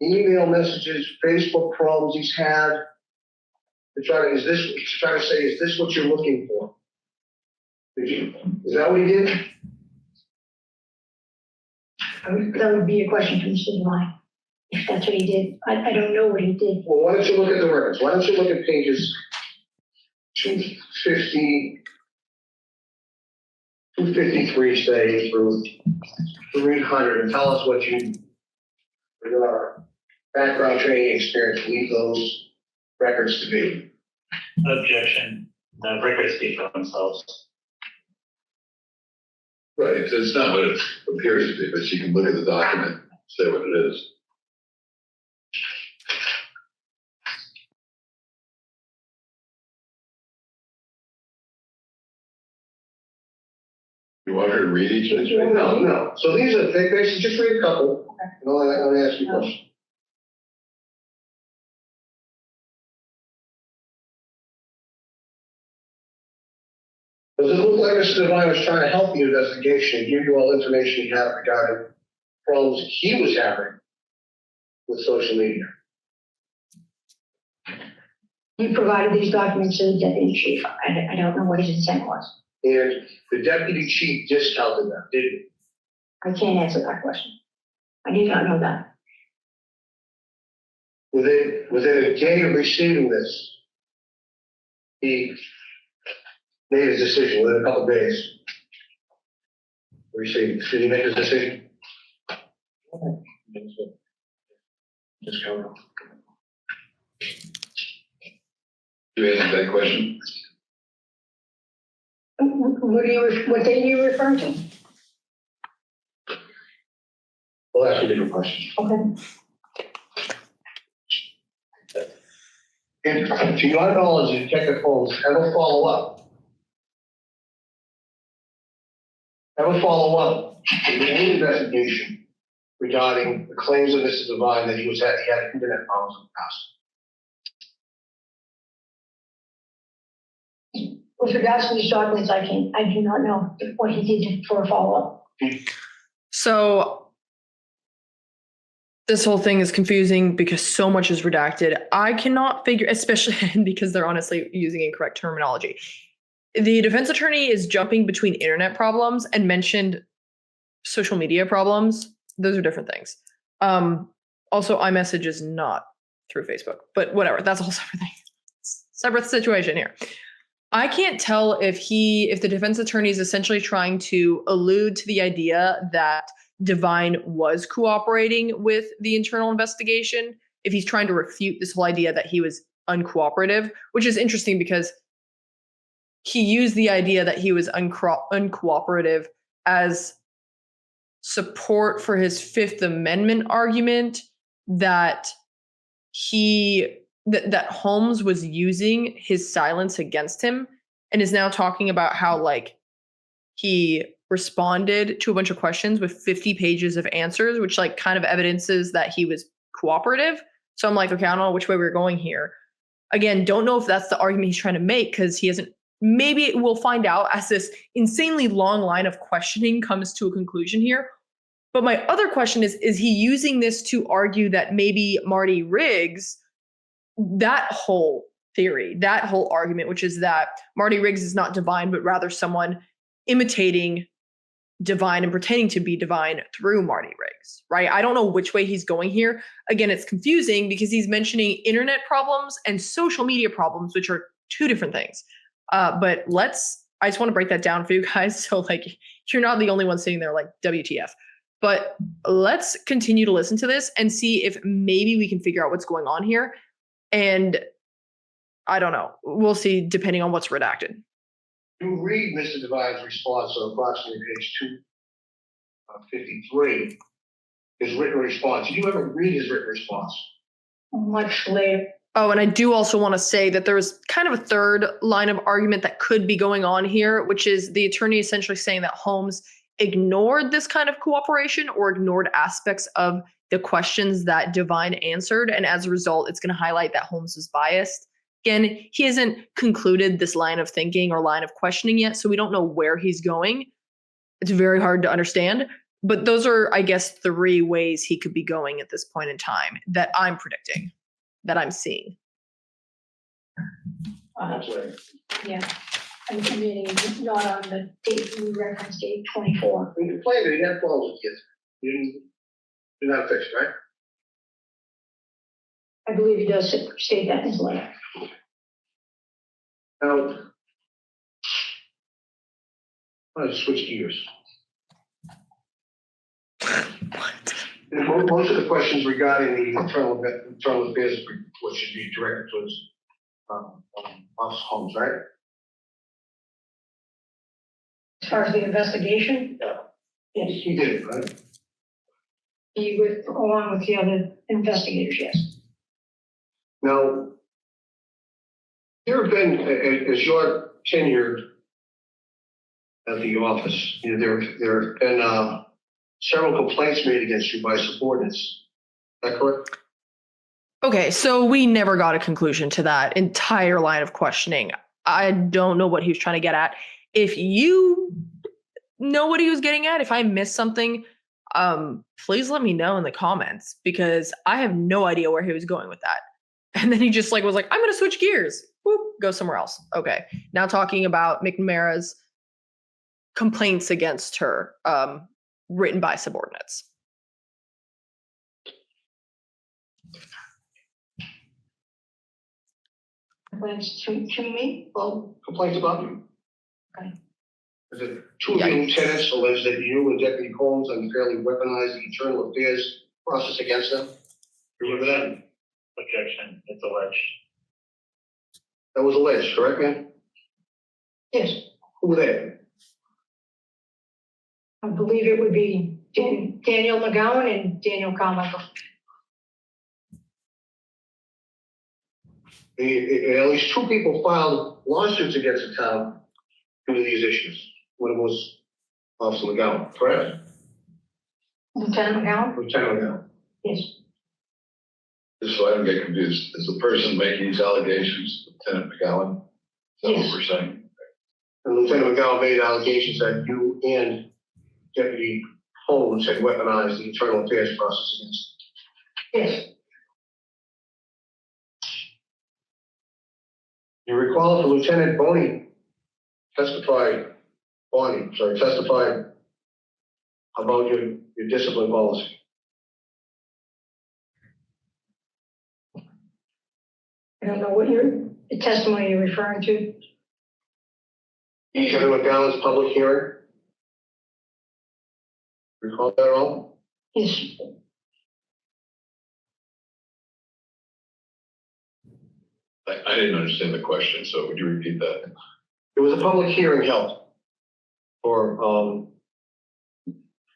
email messages, Facebook problems he's had. To try to say, is this what you're looking for? Is that what he did? That would be a question to Mr. Devine, if that's what he did. I don't know what he did. Well, why don't you look at the records? Why don't you look at pages 250, 253, say, through 300, and tell us what your background training experience lead those records to be. Objection. The records speak for themselves. Right, it's not what it appears to be, but you can look at the document, and say what it is. You want her to read each of these? No. So these are, they basically just read a couple, and I'll ask you a question. Does it look like Mr. Devine was trying to help the investigation and give you all information he had regarding problems he was having with social media? He provided these documents to the deputy chief. I don't know what his intent was. And the deputy chief discounted that, didn't he? I can't answer that question. I do not know that. Within a day of receiving this, he made his decision within a couple of days. Did he make his decision? Just go. Do you answer that question? What date are you referring to? Well, that's a different question. Okay. And to your knowledge, did Detective Holmes ever follow up? Ever follow up in any investigation regarding the claims of Mr. Devine that he had internet problems in the past? With regards to these documents, I do not know what he did for a follow-up. So this whole thing is confusing because so much is redacted. I cannot figure, especially because they're honestly using incorrect terminology. The defense attorney is jumping between internet problems and mentioned social media problems. Those are different things. Also, iMessage is not through Facebook, but whatever. That's a whole separate thing. Separate situation here. I can't tell if the defense attorney is essentially trying to allude to the idea that Devine was cooperating with the internal investigation, if he's trying to refute this whole idea that he was uncooperative, which is interesting because he used the idea that he was uncooperative as support for his Fifth Amendment argument that that Holmes was using his silence against him, and is now talking about how he responded to a bunch of questions with 50 pages of answers, which kind of evidences that he was cooperative. So I'm like, okay, I don't know which way we're going here. Again, don't know if that's the argument he's trying to make because he hasn't. Maybe we'll find out as this insanely long line of questioning comes to a conclusion here. But my other question is he using this to argue that maybe Marty Riggs, that whole theory, that whole argument, which is that Marty Riggs is not Devine, but rather someone imitating Devine and pretending to be Devine through Marty Riggs, right? I don't know which way he's going here. Again, it's confusing because he's mentioning internet problems and social media problems, which are two different things. But I just want to break that down for you guys. So like, you're not the only one sitting there like WTF, but let's continue to listen to this and see if maybe we can figure out what's going on here. And I don't know, we'll see depending on what's redacted. You read Mr. Devine's response on approximately page 253, his written response. Did you ever read his written response? Much later. Oh, and I do also want to say that there's kind of a third line of argument that could be going on here, which is the attorney essentially saying that Holmes ignored this kind of cooperation or ignored aspects of the questions that Devine answered. And as a result, it's going to highlight that Holmes was biased. Again, he hasn't concluded this line of thinking or line of questioning yet, so we don't know where he's going. It's very hard to understand. But those are, I guess, 3 ways he could be going at this point in time that I'm predicting, that I'm seeing. Yeah. I'm meaning not on the date we referenced, date 24. When you played it, you had problems with kids. You're not fixed, right? I believe he does state that in his letter. Now, let's switch gears. What? Most of the questions regarding the internal affairs report should be directed towards Officer Holmes, right? As far as the investigation? Yeah. Yes. He did, right? He would, along with the other investigators, yes. Now, there have been, as your tenure at the office, there have been several complaints made against you by subordinates. Is that correct? Okay, so we never got a conclusion to that entire line of questioning. I don't know what he was trying to get at. If you know what he was getting at, if I missed something, please let me know in the comments because I have no idea where he was going with that. And then he just was like, I'm going to switch gears. Whoop, go somewhere else. Okay, now talking about McNamara's complaints against her, written by subordinates. Complaints to me? Well, complaints about you. Okay. Is it 2 of your lieutenants alleged that you and Deputy Holmes unfairly weaponized the internal affairs process against them? Remember that? Objection, it's alleged. That was alleged, correct, man? Yes. Who were they? I believe it would be Daniel McGowan and Daniel Carmichael. At least 2 people filed lawsuits against the town due to these issues. One of them was Officer McGowan, correct? Lieutenant McGowan? Lieutenant McGowan. Yes. Just so I don't get confused, is the person making these allegations Lieutenant McGowan? Is that what we're saying? And Lieutenant McGowan made allegations that you and Deputy Holmes had weaponized the internal affairs process against them. Yes. You recall that Lieutenant Boney testified about your discipline policy. I don't know what the testimony you're referring to. Lieutenant McGowan's public hearing. Recall that at all? Yes. I didn't understand the question, so would you repeat that? There was a public hearing held for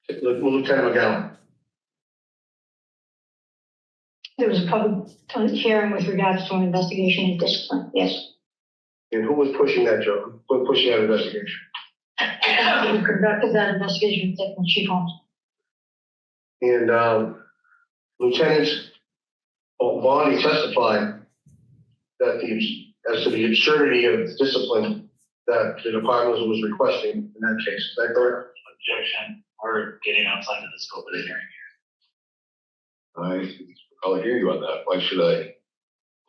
Lieutenant McGowan. There was a public hearing with regards to an investigation and discipline. Yes. And who was pushing that job? Who was pushing that investigation? We conducted that investigation with Deputy Chief Holmes. And Lieutenant Bonnie testified that as to the absurdity of the discipline that the department was requesting in that case. Is that correct? Objection, we're getting outside of the scope of the hearing. I'll hear you on that. Why should I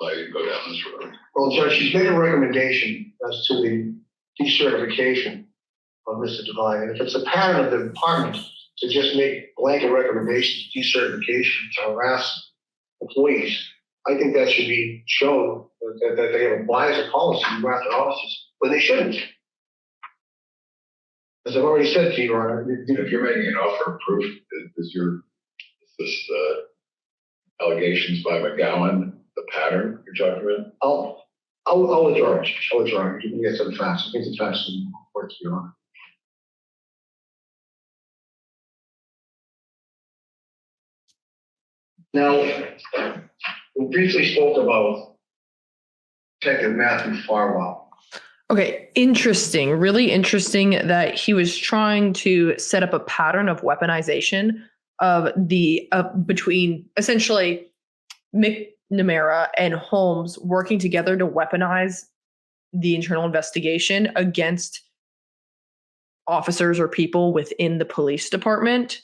allow you to go down this road? Well, Judge, she's made a recommendation as to the decertification of Mr. Devine. And if it's a pattern of the department to just make blanket recommendations, decertification, to harass employees, I think that should be shown that they have a bias or policy to go after officers when they shouldn't. As I've already said to you, Your Honor, If you're making an offer of proof, is this allegations by McGowan the pattern you're talking about? I'll withdraw it. I'll withdraw it. You can get some facts. I think the facts in court, Your Honor. Now, we briefly spoke about Detective Matthew Farwell. Okay, interesting. Really interesting that he was trying to set up a pattern of weaponization of the between essentially McNamara and Holmes working together to weaponize the internal investigation against officers or people within the police department.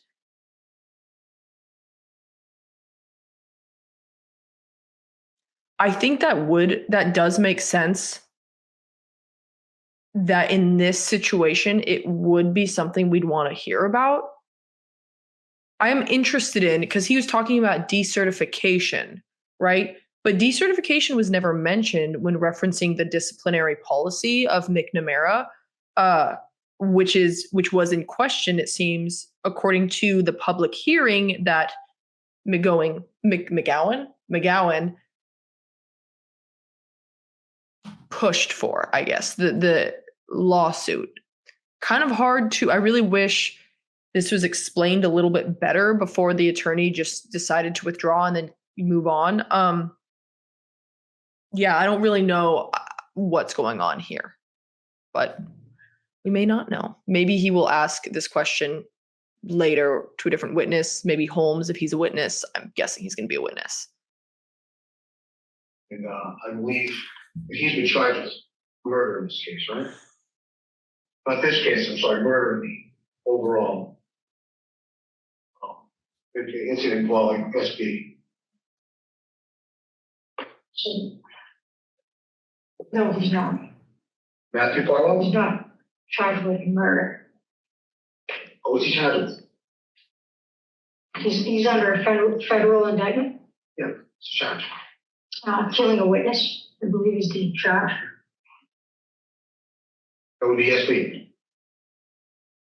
I think that does make sense. That in this situation, it would be something we'd want to hear about. I am interested in, because he was talking about decertification, right? But decertification was never mentioned when referencing the disciplinary policy of McNamara, which was in question, it seems, according to the public hearing that McGowan pushed for, I guess, the lawsuit. Kind of hard to, I really wish this was explained a little bit better before the attorney just decided to withdraw and then move on. Yeah, I don't really know what's going on here, but we may not know. Maybe he will ask this question later to a different witness, maybe Holmes if he's a witness. I'm guessing he's going to be a witness. And I believe he's been charged with murder in this case, right? Not this case, I'm sorry, murder in the overall incident involving SB. So, no, he's not. Matthew Farwell? He's not charged with murder. Oh, what's he charged with? He's under a federal indictment. Yeah, it's a charge. Killing a witness, I believe, is the charge. That would be SB.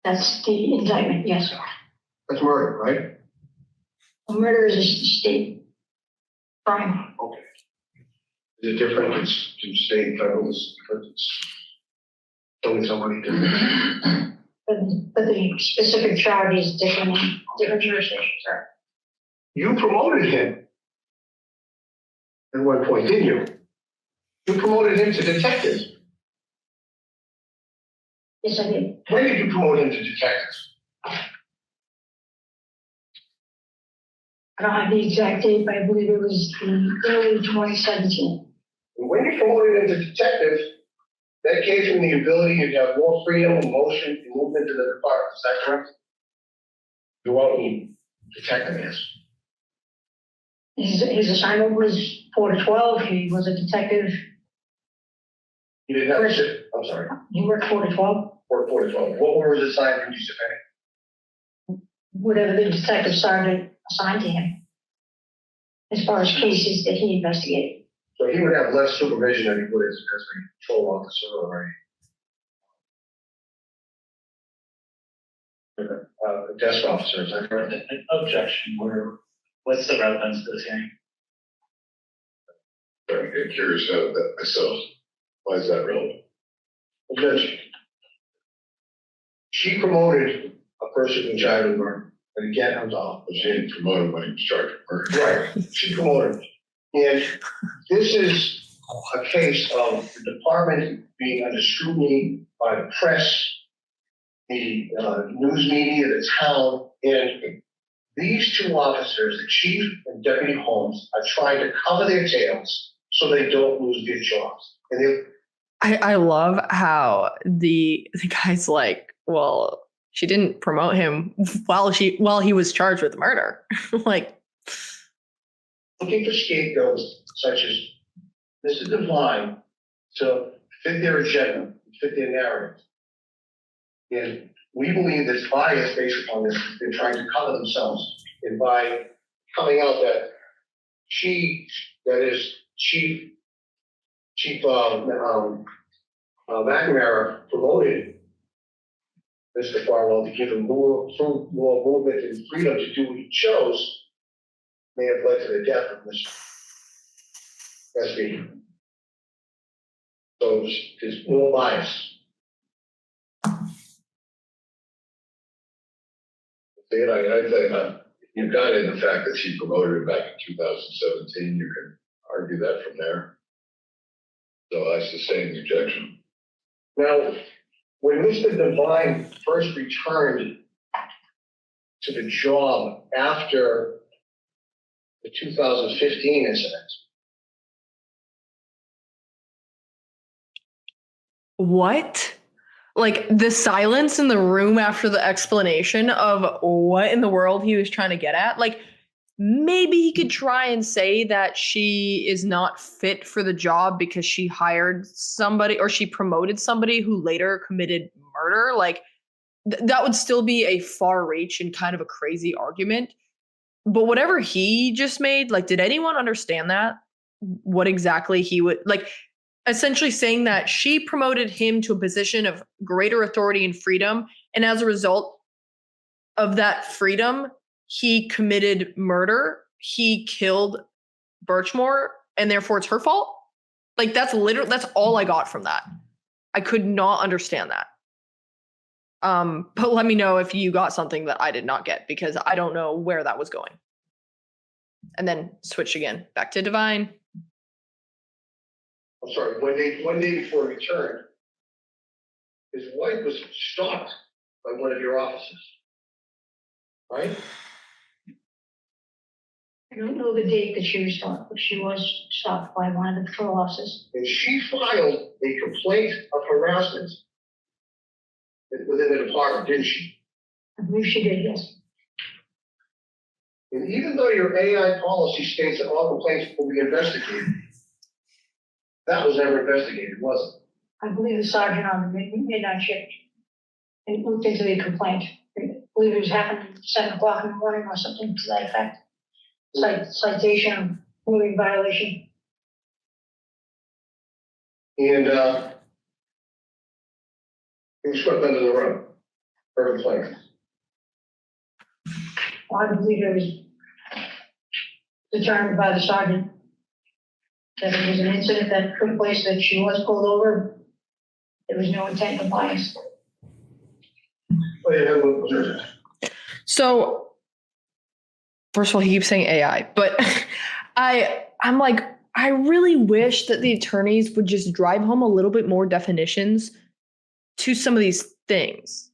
That's the indictment, yes. That's murder, right? Murder is a state crime. Okay. Is it different? It's in state and federal, because it's killing somebody different. But the specific charge is different in different jurisdictions, right? You promoted him at one point, didn't you? You promoted him to detective. Yes, I did. When did you promote him to detective? I don't have the exact date, but I believe it was the early 2017. When you promoted him to detective, that gave him the ability to have more freedom and motion and movement in the department. Is that correct? Throughout the detective, yes. His assignment was 4 to 12. He was a detective. He didn't have to sit. I'm sorry. He worked 4 to 12. 4 to 12. What were his assigned duties, if any? Whatever the detective sergeant assigned to him, as far as cases that he investigated. So he would have less supervision than he would as a patrol officer or a desk officer. Is that correct? Objection. What's the relevance to this hearing? I'm curious how that myself. Why is that relevant? Judge, she promoted a person in child murder. And again, I'm off. But she didn't promote him when he was charged with murder. Right. She promoted him. And this is a case of the department being under scrutiny by the press, the news media, the town, and these two officers, the chief and deputy Holmes, are trying to cover their tails so they don't lose their jobs. And I love how the guy's like, well, she didn't promote him while he was charged with murder. Like, looking for scapegoats such as Mr. Devine to fit their agenda, fit their narrative. And we believe this bias based upon this, they're trying to cover themselves. And by coming out that Chief McNamara promoted Mr. Farwell to give him more movement and freedom to do what he chose, may have led to the death of Mr. SB. So there's more bias. And I think you got in the fact that she promoted him back in 2017. You can argue that from there. So I sustain the objection. Now, when Mr. Devine first returned to the job after the 2015 incident, What? Like the silence in the room after the explanation of what in the world he was trying to get at. Like maybe he could try and say that she is not fit for the job because she hired somebody or she promoted somebody who later committed murder. Like that would still be a far reach and kind of a crazy argument. But whatever he just made, like, did anyone understand that? What exactly he would like? Essentially saying that she promoted him to a position of greater authority and freedom. And as a result of that freedom, he committed murder. He killed Birchmore, and therefore it's her fault. Like that's all I got from that. I could not understand that. But let me know if you got something that I did not get, because I don't know where that was going. And then switch again back to Devine. I'm sorry, one day before he returned, his wife was stopped by one of your officers, right? I don't know the date that she was stopped, but she was stopped by one of the patrol officers. And she filed a complaint of harassment within the department, didn't she? I believe she did, yes. And even though your AI policy states that all complaints will be investigated, that was never investigated, was it? I believe the sergeant on the midnight shift and looked into the complaint. I believe it was happening at 7 o'clock in the morning or something to that effect. Citation, moving violation. And it was swept under the rug, her complaint. Well, I believe it was determined by the sergeant that it was an incident that took place, that she was pulled over. There was no intent to bias. Oh, yeah, what was it? So, first of all, he keeps saying AI, but I'm like, I really wish that the attorneys would just drive home a little bit more definitions to some of these things,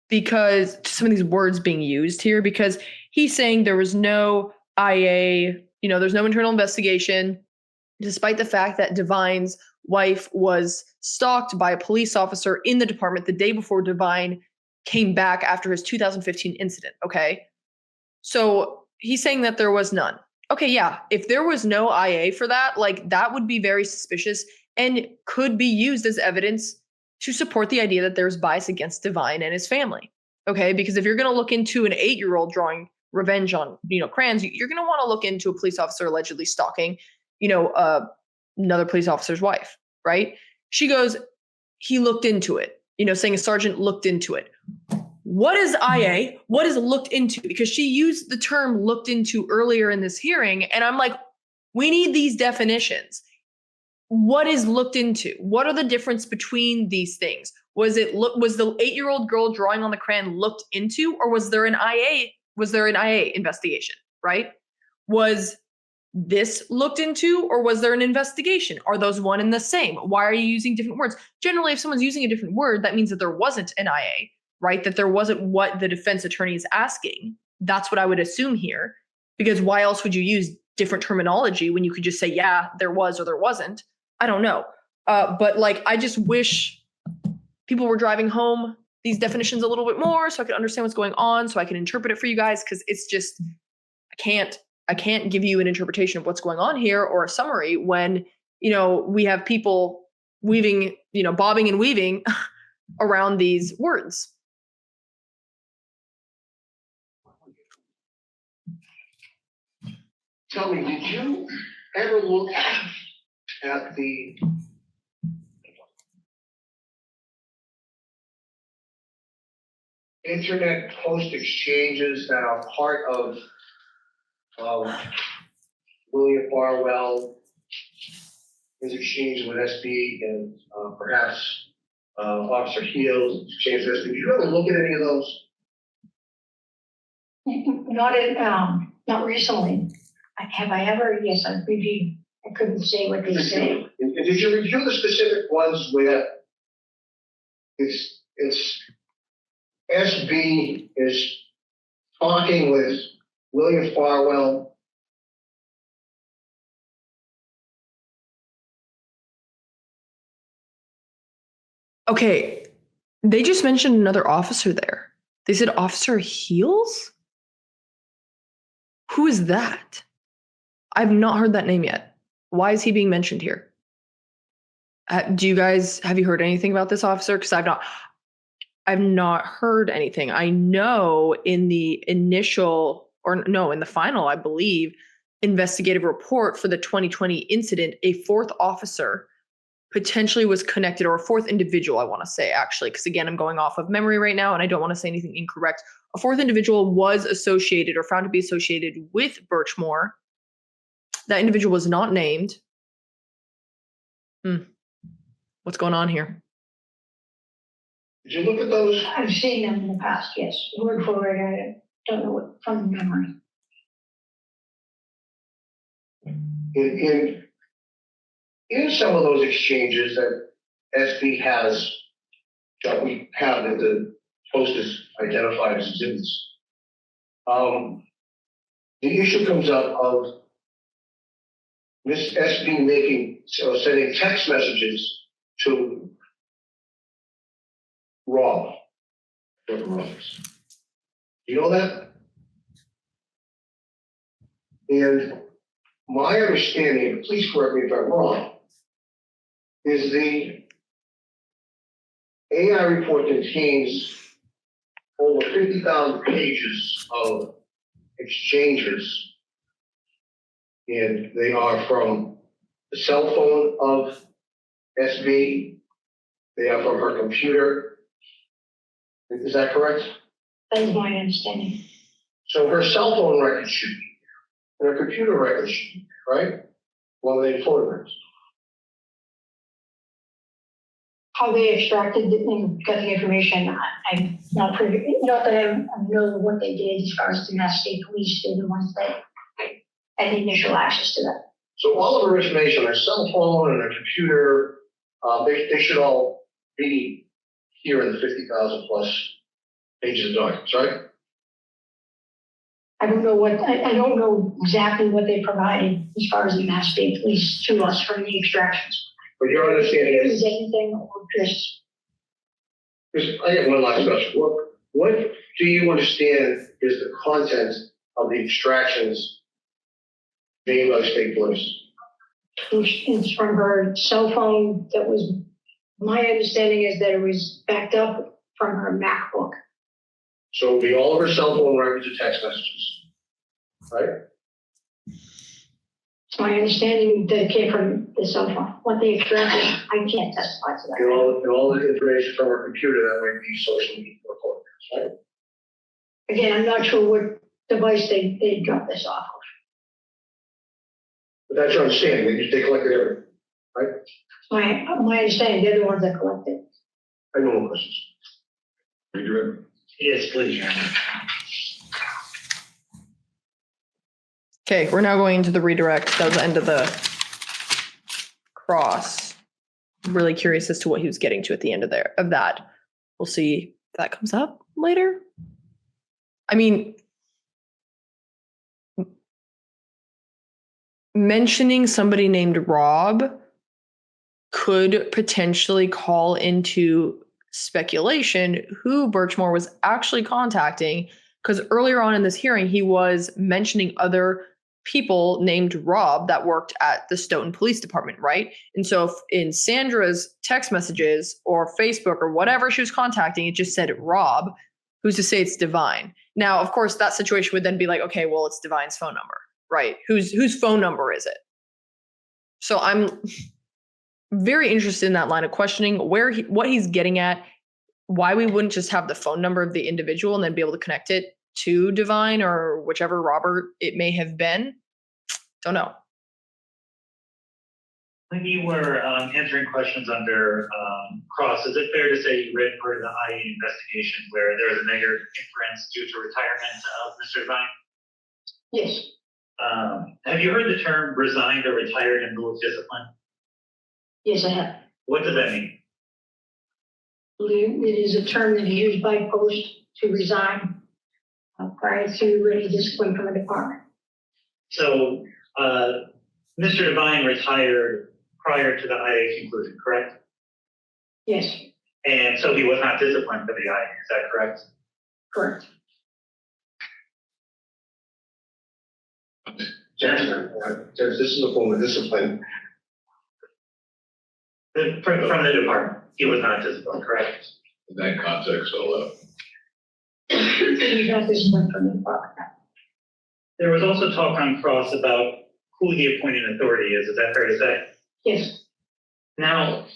because some of these words being used here, because he's saying there was no IA, there's no internal investigation, despite the fact that Devine's wife was stalked by a police officer in the department the day before Devine came back after his 2015 incident. Okay. So he's saying that there was none. Okay. Yeah. If there was no IA for that, like that would be very suspicious and could be used as evidence to support the idea that there's bias against Devine and his family. Okay. Because if you're going to look into an 8-year-old drawing revenge on, crayons, you're going to want to look into a police officer allegedly stalking, another police officer's wife, right? She goes, he looked into it, saying a sergeant looked into it. What is IA? What is looked into? Because she used the term looked into earlier in this hearing. And I'm like, we need these definitions. What is looked into? What are the difference between these things? Was the 8-year-old girl drawing on the crayon looked into, or was there an IA? Was there an IA investigation, right? Was this looked into, or was there an investigation? Are those one and the same? Why are you using different words? Generally, if someone's using a different word, that means that there wasn't an IA, right? That there wasn't what the defense attorney is asking. That's what I would assume here, because why else would you use different terminology when you could just say, yeah, there was or there wasn't? I don't know. But I just wish people were driving home these definitions a little bit more so I could understand what's going on, so I can interpret it for you guys, because it's just, I can't give you an interpretation of what's going on here or a summary when, we have people weaving, bobbing and weaving around these words. Tell me, did you ever look at the internet post exchanges that are part of William Farwell, his exchange with SB and perhaps Officer Heels exchange with SB? Did you ever look at any of those? Not recently. Have I ever? Yes, I reviewed. I couldn't say what they say. And did you review the specific ones where it's SB is talking with William Farwell? Okay, they just mentioned another officer there. They said Officer Heels? Who is that? I've not heard that name yet. Why is he being mentioned here? Have you heard anything about this officer? Because I've not heard anything. I know in the in the final, I believe, investigative report for the 2020 incident, a fourth officer potentially was connected, or a fourth individual, I want to say, actually, because again, I'm going off of memory right now and I don't want to say anything incorrect. A fourth individual was associated or found to be associated with Birchmore. That individual was not named. What's going on here? Did you look at those? I've seen them in the past, yes. Word for word, I don't know what from memory. In some of those exchanges that SB has, that we have that the post is identified as exhibits, the issue comes up of Miss SB sending text messages to Rob. You know that? And my understanding, please correct me if I'm wrong, is the AI report contains over 50,000 pages of exchanges. And they are from the cell phone of SB. They are from her computer. Is that correct? That is my understanding. So her cell phone record should be there, and her computer record should be there, right? One of the photographs. How they extracted and got the information, I'm not privy, not that I know what they did as far as the Mass State Police did, the ones that had the initial access to that. So all of her information, her cell phone and her computer, they should all be here in the 50,000 plus pages of documents, right? I don't know exactly what they provided as far as the Mass State Police to us from the extractions. But your understanding Is anything or just I get one last question. What do you understand is the content of the extractions made by the state police? it's from her cell phone that was, my understanding is that it was backed up from her MacBook. So it would be all of her cell phone records and text messages, right? It's my understanding that it came from the cell phone. What they extracted, I can't testify to that. And all the information from her computer that might be social media recordings, right? Again, I'm not sure what device they dropped this off of. But that's your understanding, they collected everything, right? My understanding, they're the ones that collected. I have no more questions. Redirect. Yes, please, Your Honor. Okay, we're now going into the redirect. That was the end of the cross. I'm really curious as to what he was getting to at the end of that. We'll see if that comes up later. I mean, mentioning somebody named Rob could potentially call into speculation who Birchmore was actually contacting, because earlier on in this hearing, he was mentioning other people named Rob that worked at the Stoughton Police Department, right? And so if in Sandra's text messages or Facebook or whatever she was contacting, it just said Rob, who's to say it's Devine? Now, of course, that situation would then be like, okay, well, it's Devine's phone number, right? Whose phone number is it? So I'm very interested in that line of questioning, what he's getting at, why we wouldn't just have the phone number of the individual and then be able to connect it to Devine or whichever Robert it may have been. Don't know. When you were answering questions under Cross, is it fair to say you read part of the IA investigation where there was a negative inference due to retirement of Mr. Devine? Yes, Have you heard the term resigned or retired in lieu of discipline? yes, I have. What does that mean? It is a term that is used by post to resign prior to any discipline from a department. So Mr. Devine retired prior to the IA conclusion, correct? Yes, And so he was not disciplined for the IA, is that correct? correct. Judge, this is a form of discipline. From the department, he was not disciplined, correct? In that context, He's not disciplined from the department. There was also talk on Cross about who the appointing authority is that fair to say? Yes, Now,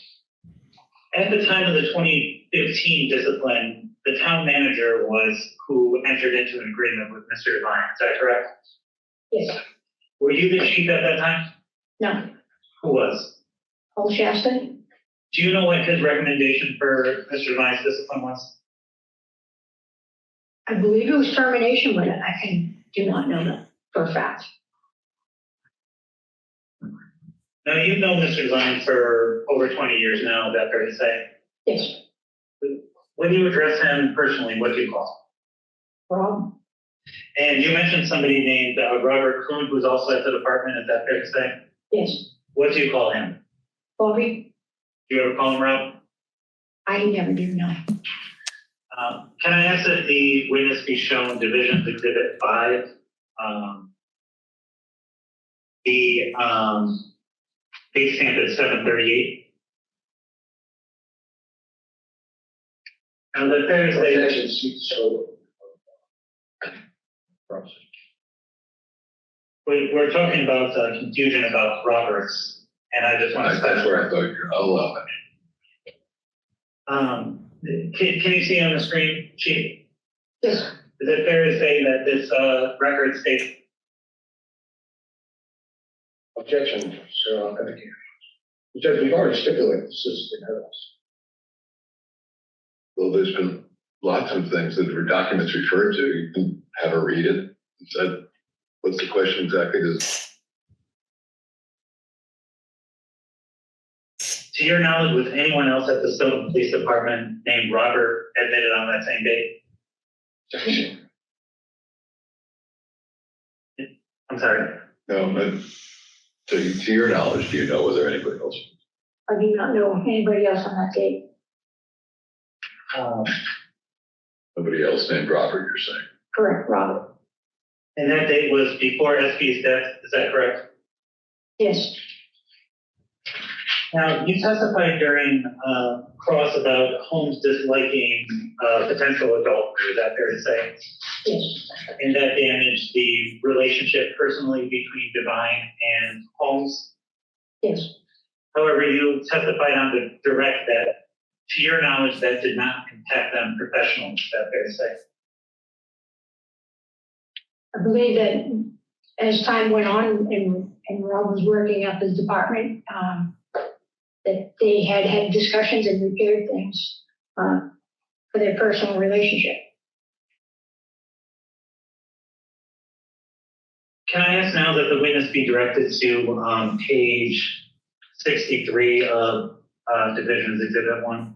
at the time of the 2015 discipline, the town manager was who entered into an agreement with Mr. Devine, is that correct? yes, Were you the chief at that time? no. Who was? Paul Shasta? Do you know what his recommendation for Mr. Devine's discipline was? I believe it was termination, but I do not know that for a fact. Now, you've known Mr. Devine for over 20 years now, is that fair to say? Yes, When you address him personally, what do you call Rob? him? And you mentioned somebody named Robert Kuhn, who's also at the department, is that fair to say? Yes, What do you call him? Bobby? Do you ever call him Rob? I never do know. Can I ask that the witness be shown Division Exhibit 5? The base stamp is 738. And the fair to say, we're talking about confusion about Roberts, and I just want to that's where I thought you're, Can you see on the screen, Chief? Yes, Is it fair to say that this record states? Objection, Sir, I think. Judge, we've already stipulated this is in evidence. well, there's been lots of things that were documents referred to. You can have her read it and said, what's the question exactly? To your knowledge, was anyone else at the Stoughton Police Department named Robert admitted on that same date? Objection. I'm sorry. No, but to your knowledge, do you know whether anybody else? I do not know anybody else on that date. Nobody else named Robert, you're saying? Correct, Robert. And that date was before SP's death, is that correct? Yes, Now, you testified during Cross about Holmes disliking potential adultery, is that fair to say? yes, And that damaged the relationship personally between Devine and Holmes. yes. However, you testified on the direct that, to your knowledge, that did not impact them professionally, is that fair to say? I believe that as time went on and Rob was working at the department, that they had discussions and repaired things for their personal relationship. Can I ask now that the witness be directed to page 63 of Division's Exhibit 1?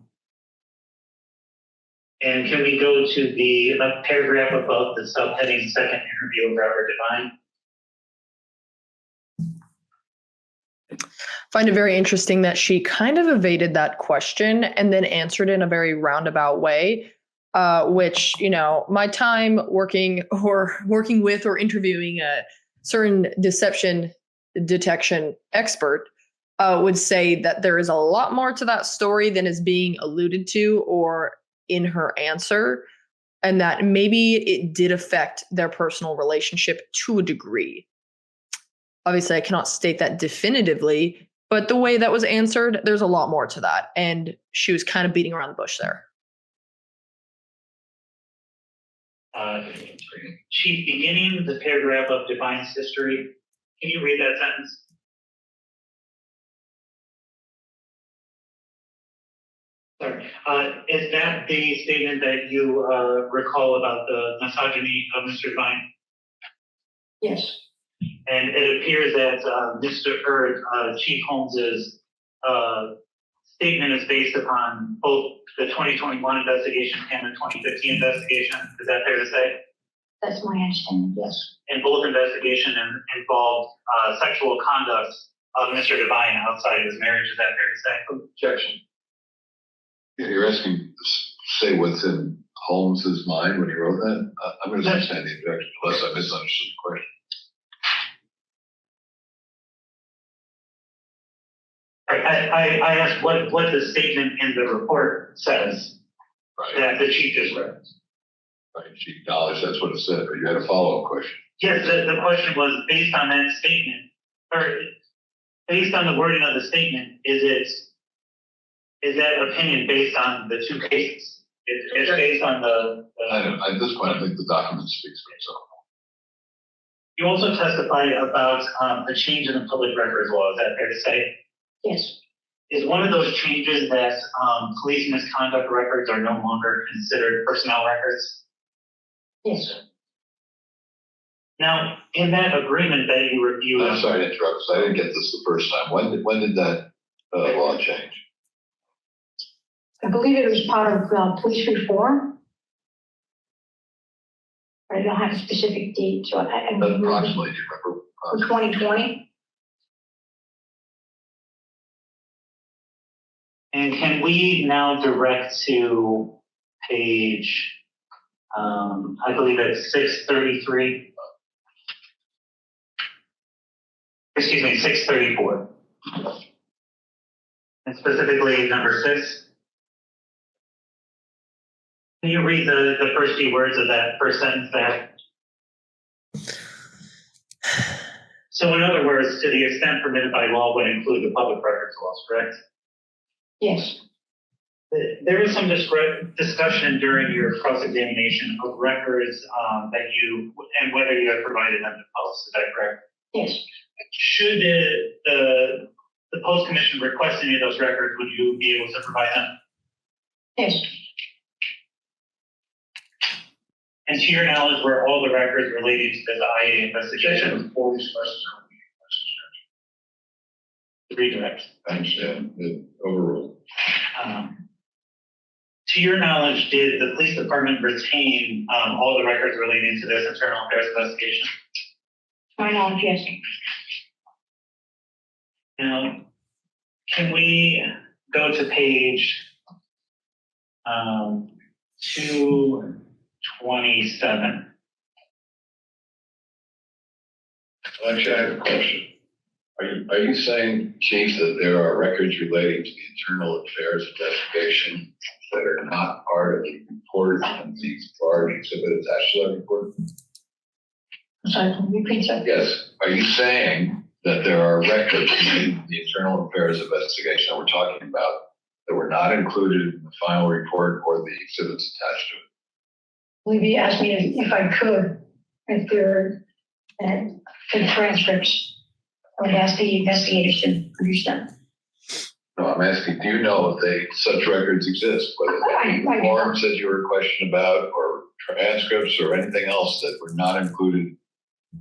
And can we go to the paragraph above the subheading second interview of Robert Devine? Find it very interesting that she kind of evaded that question and then answered in a very roundabout way, which, you know, my time working with or interviewing certain deception detection expert would say that there is a lot more to that story than is being alluded to or in her answer, and that maybe it did affect their personal relationship to a degree. Obviously, I cannot state that definitively, but the way that was answered, there's a lot more to that. And she was kind of beating around the bush there. Chief, beginning the paragraph of Devine's history, can you read that sentence? Sorry. Is that the statement that you recall about the misogyny of Mr. Devine? Yes, And it appears that Chief Holmes's statement is based upon both the 2021 investigation and the 2015 investigation. Is that fair to say? that's my understanding, yes. And both investigations involved sexual conduct of Mr. Devine outside of his marriage. Is that fair to say? Objection. Yeah, you're asking to say what's in Holmes's mind when he wrote that? I'm going to understand the objection unless I misunderstood the question. I asked what the statement in the report says Right. that the chief just read. Right. She acknowledged that's what it said, but you had a follow-up question. Yes, the question was based on that statement, or based on the wording of the statement, is that opinion based on the two cases? It's based on At this point, I think the document speaks for itself. You also testified about the change in the public records law. Is that fair to say? Yes, Is one of those changes that police misconduct records are no longer considered personnel records? yes. Now, in that agreement that you reviewed, I'm sorry to interrupt, because I didn't get this the first time. When did that law change? I believe it was part of police reform. I don't have a specific date, so I Approximately, do you remember? 2020. and can we now direct to page, I believe it's 633. Excuse me, 634. And specifically number 6. Can you read the first few words of that first sentence there? So in other words, to the extent permitted by law would include the public records laws, correct? Yes, There was some discussion during your cross-examination of records that you, and whether you have provided them to post, is that correct? yes, Should the post commission request any of those records, would you be able to provide them? yes. And to your knowledge, were all the records related to the IA investigation? Redirect. I understand, it overruled. To your knowledge, did the police department retain all the records relating to this internal affairs investigation? My knowledge, yes. Now, can we go to page 227? Actually, I have a question. Are you saying, Chief, that there are records relating to the internal affairs investigation that are not part of the report and the large exhibit attached to that report? I'm sorry, can you repeat that? Yes. Are you saying that there are records in the internal affairs investigation that we're talking about that were not included in the final report or the exhibits attached to it? I believe you asked me if I could, if there are the transcripts. I would ask the investigators to produce them. No, I'm asking, do you know if such records exist? Whether they be forms that you were questioned about or transcripts or anything else that were not included,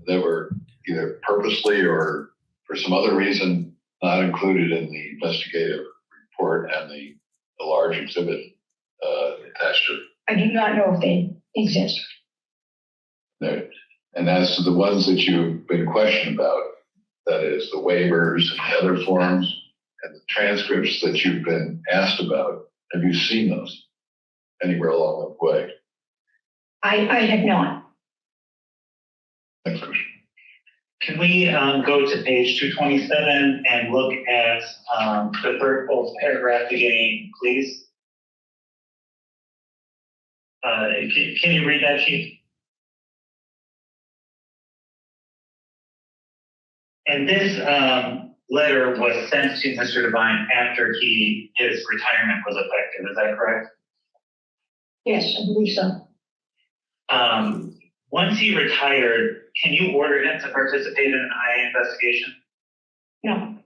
that were either purposely or for some other reason not included in the investigative report and the large exhibit attached to it? I do not know if they exist. There. And as to the ones that you've been questioned about, that is the waivers and the other forms and the transcripts that you've been asked about, have you seen those anywhere along the way? I have not. Next question. Can we go to page 227 and look at the third full paragraph beginning, please? Can you read that, Chief? And this letter was sent to Mr. Devine after his retirement was effective. Is that correct? Yes, I believe so. Once he retired, can you order him to participate in an IA investigation? No,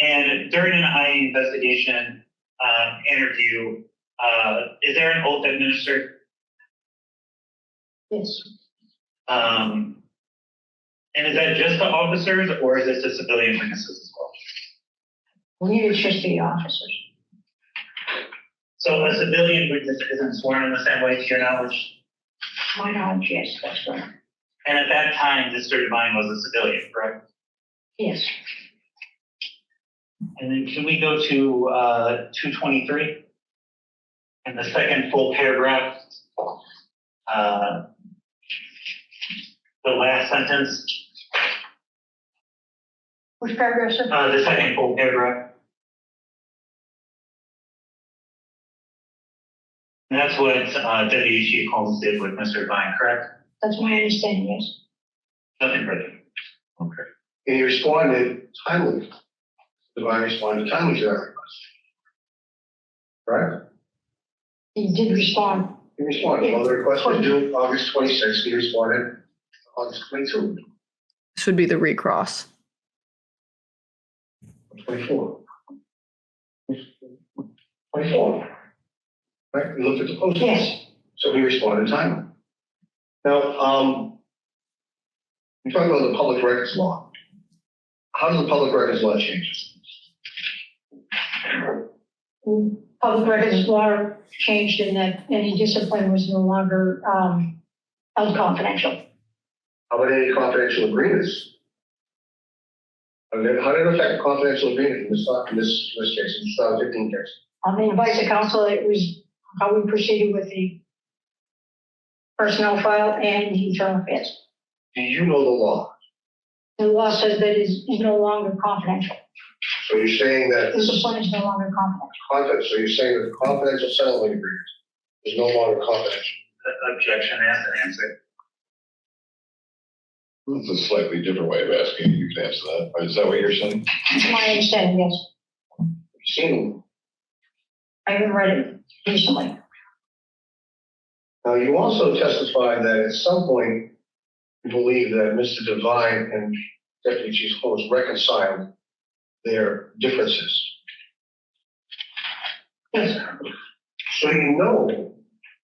And during an IA investigation interview, is there an oath administered? yes, And is that just to officers or is it to civilian witnesses as well? we need to trust the officers. So a civilian witness isn't sworn in the same way to your knowledge? My knowledge, yes, that's right. And at that time, Mr. Devine was a civilian, correct? Yes, And then can we go to 223? And the second full paragraph, the last sentence, which paragraph, sir? the second full paragraph. And that's what Deputy Chief Holmes did with Mr. Devine, correct? That's my understanding, yes. Nothing further. Okay. And he responded timely. Devine responded timely to that request. Right? He did respond. He responded. Well, the request was due August 26th. He responded August 22, This would be the recross. 24. 24. Right? We looked at the post. Yes, So he responded timely. Now, we're talking about the public records law. How does the public records law change? public records law changed in that any discipline was no longer held confidential. How about any confidential agreements? How did it affect the confidential agreement in this case, in the 2015 case? On the advice of counsel, it was how we proceeded with the personnel file and the internal affairs. Do you know the law? The law says that it is no longer confidential. So you're saying that Discipline is no longer confidential. so you're saying that the confidential settlement agreement is no longer confidential. Objection asked and answered. This is a slightly different way of asking. You can answer that. Is that what you're saying? That's my understanding, yes. You've seen. I haven't read it recently. Now, you also testified that at some point you believe that Mr. Devine and Deputy Chief Holmes reconciled their differences. Yes, So you know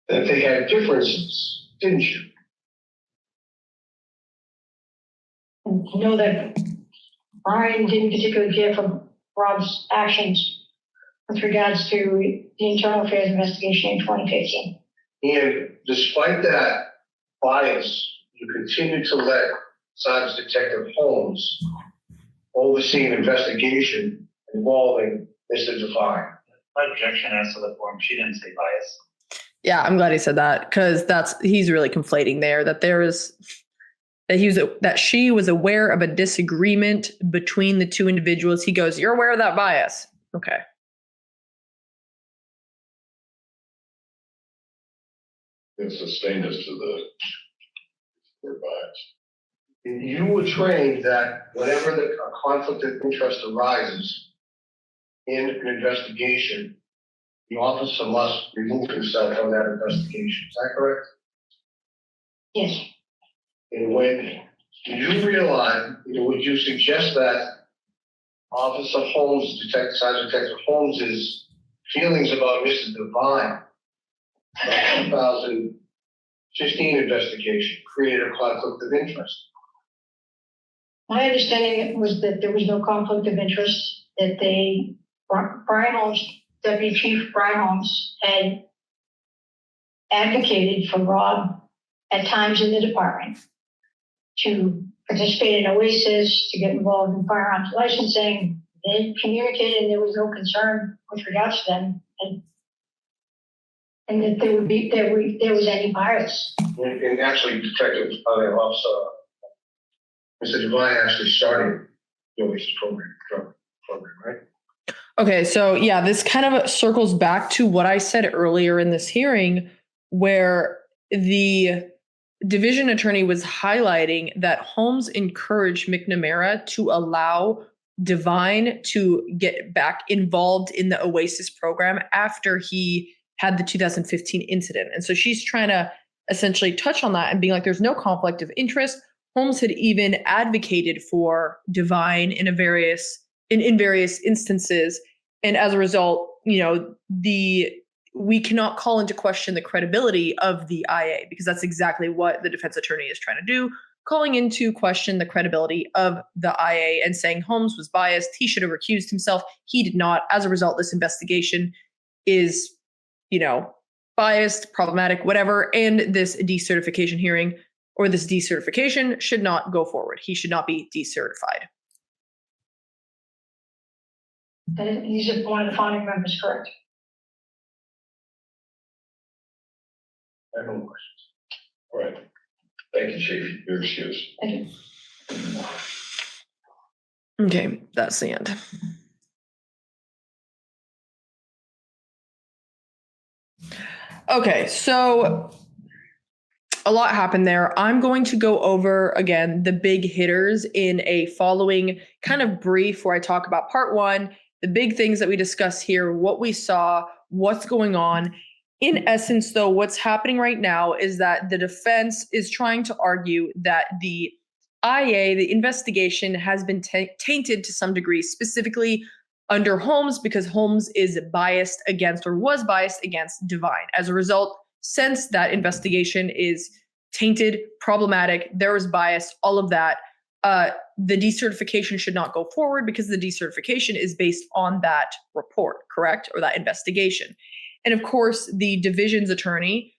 that they had differences, didn't you? and you know that Brian didn't particularly care for Rob's actions with regards to the internal affairs investigation in 2015. And despite that bias, you continue to let Sergeant Detective Holmes oversee an investigation involving Mr. Devine. Objection asked to the form. She didn't say bias. Yeah, I'm glad he said that because he's really conflating there that that she was aware of a disagreement between the two individuals. He goes, "You're aware of that bias." Okay. It sustained us to the bias. You were trained that whenever a conflict of interest arises in an investigation, the officer must remove himself from that investigation. Is that correct? Yes, And when you realize, would you suggest that Officer Holmes, Sergeant Detective Holmes's feelings about Mr. Devine, the 2015 investigation, created a conflict of interest? my understanding was that there was no conflict of interest, that Brian Holmes, Deputy Chief Brian Holmes, had advocated for Rob at times in the department to participate in OASIS, to get involved in firearms licensing. They communicated and there was no concern with regards to them, and that there was any bias. And actually, Officer Mr. Devine actually started the Oasis program, right? Okay, so yeah, this kind of circles back to what I said earlier in this hearing, where the division attorney was highlighting that Holmes encouraged McNamara to allow Devine to get back involved in the Oasis program after he had the 2015 incident. And so she's trying to essentially touch on that and being like, there's no conflict of interest. Holmes had even advocated for Devine in various instances. And as a result, we cannot call into question the credibility of the IA, because that's exactly what the defense attorney is trying to do, calling into question the credibility of the IA and saying Holmes was biased. He should have recused himself. He did not. As a result, this investigation is, biased, problematic, whatever. And this decertification hearing or this decertification should not go forward. He should not be decertified. He's one of the founding members, correct? I have no questions. All right. Thank you, Chief. Your excuse. Thank you. Okay, that's the end. Okay, so a lot happened there. I'm going to go over, again, the big hitters in a following kind of brief where I talk about part one, the big things that we discuss here, what we saw, what's going on. In essence, though, what's happening right now is that the defense is trying to argue that the IA, the investigation, has been tainted to some degree, specifically under Holmes, because Holmes is biased against or was biased against Devine. As a result, since that investigation is tainted, problematic, there was bias, all of that, the decertification should not go forward because the decertification is based on that report, correct? Or that investigation. And of course, the division's attorney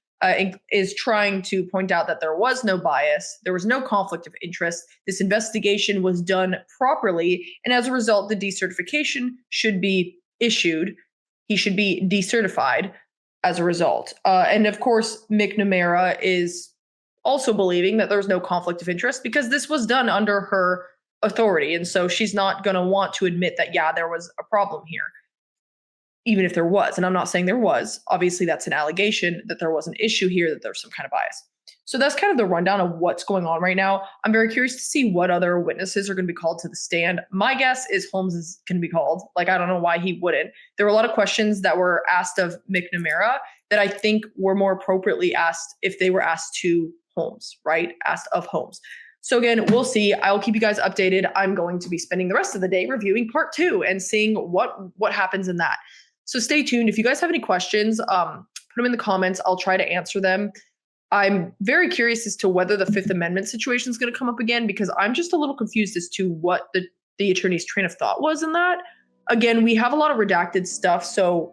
is trying to point out that there was no bias, there was no conflict of interest, this investigation was done properly, and as a result, the decertification should be issued. He should be decertified as a result. And of course, McNamara is also believing that there's no conflict of interest because this was done under her authority. And so she's not going to want to admit that, yeah, there was a problem here, even if there was. And I'm not saying there was. Obviously, that's an allegation that there was an issue here, that there's some kind of bias. So that's kind of the rundown of what's going on right now. I'm very curious to see what other witnesses are going to be called to the stand. My guess is Holmes is going to be called. Like, I don't know why he wouldn't. There were a lot of questions that were asked of McNamara that I think were more appropriately asked if they were asked to Holmes, right? Asked of Holmes. So again, we'll see. I'll keep you guys updated. I'm going to be spending the rest of the day reviewing part 2 and seeing what happens in that. So stay tuned. If you guys have any questions, put them in the comments. I'll try to answer them. I'm very curious as to whether the Fifth Amendment situation is going to come up again, because I'm just a little confused as to what the attorney's train of thought was in that. Again, we have a lot of redacted stuff, so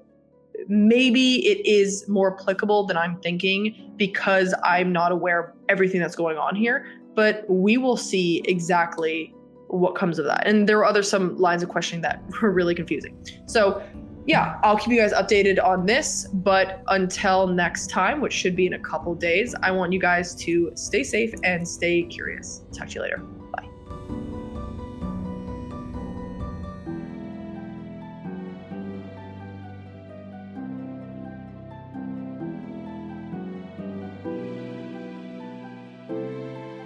maybe it is more applicable than I'm thinking because I'm not aware of everything that's going on here, but we will see exactly what comes of that. And there were some lines of questioning that were really confusing. So yeah, I'll keep you guys updated on this, but until next time, which should be in a couple days, I want you guys to stay safe and stay curious. Talk to you later.